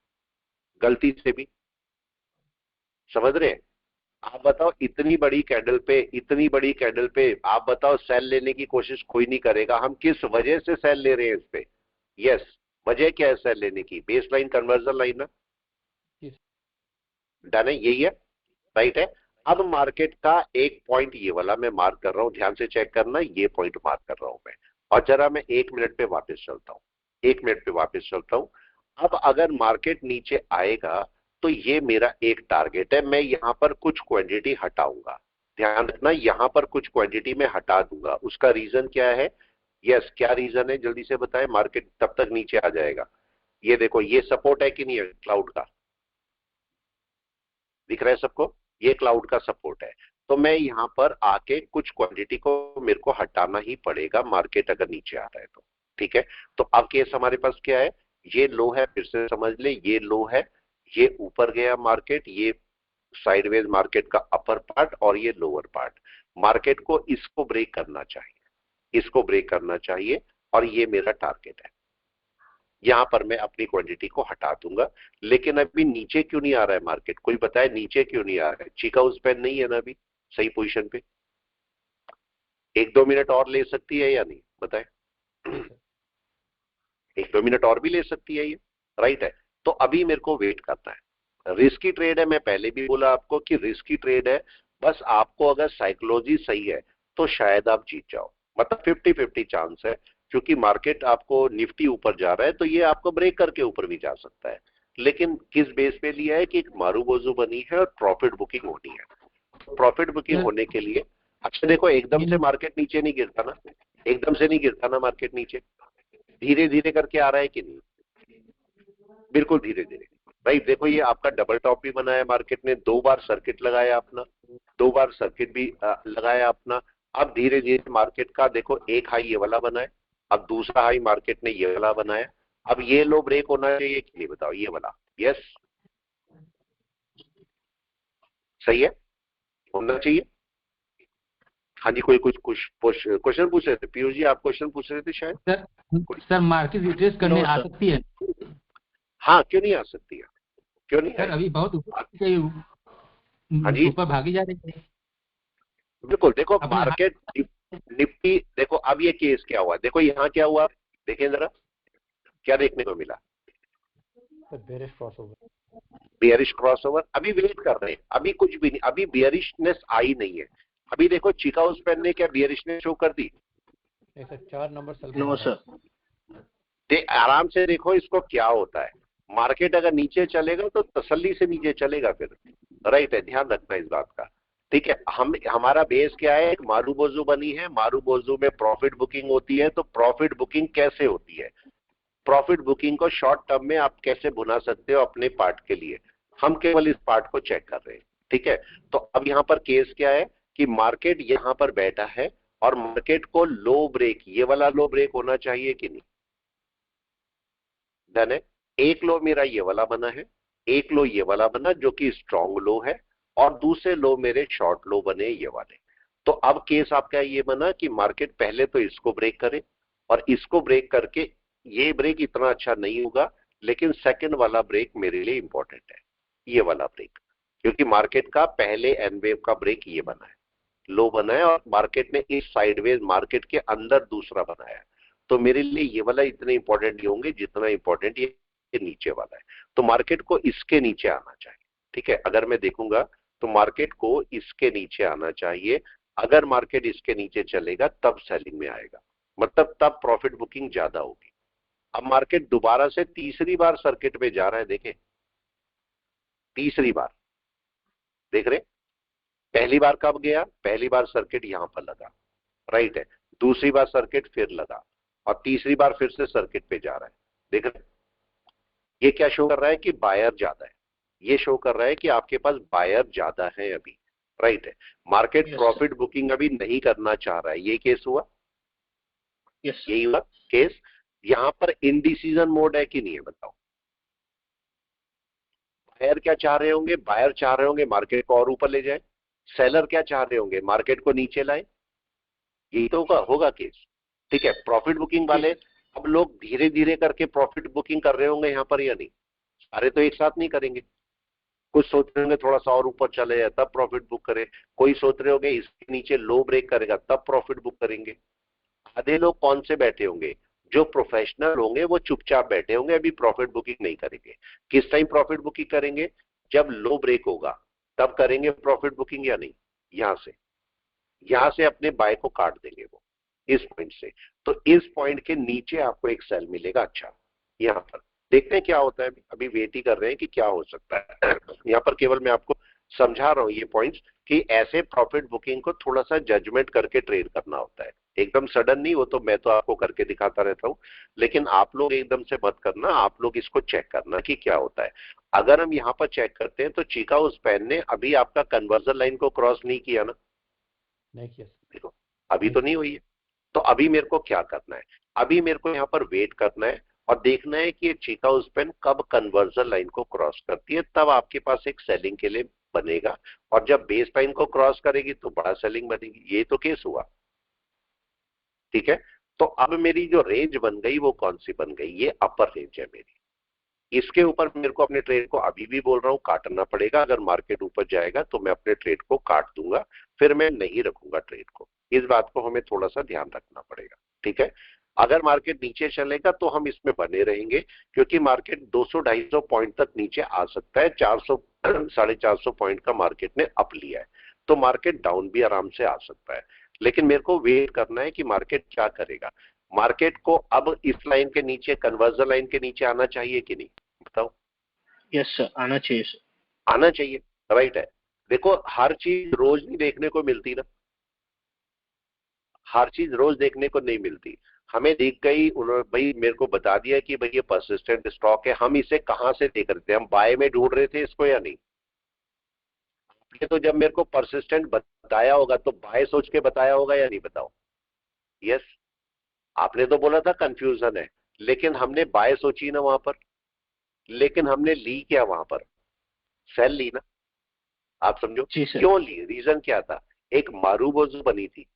गलती से भी। समझ रहे हैं? आप बताओ, इतनी बड़ी कैंडल पे आप बताओ सेल लेने की कोशिश कोई नहीं करेगा। हम किस वजह से सेल ले रहे हैं इस पे? यस, वजह क्या है सेल लेने की? बेस लाइन कन्वर्जन लाइन ना, डन है, यही है, राइट है। अब मार्केट का एक पॉइंट ये वाला मैं मार्क कर रहा हूं, ध्यान से चेक करना, ये पॉइंट मार्क कर रहा हूं मैं। और जरा मैं 1 मिनट पे वापस चलता हूं, 1 मिनट पे वापस चलता हूं। अब अगर मार्केट नीचे आएगा तो ये मेरा एक टारगेट है, मैं यहां पर कुछ क्वांटिटी हटाऊंगा। ध्यान रखना, यहां पर कुछ क्वांटिटी में हटा दूंगा। उसका रीजन क्या है? यस, क्या रीजन है जल्दी से बताएं। मार्केट तब तक नीचे आ जाएगा। ये देखो, ये सपोर्ट है कि नहीं है क्लाउड का? दिख रहा है सबको? ये क्लाउड का सपोर्ट है। तो मैं यहां पर आके कुछ क्वांटिटी को मेरे को हटाना ही पड़ेगा, मार्केट अगर नीचे आ रहा है तो, ठीक है। तो अब केस हमारे पास क्या है? ये लो है, फिर से समझ ले, ये लो है, ये ऊपर गया मार्केट, ये साइडवेज मार्केट का अपर पार्ट और ये लोअर पार्ट। मार्केट को इसको ब्रेक करना चाहिए, इसको ब्रेक करना चाहिए, और ये मेरा टारगेट है। यहां पर मैं अपनी क्वांटिटी को हटा दूंगा। लेकिन अभी नीचे क्यों नहीं आ रहा है मार्केट? कोई बताए नीचे क्यों नहीं आ रहा है? चीका स्पैन नहीं है ना अभी सही पोजीशन पे? 1-2 मिनट और ले सकती है या नहीं, बताए? 1-2 मिनट और भी ले सकती है ये, राइट है। तो अभी मेरे को वेट करना है। रिस्की ट्रेड है, मैं पहले भी बोला आपको कि रिस्की ट्रेड है। बस आपको अगर साइकोलॉजी सही है तो शायद आप जीत जाओ, मतलब 50-50 चांस है। क्योंकि मार्केट आपको निफ्टी ऊपर जा रहा है तो ये आपको ब्रेक करके ऊपर भी जा सकता है, लेकिन किस बेस पे लिया है कि एक मारूबोजू बनी है और प्रॉफिट बुकिंग होनी है। प्रॉफिट बुकिंग होने के लिए, अच्छा देखो, एकदम से मार्केट नीचे नहीं गिरता ना, एकदम से नहीं गिरता ना मार्केट नीचे, धीरे धीरे करके आ रहा है कि नहीं? बिल्कुल धीरे धीरे, राइट। देखो, ये आपका डबल टॉप भी बनाया मार्केट ने, 2 बार सर्किट लगाया अपना, 2 बार सर्किट भी लगाया अपना। अब धीरे धीरे मार्केट का देखो, एक हाई ये वाला बना है, अब दूसरा हाई मार्केट ने ये वाला बनाया। अब ये लो ब्रेक होना चाहिए कि नहीं, बताओ? ये वाला, यस, सही है, होना चाहिए। हाँ जी, कोई कुछ क्वेश्चन पूछ रहे थे? पीयूष जी, आप क्वेश्चन पूछ रहे थे शायद। सर मार्केट रिट्रेस करने आ सकती है? हाँ, क्यों नहीं आ सकती है, क्यों नहीं सर? अभी बहुत हाँ जी, ऊपर भागी जा रही है। बिल्कुल। देखो मार्केट निफ्टी, देखो अब ये केस क्या हुआ, देखो यहाँ क्या हुआ, देखें जरा, क्या देखने को मिला? Bearish crossover, bearish crossover. अभी वेट कर रहे हैं, अभी कुछ भी नहीं, अभी बियरिशनेस आई नहीं है। अभी देखो, चिका उस पेन ने क्या बियरिशनेस शो कर दी? नहीं सर, 4 नंबर नो सर। आराम से देखो इसको क्या होता है। मार्केट अगर नीचे चलेगा तो तसल्ली से नीचे चलेगा फिर, राइट है, ध्यान रखना इस बात का, ठीक है। हमारा बेस क्या है? एक मारूबोजू बनी है, मारूबोजू में प्रॉफिट बुकिंग होती है। तो प्रॉफिट बुकिंग कैसे होती है? प्रॉफिट बुकिंग को शॉर्ट टर्म में आप कैसे बुना सकते हो अपने पार्ट के लिए? हम केवल इस पार्ट को चेक कर रहे हैं, ठीक है। तो अब यहां पर केस क्या है कि मार्केट यहां पर बैठा है और मार्केट को लो ब्रेक, ये वाला लो ब्रेक होना चाहिए कि नहीं? डन है। एक लो मेरा ये वाला बना है, एक लो ये वाला बना जो कि स्ट्रॉन्ग लो है, और दूसरे लो मेरे शॉर्ट लो बने ये वाले। तो अब केस आपका ये बना कि मार्केट पहले तो इसको ब्रेक करे, और इसको ब्रेक करके, ये ब्रेक इतना अच्छा नहीं होगा, लेकिन सेकंड वाला ब्रेक मेरे लिए इंपॉर्टेंट है, ये वाला ब्रेक। क्योंकि मार्केट का पहले एन वेव का ब्रेक ये बना है, लो बना है, और मार्केट ने इस साइडवेज मार्केट के अंदर दूसरा बनाया है। तो मेरे लिए ये वाला इतने इंपॉर्टेंट नहीं होंगे जितना इंपॉर्टेंट ये नीचे वाला है। तो मार्केट को इसके नीचे आना चाहिए, ठीक है। अगर मैं देखूंगा तो मार्केट को इसके नीचे आना चाहिए। अगर मार्केट इसके नीचे चलेगा तब सेलिंग में आएगा, मतलब तब प्रॉफिट बुकिंग ज्यादा होगी। अब मार्केट दोबारा से तीसरी बार सर्किट पे जा रहा है, देखें तीसरी बार, देख रहे, पहली बार कब गया, पहली बार सर्किट यहां पर लगा, राइट है, दूसरी बार सर्किट फिर लगा, और तीसरी बार फिर से सर्किट पे जा रहा है, देख रहे। ये क्या शो कर रहा है कि बायर ज्यादा है, ये शो कर रहा है कि आपके पास बायर ज्यादा है अभी, राइट है। मार्केट प्रॉफिट बुकिंग अभी नहीं करना चाह रहा है, ये केस हुआ, यही हुआ केस। यहां पर इनडिसीजन मोड है कि नहीं है, बताओ। बायर क्या चाह रहे होंगे, बायर चाह रहे होंगे मार्केट को और ऊपर ले जाए, सेलर क्या चाह रहे होंगे, मार्केट को नीचे लाए, यही तो होगा केस, ठीक है। प्रॉफिट बुकिंग वाले अब लोग धीरे धीरे करके प्रॉफिट बुकिंग कर रहे होंगे यहां पर या नहीं, सारे तो एक साथ नहीं करेंगे, कुछ सोच रहे होंगे थोड़ा सा और ऊपर चले जाए तब प्रॉफिट बुक करे, कोई सोच रहे होंगे इसके नीचे लो ब्रेक करेगा तब प्रॉफिट बुक करेंगे। आधे लोग कौन से बैठे होंगे, जो प्रोफेशनल होंगे वो चुपचाप बैठे होंगे, अभी प्रॉफिट बुकिंग नहीं करेंगे। किस टाइम प्रॉफिट बुकिंग करेंगे, जब लो ब्रेक होगा तब करेंगे प्रॉफिट बुकिंग, या नहीं, यहां से अपने बाय को काट देंगे वो इस पॉइंट से। तो इस पॉइंट के नीचे आपको एक सेल मिलेगा, अच्छा यहां पर देखते हैं क्या होता है, अभी वेट ही कर रहे हैं कि क्या हो सकता है। यहां पर केवल मैं आपको समझा रहा हूं ये पॉइंट्स कि ऐसे प्रॉफिट बुकिंग को थोड़ा सा जजमेंट करके ट्रेड करना होता है, एकदम सडन नहीं, वो तो मैं तो आपको करके दिखाता रहता हूं, लेकिन आप लोग एकदम से मत करना, आप लोग इसको चेक करना कि क्या होता है। अगर हम यहाँ पर चेक करते हैं तो चिकागो स्पैन ने अभी आपका कन्वर्जन लाइन को क्रॉस नहीं किया ना, नहीं किया, देखो अभी तो नहीं हुई है। तो अभी मेरे को क्या करना है, अभी मेरे को यहाँ पर वेट करना है और देखना है कि ये चिकागो स्पैन कब कन्वर्जन लाइन को क्रॉस करती है, तब आपके पास एक सेलिंग के लिए बनेगा, और जब बेस लाइन को क्रॉस करेगी तो बड़ा सेलिंग बनेगी, ये तो केस हुआ, ठीक है। तो अब मेरी जो रेंज बन गई वो कौन सी बन गई, ये अपर रेंज है मेरी, इसके ऊपर मेरे को अपने ट्रेड को अभी भी बोल रहा हूं काटना पड़ेगा। अगर मार्केट ऊपर जाएगा तो मैं अपने ट्रेड को काट दूंगा, फिर मैं नहीं रखूंगा ट्रेड को, इस बात को हमें थोड़ा सा ध्यान रखना पड़ेगा, ठीक है। अगर मार्केट नीचे चलेगा तो हम इसमें बने रहेंगे, क्योंकि मार्केट 200-250 पॉइंट तक नीचे आ सकता है, 400 450 पॉइंट का मार्केट ने अप लिया है, तो मार्केट डाउन भी आराम से आ सकता है। लेकिन मेरे को वेट करना है कि मार्केट क्या करेगा। मार्केट को अब इस लाइन के नीचे, कन्वर्जन लाइन के नीचे आना चाहिए कि नहीं, बताओ। यस सर, आना चाहिए सर, आना चाहिए, राइट है। देखो हर चीज रोज नहीं देखने को मिलती ना, हर चीज रोज देखने को नहीं मिलती। हमें दिख गई, उन्होंने भाई मेरे को बता दिया कि भाई ये परसिस्टेंट स्टॉक है, हम इसे कहां से देख रहे थे, हम बाय में ढूंढ रहे थे इसको या नहीं। ये तो जब मेरे को परसिस्टेंट बताया होगा तो बाय सोच के बताया होगा या नहीं, बताओ। यस, आपने तो बोला था कंफ्यूजन है, लेकिन हमने बाय सोची ना वहां पर, लेकिन हमने ली क्या वहां पर, सेल ली ना, आप समझो। क्यों ली, रीजन क्या था, एक मारूबोजू बनी थी,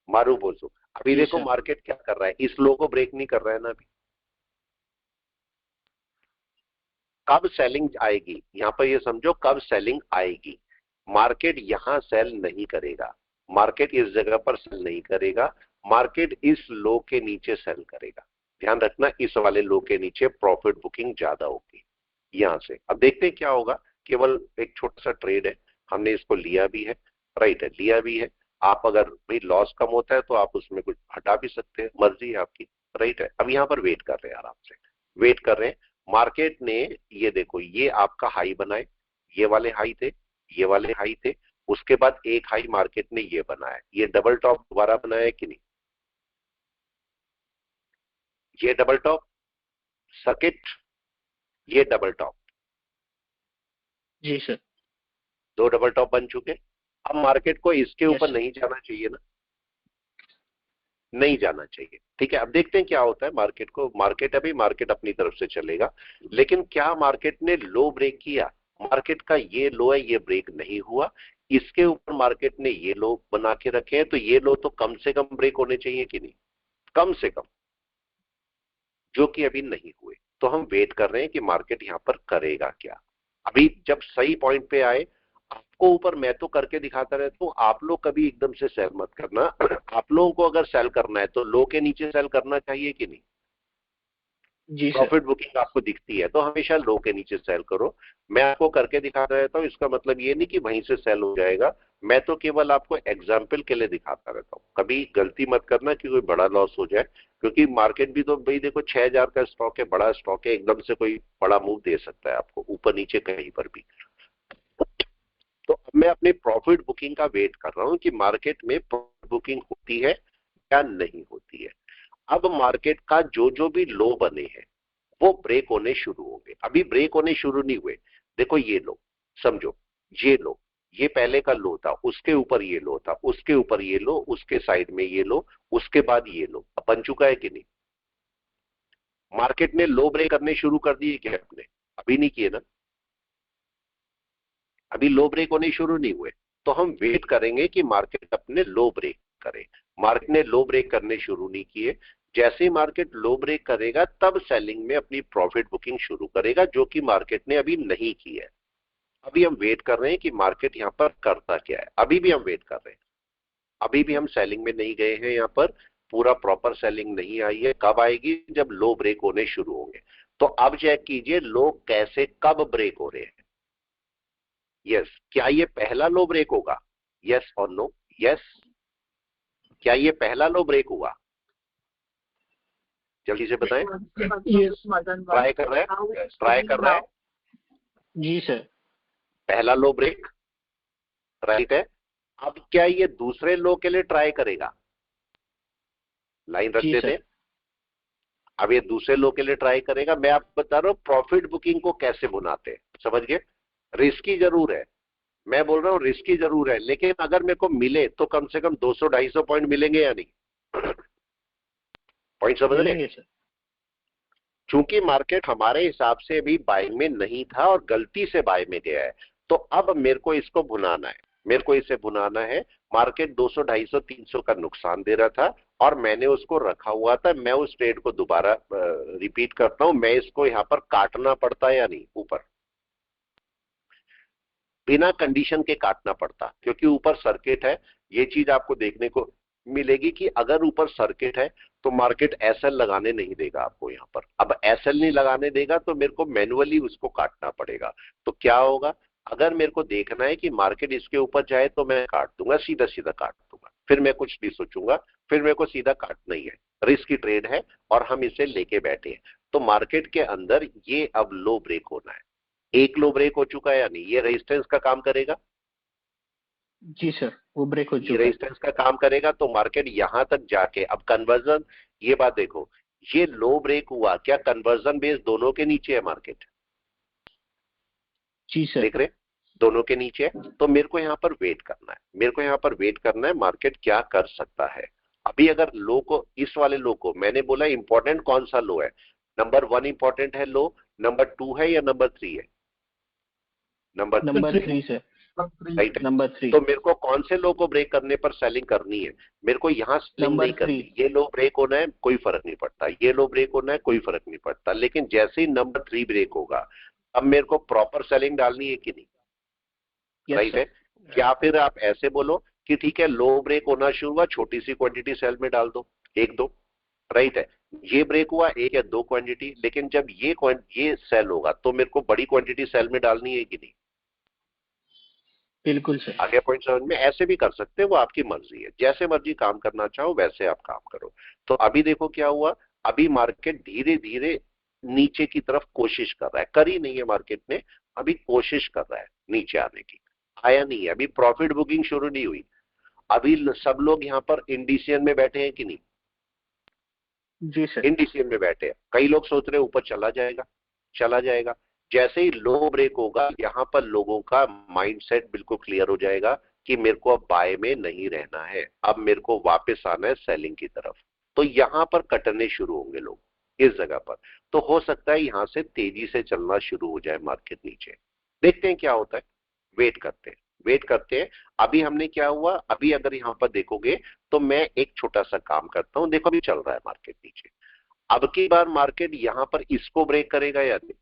मारूबोजू। अभी देखो मार्केट क्या कर रहा है, इस लो को ब्रेक नहीं कर रहा है ना अभी। कब सेलिंग आएगी, यहां पर ये समझो कब सेलिंग आएगी। मार्केट यहां सेल नहीं करेगा, मार्केट इस जगह पर सेल नहीं करेगा, मार्केट इस लो के नीचे सेल करेगा। ध्यान रखना, इस वाले लो के नीचे प्रॉफिट बुकिंग ज्यादा होगी यहां से। अब देखते हैं क्या होगा, केवल एक छोटा सा ट्रेड है, हमने इसको लिया भी है, राइट है, लिया भी है। आप अगर भाई लॉस कम होता है तो आप उसमें कुछ हटा भी सकते हैं, मर्जी है आपकी, राइट है। अब यहाँ पर वेट कर रहे हैं, आराम से वेट कर रहे हैं। मार्केट ने, ये देखो, ये आपका हाई बनाए, ये वाले हाई थे, ये वाले हाई थे, उसके बाद एक हाई मार्केट ने ये बनाया, ये डबल टॉप दोबारा बनाया है कि नहीं, ये डबल टॉप सर्किट, ये डबल टॉप, जी सर, 2 डबल टॉप बन चुके। अब मार्केट को इसके ऊपर नहीं जाना चाहिए ना, नहीं जाना चाहिए, ठीक है। अब देखते हैं क्या होता है मार्केट को, मार्केट अभी मार्केट अपनी तरफ से चलेगा, लेकिन क्या मार्केट ने लो ब्रेक किया, मार्केट का ये लो है, ये ब्रेक नहीं हुआ, इसके ऊपर मार्केट ने ये लो बना के रखे हैं, तो ये लो तो कम से कम ब्रेक होने चाहिए कि नहीं, कम से कम, जो कि अभी नहीं हुए। तो हम वेट कर रहे हैं कि मार्केट यहां पर करेगा क्या। अभी जब सही पॉइंट पे आए, आपको ऊपर मैं तो करके दिखाता रहता हूं, आप लोग कभी एकदम से सेल मत करना। आप लोगों को अगर सेल करना है तो लो के नीचे सेल करना चाहिए कि नहीं, जी सर। प्रॉफिट बुकिंग आपको दिखती है तो हमेशा लो के नीचे सेल करो। मैं आपको करके दिखाता रहता हूँ, इसका मतलब ये नहीं कि वहीं से सेल हो जाएगा, मैं तो केवल आपको एग्जाम्पल के लिए दिखाता रहता हूँ। कभी गलती मत करना कि कोई बड़ा लॉस हो जाए, क्योंकि मार्केट भी तो भाई देखो 6000 का स्टॉक है, बड़ा स्टॉक है, एकदम से कोई बड़ा मूव दे सकता है आपको ऊपर नीचे कहीं पर भी। तो अब मैं अपने प्रॉफिट बुकिंग का वेट कर रहा हूं कि मार्केट में प्रॉफिट बुकिंग होती है या नहीं होती है। अब मार्केट का जो जो भी लो बने हैं वो ब्रेक होने शुरू होंगे। अभी ब्रेक होने शुरू नहीं हुए। देखो ये लो, समझो ये लो, ये पहले का लो था, उसके ऊपर ये लो था, उसके ऊपर ये लो, उसके साइड में ये लो, उसके बाद ये लो। अब बन चुका है कि नहीं? मार्केट ने लो ब्रेक करने शुरू कर दिए क्या आपने? अभी नहीं किए ना, अभी लो ब्रेक होने शुरू नहीं हुए। तो हम वेट करेंगे कि मार्केट अपने लो ब्रेक करे। मार्केट ने लो ब्रेक करने शुरू नहीं किए, जैसे ही मार्केट लो ब्रेक करेगा तब सेलिंग में अपनी प्रॉफिट बुकिंग शुरू करेगा, जो कि मार्केट ने अभी नहीं की है। अभी हम वेट कर रहे हैं कि मार्केट यहां पर करता क्या है। अभी भी हम वेट कर रहे हैं, अभी भी हम सेलिंग में नहीं गए हैं। यहां पर पूरा प्रॉपर सेलिंग नहीं आई है। कब आएगी? जब लो ब्रेक होने शुरू होंगे। तो अब चेक कीजिए लो कैसे कब ब्रेक हो रहे हैं। यस, क्या ये पहला लो ब्रेक होगा? यस और नो? यस, क्या ये पहला लो ब्रेक हुआ? जल्दी से बताएं। ट्राई कर रहे हैं, ट्राई कर रहे हैं। जी सर। पहला लो ब्रेक, राइट है। अब क्या ये दूसरे लो के लिए ट्राई करेगा? लाइन रख जी देते सर। हैं। अब ये दूसरे लो के लिए ट्राई करेगा। मैं आपको बता रहा हूं प्रॉफिट बुकिंग को कैसे बुनाते हैं, समझ गए? रिस्की जरूर है, मैं बोल रहा हूं रिस्की जरूर है, लेकिन अगर मेरे को मिले तो कम से कम 200-250 पॉइंट मिलेंगे या नहीं? पॉइंट समझ रहे? मिलेंगे सर। चूंकि मार्केट हमारे हिसाब से अभी बाइंग में नहीं था और गलती से बाय में गया है, तो अब मेरे को इसको भुनाना है, मेरे को इसे भुनाना है। मार्केट 200, 250, 300 का नुकसान दे रहा था और मैंने उसको रखा हुआ था। मैं उस ट्रेड को दोबारा रिपीट करता हूं, मैं इसको यहां पर काटना पड़ता है या नहीं? ऊपर बिना कंडीशन के काटना पड़ता, क्योंकि ऊपर सर्किट है। ये चीज आपको देखने को मिलेगी कि अगर ऊपर सर्किट है तो मार्केट एसएल लगाने नहीं देगा आपको यहां पर। अब एसएल नहीं लगाने देगा तो मेरे को मैन्युअली उसको काटना पड़ेगा। तो क्या होगा? अगर मेरे को देखना है कि मार्केट इसके ऊपर जाए तो मैं काट दूंगा, सीधा सीधा काट दूंगा, फिर मैं कुछ नहीं सोचूंगा, फिर मेरे को सीधा काटना ही है। रिस्क की ट्रेड है और हम इसे लेके बैठे हैं। तो मार्केट के अंदर ये अब लो ब्रेक होना है। एक लो ब्रेक हो चुका है या नहीं? ये रेजिस्टेंस का काम करेगा। जी सर, वो ब्रेक हो ये चुका है। रेजिस्टेंस का काम करेगा तो मार्केट यहां तक जाके अब कन्वर्जन, ये बात देखो, ये लो ब्रेक हुआ, क्या कन्वर्जन बेस दोनों के नीचे है मार्केट? जी सर। देख रहे, दोनों के नीचे है। तो मेरे को यहां पर वेट करना है, मेरे को यहां पर वेट करना है मार्केट क्या कर सकता है। अभी अगर लो को, इस वाले लो को, मैंने बोला इंपॉर्टेंट कौन सा लो है? नंबर 1 इंपॉर्टेंट है लो, नंबर 2 है या नंबर 3 है? Number number 3 sir. राइट है। नंबर 3। तो मेरे को कौन से लो को ब्रेक करने पर सेलिंग करनी है? मेरे को यहां सेलिंग नंबर नहीं करनी। 3। ये लो ब्रेक होना है कोई फर्क नहीं पड़ता, ये लो ब्रेक होना है कोई फर्क नहीं पड़ता, लेकिन जैसे ही नंबर 3 ब्रेक होगा अब मेरे को प्रॉपर सेलिंग डालनी है कि नहीं? यस राइट है। सर। या फिर आप ऐसे बोलो कि ठीक है लो ब्रेक होना शुरू हुआ, छोटी सी क्वांटिटी सेल में डाल दो, एक दो। राइट है। ये ब्रेक हुआ एक या दो क्वांटिटी, लेकिन जब ये सेल होगा तो मेरे को बड़ी क्वांटिटी सेल में डालनी है कि नहीं? बिल्कुल सर। आगे पॉइंट समझ में? ऐसे भी कर सकते हैं, वो आपकी मर्जी है, जैसे मर्जी काम करना चाहो वैसे आप काम करो। तो अभी देखो क्या हुआ, अभी मार्केट धीरे धीरे नीचे की तरफ कोशिश कर रहा है, करी नहीं है मार्केट ने, अभी कोशिश कर रहा है नीचे आने की, आया नहीं है। अभी प्रॉफिट बुकिंग शुरू नहीं हुई। अभी सब लोग यहाँ पर इंडिसियन में बैठे हैं कि नहीं? जी सर। इंडिसियन में बैठे हैं। कई लोग सोच रहे हैं ऊपर चला जाएगा, चला जाएगा। जैसे ही लो ब्रेक होगा यहां पर लोगों का माइंडसेट बिल्कुल क्लियर हो जाएगा कि मेरे को अब बाय में नहीं रहना है, अब मेरे को वापस आना है सेलिंग की तरफ। तो यहां पर कटने शुरू होंगे लोग इस जगह पर। तो हो सकता है यहां से तेजी से चलना शुरू हो जाए मार्केट नीचे। देखते हैं क्या होता है, वेट करते हैं, वेट करते हैं। अभी हमने क्या हुआ, अभी अगर यहां पर देखोगे तो मैं एक छोटा सा काम करता हूं। देखो अभी चल रहा है मार्केट नीचे। अब की बार मार्केट यहां पर इसको ब्रेक करेगा या नहीं?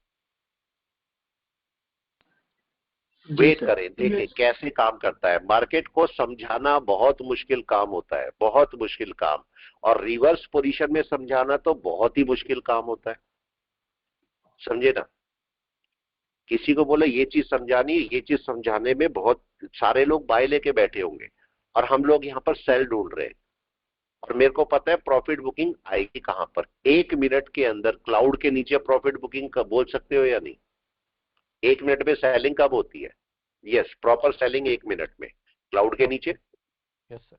वेट करें, देखें कैसे काम करता है। मार्केट को समझाना बहुत मुश्किल काम होता है, बहुत मुश्किल काम। और रिवर्स पोजीशन में समझाना तो बहुत ही मुश्किल काम होता है। समझे ना? किसी को बोला ये चीज समझानी है, ये चीज समझाने में बहुत सारे लोग बाय लेके बैठे होंगे और हम लोग यहाँ पर सेल ढूंढ रहे हैं। और मेरे को पता है प्रॉफिट बुकिंग आएगी कहां पर। 1 मिनट के अंदर क्लाउड के नीचे प्रॉफिट बुकिंग का बोल सकते हो या नहीं? 1 मिनट में सेलिंग कब होती है? यस, प्रॉपर सेलिंग 1 मिनट में क्लाउड के नीचे। Yes sir.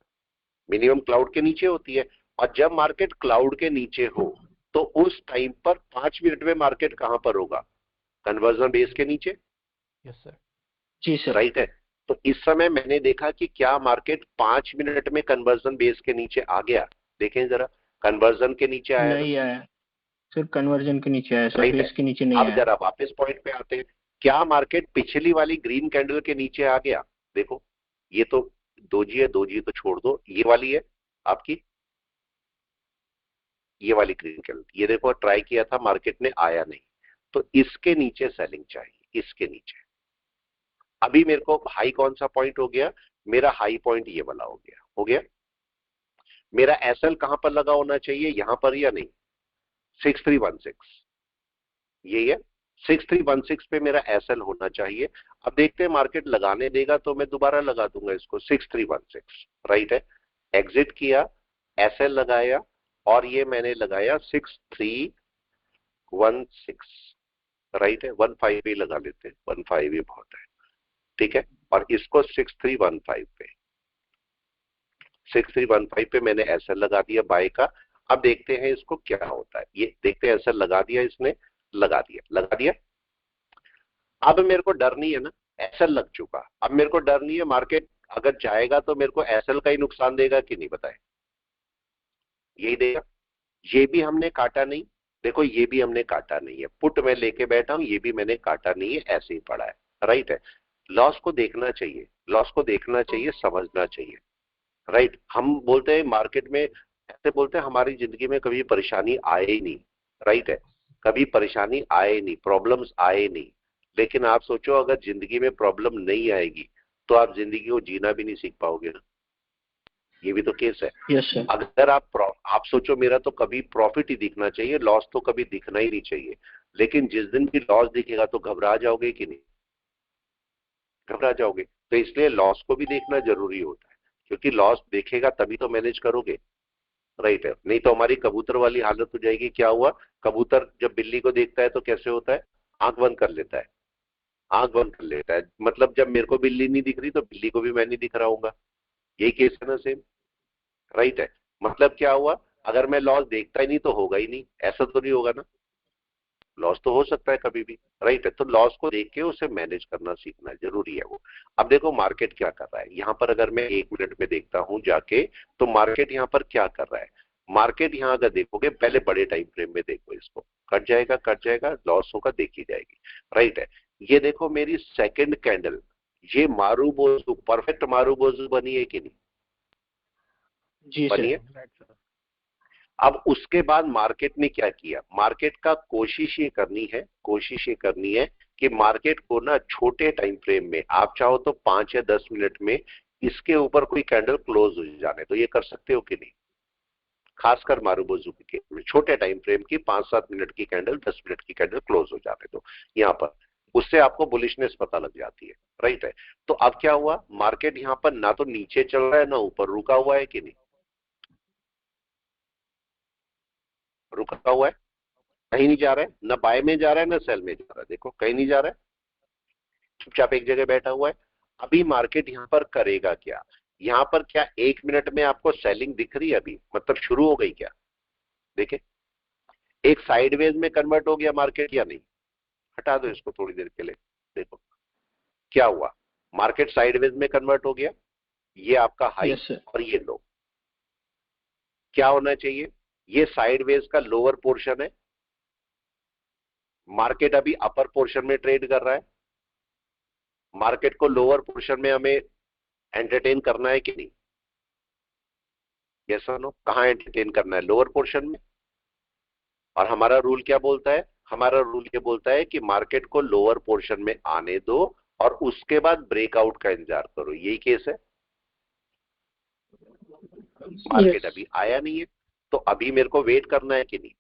मिनिमम क्लाउड के नीचे होती है। और जब मार्केट क्लाउड के नीचे हो तो उस टाइम पर 5 मिनट में मार्केट कहां पर होगा? कन्वर्जन बेस के नीचे। Yes sir. जी सर। राइट है। तो इस समय मैंने देखा कि क्या मार्केट 5 मिनट में कन्वर्जन बेस के नीचे आ गया? देखें जरा, कन्वर्जन के नीचे आया नहीं आया सर, कन्वर्जन के नीचे आया सर, राइट है। बेस के नीचे नहीं अब आया। जरा वापस पॉइंट पे आते हैं, क्या मार्केट पिछली वाली ग्रीन कैंडल के नीचे आ गया? देखो, ये तो दोजी है, दोजी तो छोड़ दो, ये वाली है आपकी, ये वाली ग्रीन कैंडल, ये देखो ट्राई किया था मार्केट ने, आया नहीं। तो इसके नीचे सेलिंग चाहिए, इसके नीचे। अभी मेरे को हाई कौन सा पॉइंट हो गया? मेरा हाई पॉइंट ये वाला हो गया, हो गया। मेरा एसएल कहां पर लगा होना चाहिए? यहां पर या नहीं? 6316, यही है 6316 पे मेरा एसएल होना चाहिए। अब देखते हैं मार्केट लगाने देगा तो मैं दोबारा लगा दूंगा इसको 6316। राइट है। एग्जिट किया, एसएल लगाया और ये मैंने लगाया 6316। राइट है। 15 ही लगा लेते हैं, 15 ही बहुत है। ठीक है। और इसको 6315 पे, 6315 पे मैंने एसएल लगा दिया बाय का। अब देखते हैं इसको क्या होता है। ये देखते हैं, एसएल लगा दिया इसने, लगा दिया, लगा दिया। अब मेरे को डर नहीं है ना, एसएल लग चुका। अब मेरे को डर नहीं है, मार्केट अगर जाएगा तो मेरे को एसएल का ही नुकसान देगा कि नहीं, बताए? यही देगा। ये भी हमने काटा नहीं, देखो ये भी हमने काटा नहीं है, पुट में लेके बैठा हूं, ये भी मैंने काटा नहीं है, ऐसे ही पड़ा है। राइट है। लॉस को देखना चाहिए, लॉस को देखना चाहिए, समझना चाहिए। राइट। हम बोलते हैं मार्केट में, ऐसे बोलते हैं हमारी जिंदगी में कभी परेशानी आए ही नहीं। राइट है। कभी परेशानी आए नहीं, प्रॉब्लम्स आए नहीं। लेकिन आप सोचो, अगर जिंदगी में प्रॉब्लम नहीं आएगी तो आप जिंदगी को जीना भी नहीं सीख पाओगे ना। ये भी तो केस है। Yes sir. अगर आप सोचो, मेरा तो कभी प्रॉफिट ही दिखना चाहिए, लॉस तो कभी दिखना ही नहीं चाहिए। लेकिन जिस दिन भी लॉस दिखेगा तो घबरा जाओगे कि नहीं? घबरा जाओगे। तो इसलिए लॉस को भी देखना जरूरी होता है, क्योंकि लॉस देखेगा तभी तो मैनेज करोगे। राइट है। नहीं तो हमारी कबूतर वाली हालत हो जाएगी। क्या हुआ? कबूतर जब बिल्ली को देखता है तो कैसे होता है? आंख बंद कर लेता है, आंख बंद कर लेता है। मतलब जब मेरे को बिल्ली नहीं दिख रही तो बिल्ली को भी मैं नहीं दिख रहा हूंगा। यही केस है ना, सेम। राइट है। मतलब क्या हुआ? अगर मैं लॉस देखता ही नहीं तो होगा ही नहीं, ऐसा तो नहीं होगा ना। लॉस तो हो सकता है कभी भी। राइट है। तो लॉस को देख के उसे मैनेज करना सीखना जरूरी है वो। अब देखो मार्केट क्या कर रहा है यहां पर। अगर मैं 1 मिनट में देखता हूं जाके, तो मार्केट यहां पर क्या कर रहा है? मार्केट यहां अगर देखोगे, पहले बड़े टाइम फ्रेम में देखो, इसको कट जाएगा, कट जाएगा, लॉस होगा, देखी जाएगी। राइट है। ये देखो मेरी सेकंड कैंडल, ये मारूबोजू, परफेक्ट मारूबोजू बनी है कि नहीं? जी बनी है। सर। अब उसके बाद मार्केट ने क्या किया? मार्केट का कोशिश ये करनी है, कोशिश ये करनी है कि मार्केट को ना छोटे टाइम फ्रेम में, आप चाहो तो 5 या 10 मिनट में इसके ऊपर कोई कैंडल क्लोज हो जाने। तो ये कर सकते हो कि नहीं? खासकर मारूबोजू के केस में छोटे टाइम फ्रेम की 5-7 मिनट की कैंडल, 10 मिनट की कैंडल क्लोज हो जाने दो यहाँ पर। उससे आपको बुलिशनेस पता लग जाती है। राइट है। तो अब क्या हुआ? मार्केट यहाँ पर ना तो नीचे चल रहा है ना ऊपर, रुका हुआ है कि नहीं? रुका हुआ है, कहीं नहीं जा रहा है, ना बाय में जा रहा है ना सेल में जा रहा है। देखो कहीं नहीं जा रहा है, चुपचाप एक जगह बैठा हुआ है। अभी मार्केट यहां पर करेगा क्या? यहां पर क्या 1 मिनट में आपको सेलिंग दिख रही है अभी? मतलब शुरू हो गई क्या? देखे, एक साइडवेज में कन्वर्ट हो गया मार्केट या नहीं? हटा दो इसको थोड़ी देर के लिए। देखो क्या हुआ, मार्केट साइडवेज में कन्वर्ट हो गया। ये आपका हाई यस सर। और ये लो। क्या होना चाहिए? ये साइडवेज का लोअर पोर्शन है, मार्केट अभी अपर पोर्शन में ट्रेड कर रहा है। मार्केट को लोअर पोर्शन में हमें एंटरटेन करना है कि नहीं? यस और नो? कहां एंटरटेन करना है? लोअर पोर्शन में। और हमारा रूल क्या बोलता है? हमारा रूल ये बोलता है कि मार्केट को लोअर पोर्शन में आने दो और उसके बाद ब्रेकआउट का इंतजार करो। यही केस है। Market yes. अभी आया नहीं है, तो अभी मेरे को वेट करना है कि नहीं?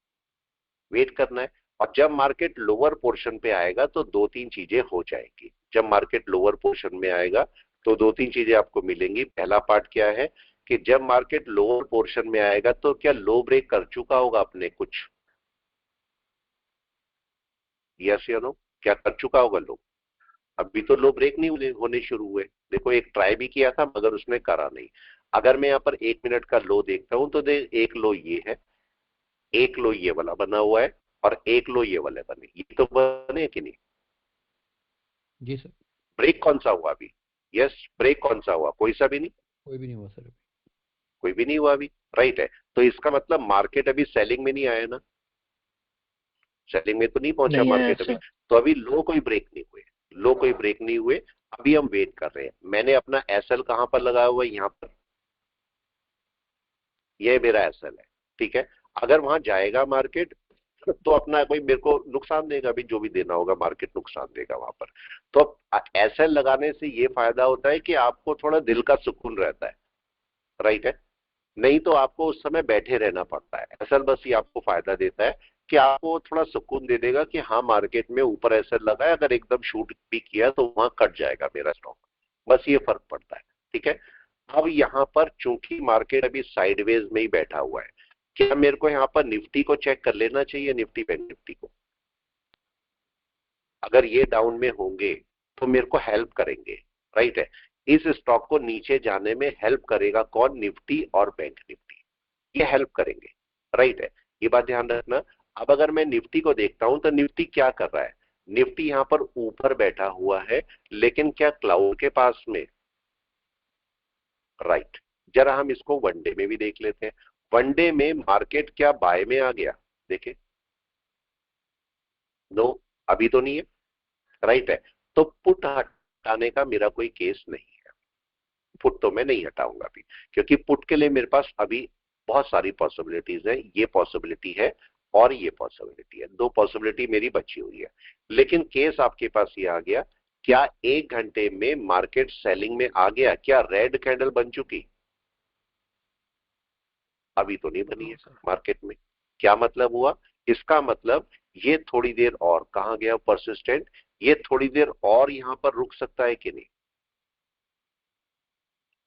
वेट करना है। और जब मार्केट लोअर पोर्शन पे आएगा तो दो तीन चीजें हो जाएंगी। जब मार्केट लोअर पोर्शन में आएगा तो दो तीन चीजें आपको मिलेंगी। पहला पार्ट क्या है कि जब मार्केट लोअर पोर्शन में आएगा तो क्या लो ब्रेक कर चुका होगा अपने कुछ, यस या नो, क्या कर चुका होगा लो? अभी तो लो ब्रेक नहीं होने शुरू हुए। देखो एक ट्राई भी किया था मगर उसने करा नहीं। अगर मैं यहाँ पर 1 मिनट का लो देखता हूं तो देख, एक लो ये है, एक लो ये वाला बना हुआ है और एक लो ये वाले बने, ये तो बने कि नहीं? जी सर। ब्रेक कौन सा हुआ अभी? यस, ब्रेक कौन सा हुआ? कोई सा भी नहीं, कोई भी नहीं हुआ सर। कोई भी नहीं हुआ अभी, राइट है। तो इसका मतलब मार्केट अभी सेलिंग में नहीं आया ना, सेलिंग में तो नहीं पहुंचा नहीं आया मार्केट अभी। सर। तो अभी लो कोई ब्रेक नहीं हुए, लो कोई ब्रेक नहीं हुए, अभी हम वेट कर रहे हैं। मैंने अपना एसएल कहां पर लगाया हुआ है? यहाँ पर, ये मेरा एसएल है, ठीक है। अगर वहां जाएगा मार्केट तो अपना कोई मेरे को नुकसान देगा भी, जो भी देना होगा मार्केट नुकसान देगा वहां पर। तो अब एसएल लगाने से ये फायदा होता है कि आपको थोड़ा दिल का सुकून रहता है, राइट है। नहीं तो आपको उस समय बैठे रहना पड़ता है। एसएल बस ये आपको फायदा देता है कि आपको थोड़ा सुकून दे देगा कि हाँ मार्केट में ऊपर एसएल लगा है, अगर एकदम शूट भी किया तो वहां कट जाएगा मेरा स्टॉक, बस ये फर्क पड़ता है, ठीक है। अब यहाँ पर चूंकि मार्केट अभी साइडवेज में ही बैठा हुआ है, क्या मेरे को यहाँ पर निफ्टी को चेक कर लेना चाहिए? निफ्टी बैंक निफ्टी को, अगर ये डाउन में होंगे तो मेरे को हेल्प करेंगे, राइट है। इस स्टॉक को नीचे जाने में हेल्प करेगा कौन? निफ्टी और बैंक निफ्टी, ये हेल्प करेंगे, राइट है। ये बात ध्यान रखना। अब अगर मैं निफ्टी को देखता हूं तो निफ्टी क्या कर रहा है? निफ्टी यहां पर ऊपर बैठा हुआ है, लेकिन क्या क्लाउड के पास में? राइट। जरा हम इसको वनडे में भी देख लेते हैं। वनडे में मार्केट क्या बाय में आ गया? देखे, नो, अभी तो नहीं है, राइट है। तो पुट हटाने का मेरा कोई केस नहीं है, पुट तो मैं नहीं हटाऊंगा अभी, क्योंकि पुट के लिए मेरे पास अभी बहुत सारी पॉसिबिलिटीज है। ये पॉसिबिलिटी है और ये पॉसिबिलिटी है, दो पॉसिबिलिटी मेरी बची हुई है। लेकिन केस आपके पास ये आ गया, क्या 1 घंटे में मार्केट सेलिंग में आ गया? क्या रेड कैंडल बन चुकी? अभी तो नहीं बनी है मार्केट में। क्या मतलब हुआ इसका? मतलब ये थोड़ी देर और कहां गया परसिस्टेंट, ये थोड़ी देर और यहां पर रुक सकता है कि नहीं?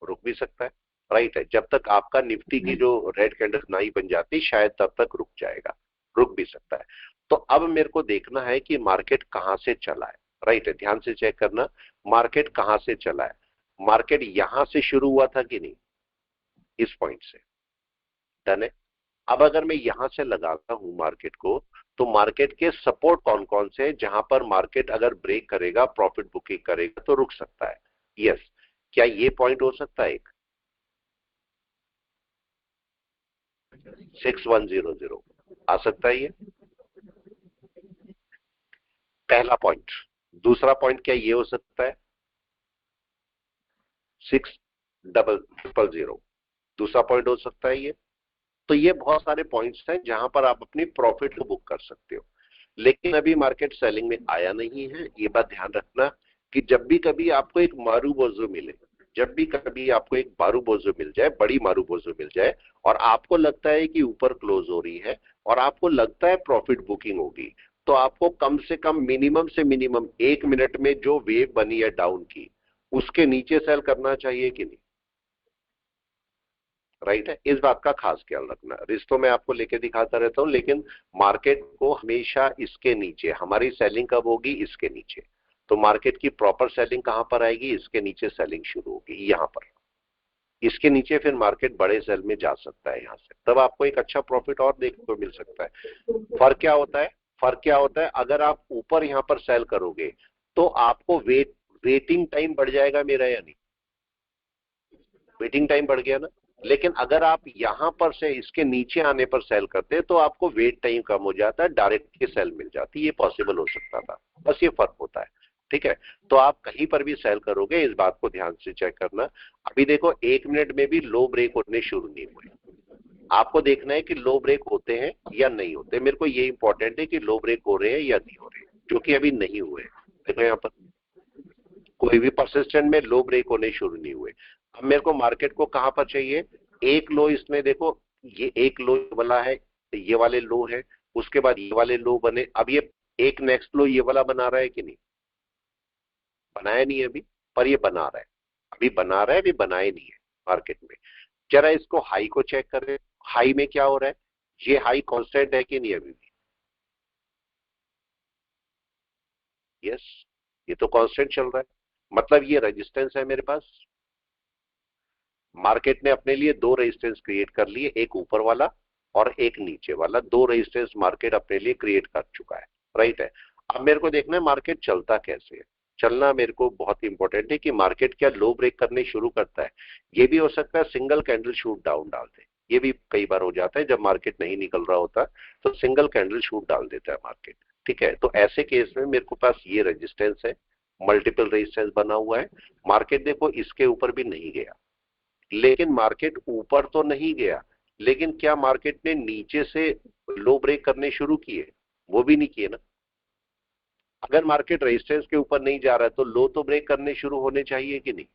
रुक भी सकता है, राइट है। जब तक आपका निफ्टी की जो रेड कैंडल नहीं बन जाती शायद तब तक रुक जाएगा, रुक भी सकता है। तो अब मेरे को देखना है कि मार्केट कहां से चला है, राइट है। ध्यान से चेक करना, मार्केट कहां से चला है। मार्केट यहां से शुरू हुआ था कि नहीं? इस पॉइंट से, डन है। अब अगर मैं यहां से लगाता हूं मार्केट को, तो मार्केट के सपोर्ट कौन कौन से हैं जहां पर मार्केट अगर ब्रेक करेगा, प्रॉफिट बुकिंग करेगा तो रुक सकता है? यस, क्या ये पॉइंट हो सकता है? एक 6100 आ सकता है ये पहला पॉइंट। दूसरा पॉइंट क्या ये हो सकता है? 6000, दूसरा पॉइंट हो सकता है ये। तो ये बहुत सारे पॉइंट्स हैं जहां पर आप अपनी प्रॉफिट को बुक कर सकते हो। लेकिन अभी मार्केट सेलिंग में आया नहीं है। ये बात ध्यान रखना कि जब भी कभी आपको एक मारूबोजो मिले, जब भी कभी आपको एक मारूबोजो मिल जाए, बड़ी मारूबोजो मिल जाए, और आपको लगता है कि ऊपर क्लोज हो रही है और आपको लगता है प्रॉफिट बुकिंग होगी, तो आपको कम से कम मिनिमम से मिनिमम 1 मिनट में जो वेव बनी है डाउन की, उसके नीचे सेल करना चाहिए कि नहीं? राइट है। इस बात का खास ख्याल रखना। रिस्क तो मैं आपको लेके दिखाता रहता हूं, लेकिन मार्केट को हमेशा इसके नीचे, हमारी सेलिंग कब होगी? इसके नीचे। तो मार्केट की प्रॉपर सेलिंग कहां पर आएगी? इसके नीचे सेलिंग शुरू होगी, यहां पर। इसके नीचे फिर मार्केट बड़े सेल में जा सकता है यहां से, तब आपको एक अच्छा प्रॉफिट और देखने को मिल सकता है। फर्क क्या होता है? फर्क क्या होता है? अगर आप ऊपर यहां पर सेल करोगे तो आपको वेटिंग टाइम बढ़ जाएगा मेरा, या नहीं? वेटिंग टाइम बढ़ गया ना। लेकिन अगर आप यहां पर से इसके नीचे आने पर सेल करते तो आपको वेट टाइम कम हो जाता है, डायरेक्ट की सेल मिल जाती। ये पॉसिबल हो सकता था, बस ये फर्क होता है, ठीक है। तो आप कहीं पर भी सेल करोगे, इस बात को ध्यान से चेक करना। अभी देखो 1 मिनट में भी लो ब्रेक होने शुरू नहीं हुए। आपको देखना है कि लो ब्रेक होते हैं या नहीं होते। मेरे को ये इंपॉर्टेंट है कि लो ब्रेक हो रहे हैं या नहीं हो रहे, जो कि अभी नहीं हुए। देखो यहाँ पर कोई भी परसिस्टेंट में लो ब्रेक होने शुरू नहीं हुए। अब मेरे को मार्केट को कहां पर चाहिए? एक लो इसमें देखो, ये एक लो वाला है, ये वाले लो है, उसके बाद ये वाले लो बने, अब ये एक नेक्स्ट लो ये वाला बना रहा है कि नहीं? बनाया नहीं है अभी, पर ये बना रहा है, अभी बना रहा है, अभी बनाए नहीं है मार्केट में। जरा इसको हाई को चेक करें, हाई में क्या हो रहा है? ये हाई कांस्टेंट है कि नहीं अभी भी? यस, ये तो कांस्टेंट चल रहा है, मतलब ये रेजिस्टेंस है मेरे पास। मार्केट ने अपने लिए दो रेजिस्टेंस क्रिएट कर लिए, एक ऊपर वाला और एक नीचे वाला, दो रेजिस्टेंस मार्केट अपने लिए क्रिएट कर चुका है, राइट है। अब मेरे को देखना है मार्केट चलता कैसे है। चलना मेरे को बहुत इंपॉर्टेंट है कि मार्केट क्या लो ब्रेक करने शुरू करता है। ये भी हो सकता है सिंगल कैंडल शूट डाउन डाल दे, ये भी कई बार हो जाता है जब मार्केट नहीं निकल रहा होता तो सिंगल कैंडल शूट डाल देता है मार्केट, ठीक है। तो ऐसे केस में मेरे को पास ये रेजिस्टेंस है, मल्टीपल रेजिस्टेंस बना हुआ है। मार्केट देखो इसके ऊपर भी नहीं गया, लेकिन मार्केट ऊपर तो नहीं गया, लेकिन क्या मार्केट ने नीचे से लो ब्रेक करने शुरू किए? वो भी नहीं किए ना। अगर मार्केट रेजिस्टेंस के ऊपर नहीं जा रहा है तो लो तो ब्रेक करने शुरू होने चाहिए कि नहीं?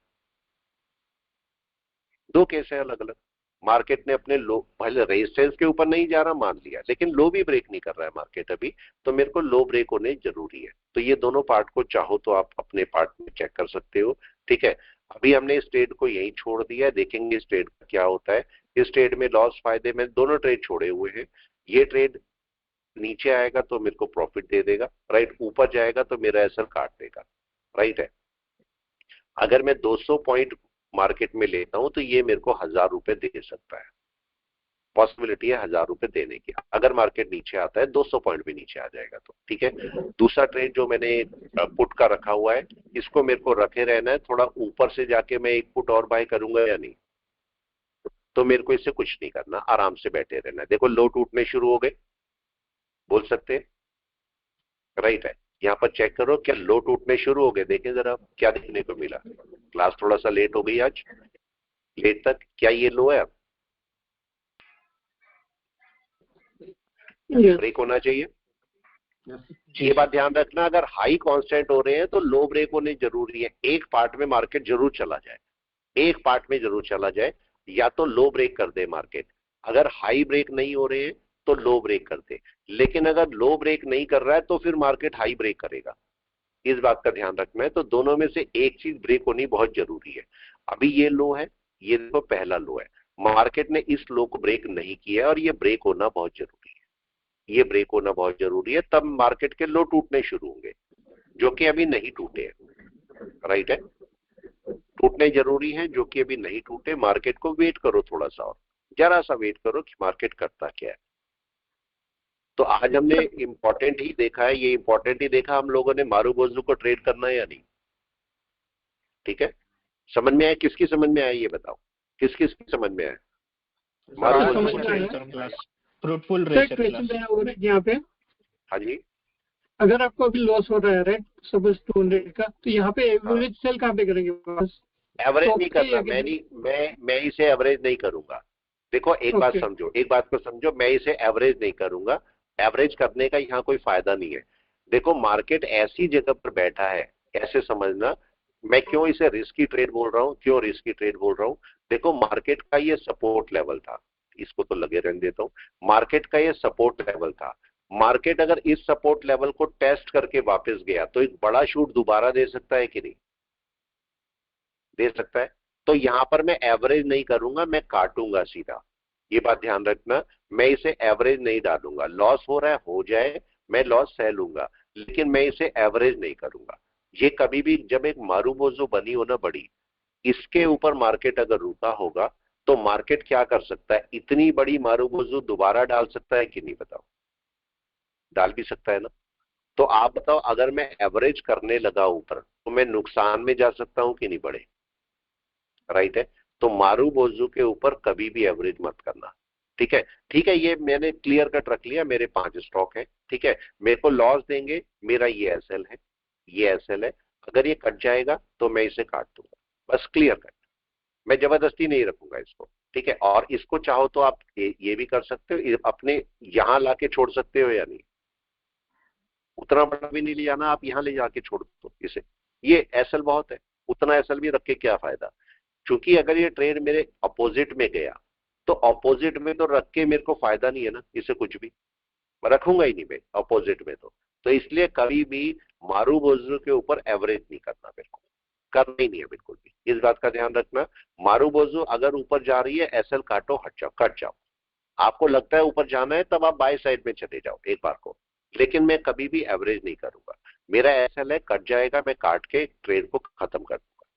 दो केस है अलग अलग। मार्केट ने अपने लो, पहले रेजिस्टेंस के ऊपर नहीं जा रहा मान लिया, लेकिन लो भी ब्रेक नहीं कर रहा है मार्केट अभी, तो मेरे को लो ब्रेक होने जरूरी है। तो ये दोनों पार्ट को चाहो तो आप अपने पार्ट में चेक कर सकते हो, ठीक है। अभी हमने इस ट्रेड को यहीं छोड़ दिया, देखेंगे इस ट्रेड का क्या होता है। इस ट्रेड में लॉस फायदे में दोनों ट्रेड छोड़े हुए हैं। ये ट्रेड नीचे आएगा तो मेरे को प्रॉफिट दे देगा, राइट, ऊपर जाएगा तो मेरा एसएल काट देगा, राइट है। अगर मैं 200 पॉइंट मार्केट में लेता हूं तो ये मेरे को 1000 रुपए दे सकता है, पॉसिबिलिटी है 1000 रुपए देने की। अगर मार्केट नीचे आता है 200 पॉइंट भी नीचे आ जाएगा तो ठीक है। दूसरा ट्रेड जो मैंने पुट का रखा हुआ है, इसको मेरे को रखे रहना है, थोड़ा ऊपर से जाके मैं एक पुट और बाय करूंगा या नहीं, तो मेरे को इससे कुछ नहीं करना, आराम से बैठे रहना है। देखो लो टूटने शुरू हो गए, बोल सकते हैं, राइट है। यहाँ पर चेक करो क्या लो टूटने शुरू हो गए, देखें जरा क्या देखने को मिला। क्लास थोड़ा सा लेट हो गई आज, लेट तक, क्या ये लो है अब? ब्रेक होना चाहिए। ये बात ध्यान रखना, अगर हाई कांस्टेंट हो रहे हैं तो लो ब्रेक होने जरूरी है। एक पार्ट में मार्केट जरूर चला जाए, एक पार्ट में जरूर चला जाए, या तो लो ब्रेक कर दे मार्केट। अगर हाई ब्रेक नहीं हो रहे हैं तो लो ब्रेक कर दे, लेकिन अगर लो ब्रेक नहीं कर रहा है तो फिर मार्केट हाई ब्रेक करेगा। इस बात का ध्यान रखना है। तो दोनों में से एक चीज ब्रेक होनी बहुत जरूरी है। अभी ये लो है, ये तो पहला लो है, मार्केट ने इस लो को ब्रेक नहीं किया और ये ब्रेक होना बहुत जरूरी है। ये ब्रेक होना बहुत जरूरी है, तब मार्केट के लो टूटने शुरू होंगे, जो कि अभी नहीं टूटे हैं, राइट है। टूटने जरूरी है, जो कि अभी नहीं टूटे। मार्केट को वेट करो थोड़ा सा, और जरा सा वेट करो कि मार्केट करता क्या है। तो आज हमने इंपॉर्टेंट ही देखा है, ये इंपॉर्टेंट ही देखा हम लोगों ने, मारूबोजू को ट्रेड करना है या नहीं, ठीक है। समझ में आया? किसकी समझ में आया ये बताओ, किस किस की समझ में आया? फ्रूटफुल रेट यहाँ पे हाँ जी, अगर आपको अभी लॉस हो रहा है राइट, सपोज 200 का, तो यहाँ पे एवरेज सेल कहाँ पे करेंगे? एवरेज नहीं करना, मैं इसे एवरेज नहीं करूंगा। देखो एक बात समझो, एक बात को समझो, मैं इसे एवरेज नहीं करूंगा। एवरेज करने का यहाँ कोई फायदा नहीं है। देखो मार्केट ऐसी जगह पर बैठा है, ऐसे समझना। मैं क्यों इसे रिस्की ट्रेड बोल रहा हूँ, क्यों रिस्की ट्रेड बोल रहा हूँ? देखो मार्केट का ये सपोर्ट लेवल था, इसको तो लगे रहने देता हूँ। मार्केट का ये सपोर्ट लेवल था, मार्केट अगर इस सपोर्ट लेवल को टेस्ट करके वापस गया तो एक बड़ा शूट दोबारा दे सकता है कि नहीं? दे सकता है। तो यहां पर मैं एवरेज नहीं करूंगा, मैं काटूंगा सीधा। ये बात ध्यान रखना, मैं इसे एवरेज नहीं डालूंगा। लॉस हो रहा है, हो जाए, मैं लॉस सह लूंगा, लेकिन मैं इसे एवरेज नहीं करूंगा। ये कभी भी जब एक मारूबोजू बनी हो ना बड़ी, इसके ऊपर मार्केट अगर रुका होगा तो मार्केट क्या कर सकता है? इतनी बड़ी मारूबोजू दोबारा डाल सकता है कि नहीं? बताओ, डाल भी सकता है ना। तो आप बताओ, अगर मैं एवरेज करने लगा ऊपर तो मैं नुकसान में जा सकता हूं कि नहीं बड़े, राइट है। तो मारूबोजू के ऊपर कभी भी एवरेज मत करना, ठीक है। ठीक है, ये मैंने क्लियर कट रख लिया, मेरे 5 स्टॉक है, ठीक है। मेरे को लॉस देंगे, मेरा ये एसएल है, ये एसएल है। अगर ये कट जाएगा तो मैं इसे काट दूंगा, बस क्लियर कट। मैं जबरदस्ती नहीं रखूंगा इसको, ठीक है। और इसको चाहो तो आप ये भी कर सकते हो, अपने यहां लाके छोड़ सकते हो या नहीं, उतना बड़ा भी नहीं ले जाना, आप यहां ले जाके छोड़ दो इसे। ये एसएल बहुत है, उतना एसएल भी रख के क्या फायदा? क्योंकि अगर ये ट्रेड मेरे अपोजिट में गया तो अपोजिट में तो रख के मेरे को फायदा नहीं है ना इसे कुछ भी, रखूंगा ही नहीं मैं अपोजिट में। तो इसलिए कभी भी मारूबोजू के ऊपर एवरेज नहीं करना, मेरे को करना ही नहीं है बिल्कुल भी। इस बात का ध्यान रखना, मारूबोजू अगर ऊपर जा रही है एसएल काटो, हट जाओ, कट जाओ। आपको लगता है ऊपर जाना है तब आप बाय साइड में चले जाओ एक बार को, लेकिन मैं कभी भी एवरेज नहीं करूंगा। मेरा एसएल है, कट जाएगा, मैं काट के ट्रेड को खत्म कर दूंगा।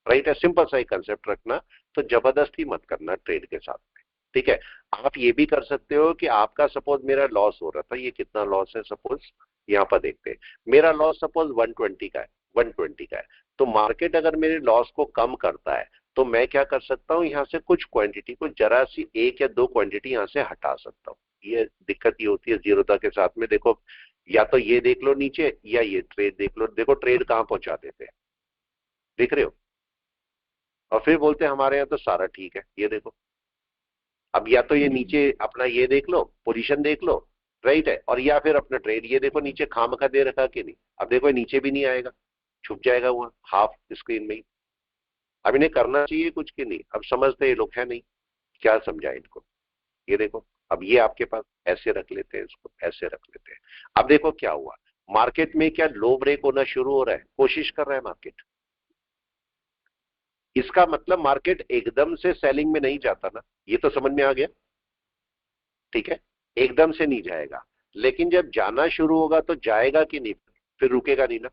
राइट है, सिंपल सा ही कंसेप्ट रखना। तो जबरदस्ती मत करना ट्रेड के साथ में, ठीक है। आप ये भी कर सकते हो कि आपका सपोज मेरा लॉस हो रहा था, ये कितना लॉस है सपोज यहाँ पर देखते हैं, मेरा लॉस सपोज 120 का है, 120 का है। तो मार्केट अगर मेरे लॉस को कम करता है तो मैं क्या कर सकता हूं, यहाँ से कुछ क्वांटिटी को जरा सी एक या दो क्वांटिटी यहाँ से हटा सकता हूँ। ये दिक्कत ये होती है जीरोता के साथ में। देखो या तो ये देख लो नीचे, या ये ट्रेड देख लो, देखो ट्रेड कहाँ पहुंचा देते हैं, देख रहे हो। और फिर बोलते हैं हमारे यहाँ तो सारा ठीक है, ये देखो। अब या तो ये नीचे अपना ये देख लो, पोजीशन देख लो, राइट है, और या फिर अपना ट्रेड ये देखो नीचे खामखा दे रखा कि नहीं। अब देखो नीचे भी नहीं आएगा, छुप जाएगा वहां हाफ स्क्रीन में ही। अब इन्हें करना चाहिए कुछ कि नहीं, अब समझते ये लोग है नहीं, क्या समझाए इनको। ये देखो अब ये आपके पास ऐसे रख लेते हैं, इसको ऐसे रख लेते हैं। अब देखो क्या हुआ, मार्केट में क्या लो ब्रेक होना शुरू हो रहा है, कोशिश कर रहा है मार्केट। इसका मतलब मार्केट एकदम से सेलिंग में नहीं जाता ना, ये तो समझ में आ गया, ठीक है। एकदम से नहीं जाएगा, लेकिन जब जाना शुरू होगा तो जाएगा कि नहीं, फिर रुकेगा नहीं ना।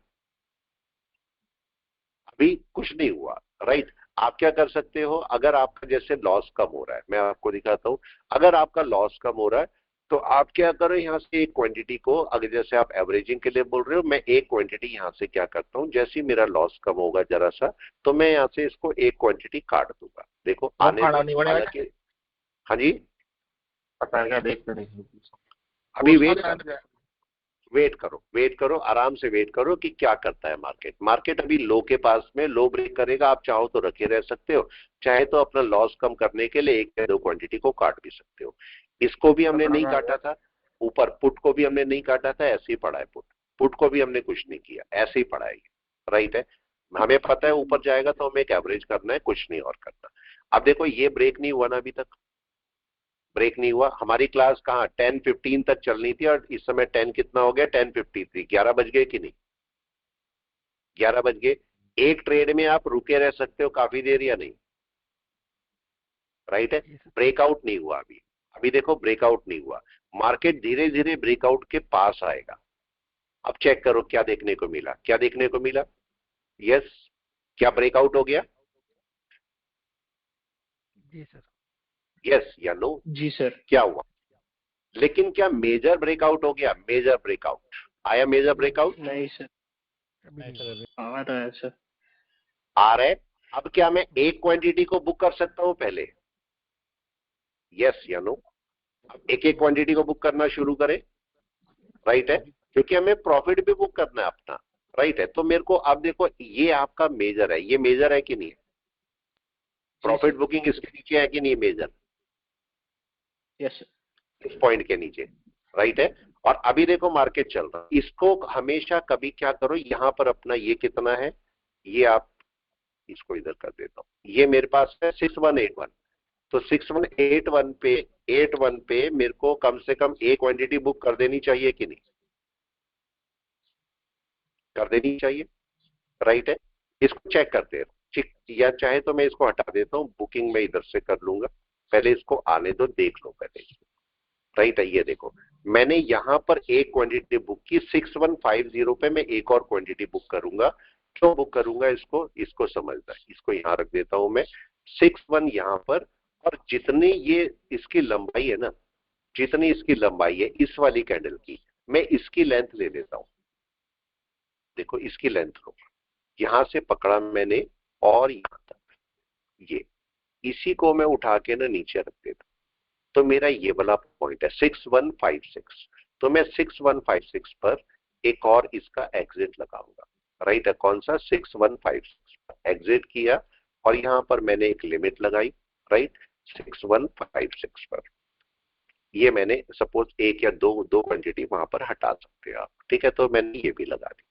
अभी कुछ नहीं हुआ, राइट। आप क्या कर सकते हो, अगर आपका जैसे लॉस कम हो रहा है, मैं आपको दिखाता हूं, अगर आपका लॉस कम हो रहा है तो आप क्या करो, यहाँ से एक क्वांटिटी को, अगर जैसे आप एवरेजिंग के लिए बोल रहे हो, मैं एक क्वांटिटी यहाँ से क्या करता हूँ, जैसे ही मेरा लॉस कम होगा जरा सा, तो मैं यहाँ से इसको एक क्वांटिटी काट दूंगा। देखो आने हालांकि, हाँ जी अभी वेट करो, आराम से वेट करो कि क्या करता है मार्केट। मार्केट अभी लो के पास में लो ब्रेक करेगा, आप चाहो तो रखे रह सकते हो, चाहे तो अपना लॉस कम करने के लिए एक या दो क्वांटिटी को काट भी सकते हो। इसको भी हमने नहीं काटा था ऊपर, पुट को भी हमने नहीं काटा था, ऐसे ही पड़ा है पुट को भी हमने कुछ नहीं किया, ऐसे ही पड़ा है, राइट है। हमें पता है ऊपर जाएगा तो हमें एक एवरेज करना है, कुछ नहीं और करना। अब देखो ये ब्रेक नहीं हुआ ना, अभी तक ब्रेक नहीं हुआ। हमारी क्लास कहाँ 10:15 तक चलनी थी और इस समय 10 कितना हो गया, 10:53, 11 बज गए कि नहीं, 11 बज गए। एक ट्रेड में आप रुके रह सकते हो काफी देर या नहीं, राइट है। ब्रेकआउट नहीं हुआ अभी, अभी देखो ब्रेकआउट नहीं हुआ, मार्केट धीरे धीरे ब्रेकआउट के पास आएगा। अब चेक करो क्या देखने को मिला, क्या देखने को मिला, यस, क्या ब्रेकआउट हो गया, जी सर, यस या नो, जी सर। क्या हुआ। लेकिन क्या मेजर ब्रेकआउट हो गया, मेजर ब्रेकआउट आया, मेजर ब्रेकआउट नहीं सर, आ रहा है सर, आ रहा है। अब क्या मैं एक क्वांटिटी को बुक कर सकता हूं पहले, यस या नो। अब एक एक क्वांटिटी को बुक करना शुरू करें, राइट है, क्योंकि हमें प्रॉफिट भी बुक करना है अपना, राइट है। तो मेरे को अब देखो ये आपका मेजर है, ये मेजर है कि नहीं, प्रॉफिट बुकिंग इसके नीचे है कि नहीं मेजर, यस सर, इस पॉइंट के नीचे, राइट है। और अभी देखो मार्केट चल रहा है, इसको हमेशा कभी क्या करो, यहां पर अपना ये कितना है, ये आप इसको इधर कर देता हूं, ये मेरे पास है 6181। तो 6181 पे मेरे को कम से कम एक क्वांटिटी बुक कर देनी चाहिए कि नहीं, कर देनी चाहिए, राइट है। इसको चेक करते हैं, ठीक, या चाहे तो मैं इसको हटा देता हूं, बुकिंग में इधर से कर लूंगा, पहले इसको आने दो, देख लो पहले, राइट है। ये देखो मैंने यहां पर एक क्वांटिटी बुक की 6150 पे, मैं एक और क्वांटिटी बुक करूंगा। क्यों बुक करूंगा इसको, इसको समझना है, इसको यहां रख देता हूं मैं 61 यहां पर। और जितनी ये इसकी लंबाई है ना, जितनी इसकी लंबाई है इस वाली कैंडल की, मैं इसकी लेंथ ले लेता हूं। देखो इसकी लेंथ लो, यहां से पकड़ा मैंने और यहां तक, ये इसी को मैं उठा के ना नीचे रख देता हूं। तो मेरा ये वाला पॉइंट है 6156। तो मैं 6156 पर एक और इसका एग्जिट लगाऊंगा, राइट है। कौन सा, 6156 पर एग्जिट किया, और यहां पर मैंने एक लिमिट लगाई, राइट, 6156 पर। ये मैंने सपोज एक या दो क्वांटिटी वहां पर हटा सकते हैं आप, ठीक है। तो मैंने ये भी लगा दी।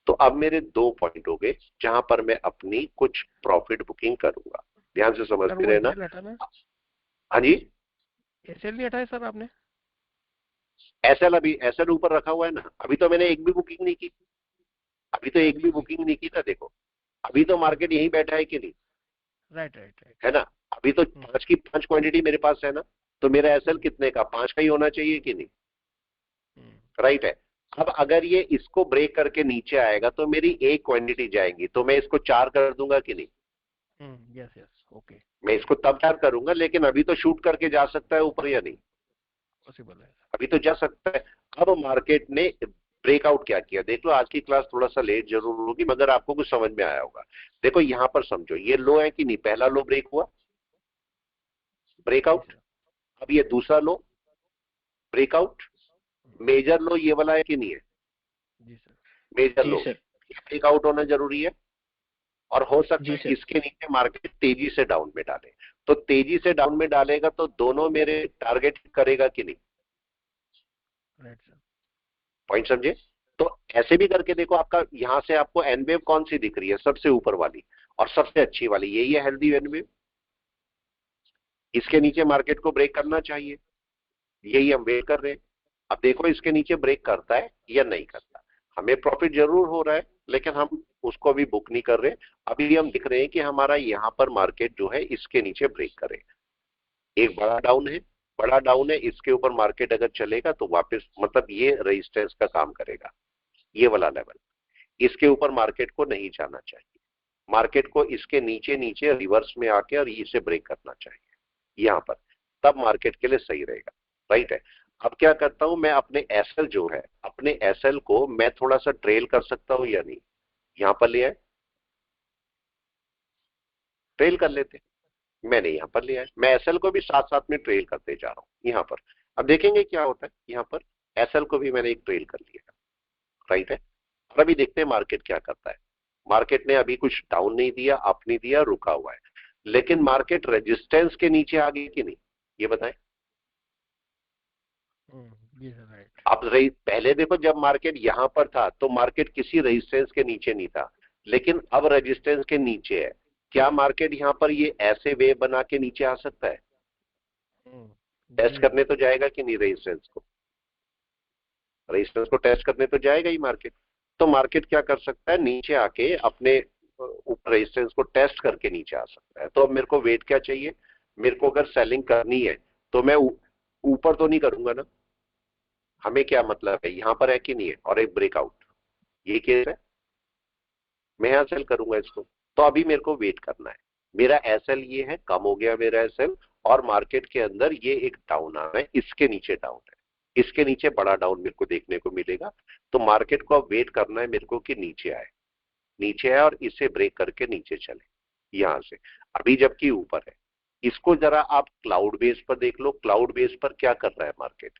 तो अब मेरे दो पॉइंट हो गए जहां पर मैं अपनी कुछ प्रॉफिट बुकिंग करूंगा, ध्यान से समझते रहना। हाँ जी, एसएल नहीं हटाया सर आपने, एसएल अभी एसएल ऊपर रखा हुआ है ना, अभी तो मैंने एक भी बुकिंग नहीं की, अभी तो एक भी बुकिंग नहीं की ना। देखो अभी तो मार्केट यहीं बैठा है कि नहीं, राइट राइट राइट। है ना। अभी तो 5 की 5 क्वांटिटी मेरे पास है ना, तो मेरा एसएल कितने का, 5 का ही होना चाहिए कि नहीं, राइट है। अब अगर ये इसको ब्रेक करके नीचे आएगा तो मेरी एक क्वांटिटी जाएंगी, तो मैं इसको 4 कर दूंगा कि नहीं। Yes yes okay. मैं इसको तब 4 करूंगा, लेकिन अभी तो शूट करके जा सकता है ऊपर या नहीं, पॉसिबल है। अभी तो जा सकता है। अब मार्केट ने ब्रेकआउट क्या किया देख लो। आज की क्लास थोड़ा सा लेट जरूर होगी, मगर आपको कुछ समझ में आया होगा। देखो यहां पर समझो, ये लो है कि नहीं, पहला लो ब्रेक हुआ, ब्रेकआउट। अब ये दूसरा लो, ब्रेकआउट। मेजर लो ये वाला है कि नहीं है, जी सर। मेजर जी लो, सर। ब्रेकआउट होना जरूरी है। और हो सकता जी है सर। इसके नीचे मार्केट तेजी से डाउन में डाले, तो तेजी से डाउन में डालेगा तो दोनों मेरे टारगेट करेगा कि नहीं, राइट सर। पॉइंट समझे। तो ऐसे भी करके देखो, आपका यहां से आपको एन वेव कौन सी दिख रही है, सबसे ऊपर वाली और सबसे अच्छी वाली, यही है हेल्दी एन वेव। इसके नीचे मार्केट को ब्रेक करना चाहिए, यही हम वेट कर रहे हैं। अब देखो इसके नीचे ब्रेक करता है या नहीं करता। हमें प्रॉफिट जरूर हो रहा है, लेकिन हम उसको भी बुक नहीं कर रहे। अभी हम दिख रहे हैं कि हमारा यहां पर मार्केट जो है इसके नीचे ब्रेक करे। एक बड़ा डाउन है, बड़ा डाउन है, इसके ऊपर मार्केट अगर चलेगा तो वापस मतलब ये रेजिस्टेंस का काम करेगा, ये वाला लेवल। इसके ऊपर मार्केट को नहीं जाना चाहिए, मार्केट को इसके नीचे नीचे रिवर्स में आके और इसे ब्रेक करना चाहिए यहां पर, तब मार्केट के लिए सही रहेगा, राइट है। अब क्या करता हूं मैं, अपने एसएल जो है, अपने एसएल को मैं थोड़ा सा ट्रेल कर सकता हूं या नहीं, यहां पर ले आए, ट्रेल कर लेते। मैंने यहां पर लिया है, मैं एसएल को भी साथ साथ में ट्रेल करते जा रहा हूं यहां पर। अब देखेंगे क्या होता है यहां पर, एसएल को भी मैंने एक ट्रेल कर लिया, राइट है। और अभी देखते हैं मार्केट क्या करता है। मार्केट ने अभी कुछ डाउन नहीं दिया, अप नहीं दिया, रुका हुआ है, लेकिन मार्केट रेजिस्टेंस के नीचे आ गई कि नहीं, ये बताएं। जी सर राइट। अब पहले देखो जब मार्केट यहां पर था तो मार्केट किसी रेजिस्टेंस के नीचे नहीं था, लेकिन अब रेजिस्टेंस के नीचे है। क्या मार्केट यहां पर ये ऐसे वेव बना के नीचे आ सकता है, टेस्ट करने तो जाएगा कि नहीं रेजिस्टेंस को, रेजिस्टेंस को टेस्ट करने तो जाएगा ही मार्केट। तो मार्केट क्या कर सकता है, नीचे आके अपने ऊपर रेजिस्टेंस को टेस्ट करके नीचे आ सकता है। तो अब मेरे को वेट क्या चाहिए, मेरे को अगर सेलिंग करनी है तो मैं ऊपर तो नहीं करूंगा ना, हमें क्या मतलब है यहां पर है कि नहीं है, और एक ब्रेकआउट, ये केस है, मैं यहां सेल करूंगा इसको। तो अभी मेरे को वेट करना है, मेरा एसएल ये है, कम हो गया मेरा एसएल, और मार्केट के अंदर ये एक डाउन आ रहा है, इसके नीचे डाउन है, इसके नीचे बड़ा डाउन मेरे को देखने को मिलेगा। तो मार्केट को अब वेट करना है मेरे को कि नीचे आए, नीचे आए और इसे ब्रेक करके नीचे चले यहां से। अभी जबकि ऊपर है, इसको जरा आप क्लाउड बेस पर देख लो, क्लाउड बेस पर क्या कर रहा है मार्केट,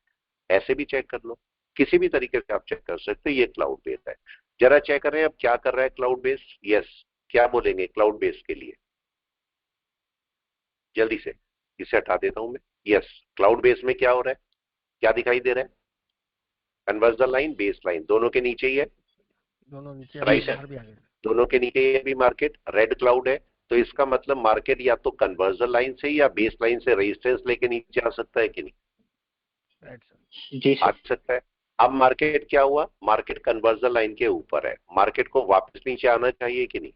ऐसे भी चेक कर लो, किसी भी तरीके से आप चेक कर सकते हो। ये क्लाउड बेस है, जरा चेक करें अब क्या कर रहा है क्लाउड बेस। यस, क्या बोलेंगे क्लाउड बेस के लिए, जल्दी से, इसे हटा देता हूं मैं। यस, क्लाउड बेस में क्या हो रहा है, क्या दिखाई दे रहा है, converge the line, base line दोनों के नीचे ही है, दोनों नीचे राइट है, बाहर भी आ गए। दोनों के नीचे ही भी मार्केट, रेड क्लाउड है। तो इसका मतलब मार्केट या तो कन्वर्जन लाइन से या बेस लाइन से रेजिस्टेंस लेके नीचे आ सकता है कि नहीं, राइट सर। जी आ सर। सकता है। अब मार्केट क्या हुआ, मार्केट कन्वर्जन लाइन के ऊपर है, मार्केट को वापस नीचे आना चाहिए कि नहीं,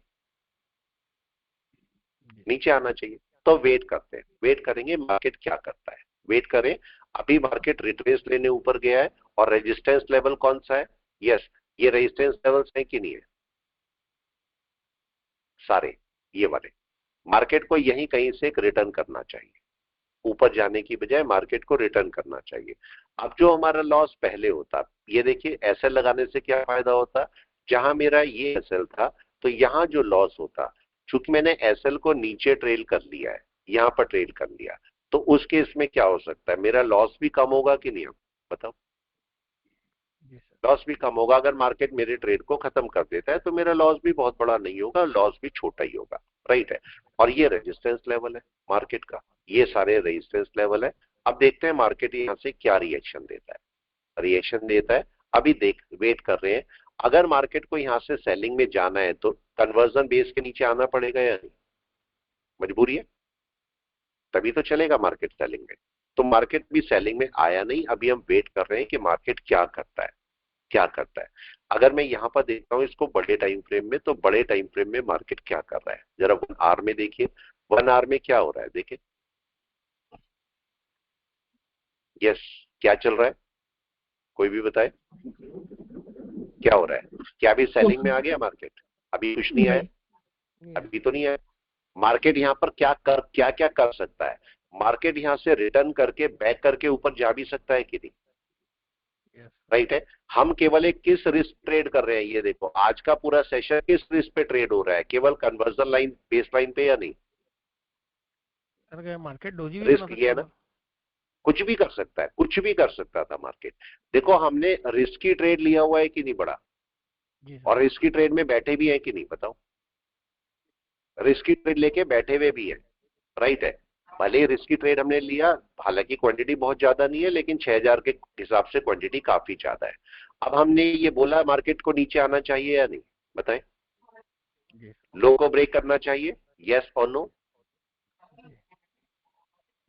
नीचे आना चाहिए। तो वेट करते हैं, वेट करेंगे मार्केट क्या करता है, वेट करें। अभी मार्केट रिट्रेस लेने ऊपर गया है, और रेजिस्टेंस लेवल कौन सा है, यस ये रेजिस्टेंस लेवल्स है कि नहीं है, सारे ये वाले। मार्केट को यहीं कहीं से एक रिटर्न करना चाहिए, ऊपर जाने की बजाय मार्केट को रिटर्न करना चाहिए। अब जो हमारा लॉस पहले होता, ये देखिए एसएल लगाने से क्या फायदा होता, जहां मेरा ये एसएल था तो यहां जो लॉस होता, चूंकि मैंने एसएल को नीचे ट्रेल कर लिया है, यहां पर ट्रेल कर लिया, तो उस केस में क्या हो सकता है, मेरा लॉस भी कम होगा कि नहीं, बताओ। लॉस भी कम होगा, अगर मार्केट मेरे ट्रेड को खत्म कर देता है तो मेरा लॉस भी बहुत बड़ा नहीं होगा, लॉस भी छोटा ही होगा, राइट है। और ये रेजिस्टेंस लेवल है मार्केट का, ये सारे रेजिस्टेंस लेवल है। अब देखते हैं मार्केट यहां से क्या रिएक्शन देता है, रिएक्शन देता है अभी देख, वेट कर रहे हैं। अगर मार्केट को यहां से सेलिंग में जाना है तो कन्वर्जन बेस के नीचे आना पड़ेगा या नहीं, मजबूरी है, तभी तो चलेगा मार्केट सेलिंग में। तो मार्केट भी सेलिंग में आया नहीं, अभी हम वेट कर रहे हैं कि मार्केट क्या करता है, क्या करता है। अगर मैं यहां पर देखता हूं इसको बड़े टाइम फ्रेम में, तो बड़े टाइम फ्रेम में मार्केट क्या कर रहा है, जरा 1 आवर में देखिए। 1 आवर में क्या हो रहा है देखिए। यस, क्या चल रहा है, कोई भी बताए क्या हो रहा है? क्या अभी सेलिंग में आ गया मार्केट? अभी कुछ नहीं आया, अभी तो नहीं आया। मार्केट यहाँ पर क्या क्या कर सकता है? मार्केट यहाँ से रिटर्न करके बैक करके ऊपर जा भी सकता है कि नहीं? राइट है। हम केवल एक किस रिस्क ट्रेड कर रहे हैं, ये देखो आज का पूरा सेशन किस रिस्क पे ट्रेड हो रहा है, केवल कन्वर्जन लाइन बेस लाइन पे या नहीं? मार्केट डोजी भी रिस्क ये है ना, कुछ भी कर सकता है, कुछ भी कर सकता था मार्केट। देखो हमने रिस्की ट्रेड लिया हुआ है कि नहीं बड़ा, और रिस्की ट्रेड में बैठे भी हैं कि नहीं बताओ? रिस्की ट्रेड लेके बैठे हुए भी है, राइट है। भले रिस्की ट्रेड हमने लिया, हालांकि क्वांटिटी बहुत ज्यादा नहीं है, लेकिन 6000 के हिसाब से क्वांटिटी काफी ज्यादा है। अब हमने ये बोला मार्केट को नीचे आना चाहिए या नहीं, बताएं? लो को ब्रेक करना चाहिए, यस और नो?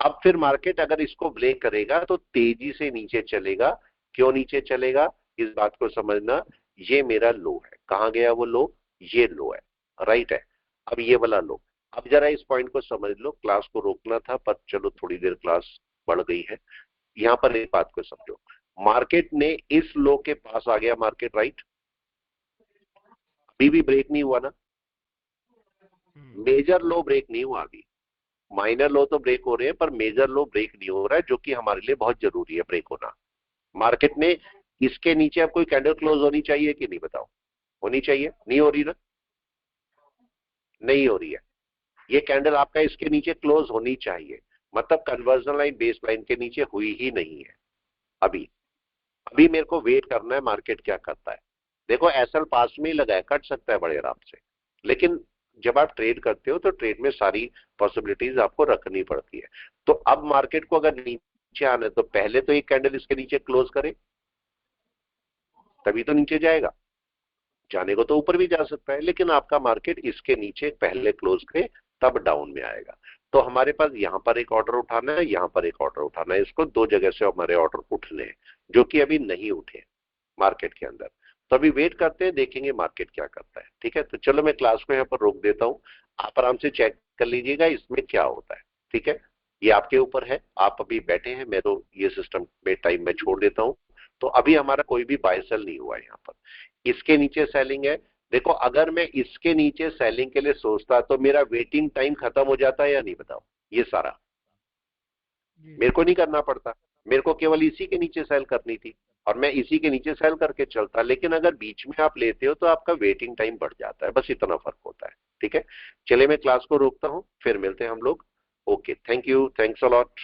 अब फिर मार्केट अगर इसको ब्रेक करेगा तो तेजी से नीचे चलेगा। क्यों नीचे चलेगा, इस बात को समझना। ये मेरा लो है, कहां गया वो लो? ये लो है, राइट है। अब ये वाला लो, अब जरा इस पॉइंट को समझ लो। क्लास को रोकना था पर चलो थोड़ी देर क्लास बढ़ गई है। यहां पर एक बात को समझो, मार्केट ने इस लो के पास आ गया मार्केट, राइट? अभी भी ब्रेक नहीं हुआ ना, मेजर लो ब्रेक नहीं हुआ अभी। माइनर लो तो ब्रेक हो रहे हैं पर मेजर लो ब्रेक नहीं हो रहा है, जो कि हमारे लिए बहुत जरूरी है ब्रेक होना। मार्केट में इसके नीचे अब कोई कैंडल क्लोज होनी चाहिए कि नहीं बताओ? होनी चाहिए, नहीं हो रही ना? नहीं हो रही है। ये कैंडल आपका इसके नीचे क्लोज होनी चाहिए, मतलब कन्वर्जन लाइन बेस लाइन के नीचे हुई ही नहीं है अभी। अभी मेरे को वेट करना है मार्केट क्या करता है। देखो एसएल पास में ही लगा है, कट सकता है बड़े आराम से, लेकिन जब आप ट्रेड करते हो तो ट्रेड में सारी पॉसिबिलिटीज आपको रखनी पड़ती है। तो अब मार्केट को अगर नीचे आना है तो पहले तो एक कैंडल इसके नीचे क्लोज करे, तभी तो नीचे जाएगा। जाने को तो ऊपर भी जा सकता है, लेकिन आपका मार्केट इसके नीचे पहले क्लोज करे तब डाउन में आएगा। तो हमारे पास यहां पर एक ऑर्डर उठाना है, यहां पर एक ऑर्डर उठाना है। इसको दो जगह से हमारे ऑर्डर उठने हैं जो कि अभी नहीं उठे मार्केट के अंदर। तो अभी वेट करते हैं, देखेंगे मार्केट क्या करता है। ठीक है, तो चलो मैं क्लास को यहाँ पर रोक देता हूँ, आप आराम से चेक कर लीजिएगा इसमें क्या होता है। ठीक है, ये आपके ऊपर है, आप अभी बैठे हैं, मैं तो ये सिस्टम में टाइम में छोड़ देता हूँ। तो अभी हमारा कोई भी बाय सेल नहीं हुआ है यहाँ पर। इसके नीचे सेलिंग है। देखो अगर मैं इसके नीचे सेलिंग के लिए सोचता तो मेरा वेटिंग टाइम खत्म हो जाता है या नहीं बताओ? ये सारा मेरे को नहीं करना पड़ता, मेरे को केवल इसी के नीचे सेल करनी थी और मैं इसी के नीचे सेल करके चलता। लेकिन अगर बीच में आप लेते हो तो आपका वेटिंग टाइम बढ़ जाता है, बस इतना फर्क होता है। ठीक है, चलिए मैं क्लास को रोकता हूं, फिर मिलते हैं हम लोग। Okay, thank you, thanks a lot.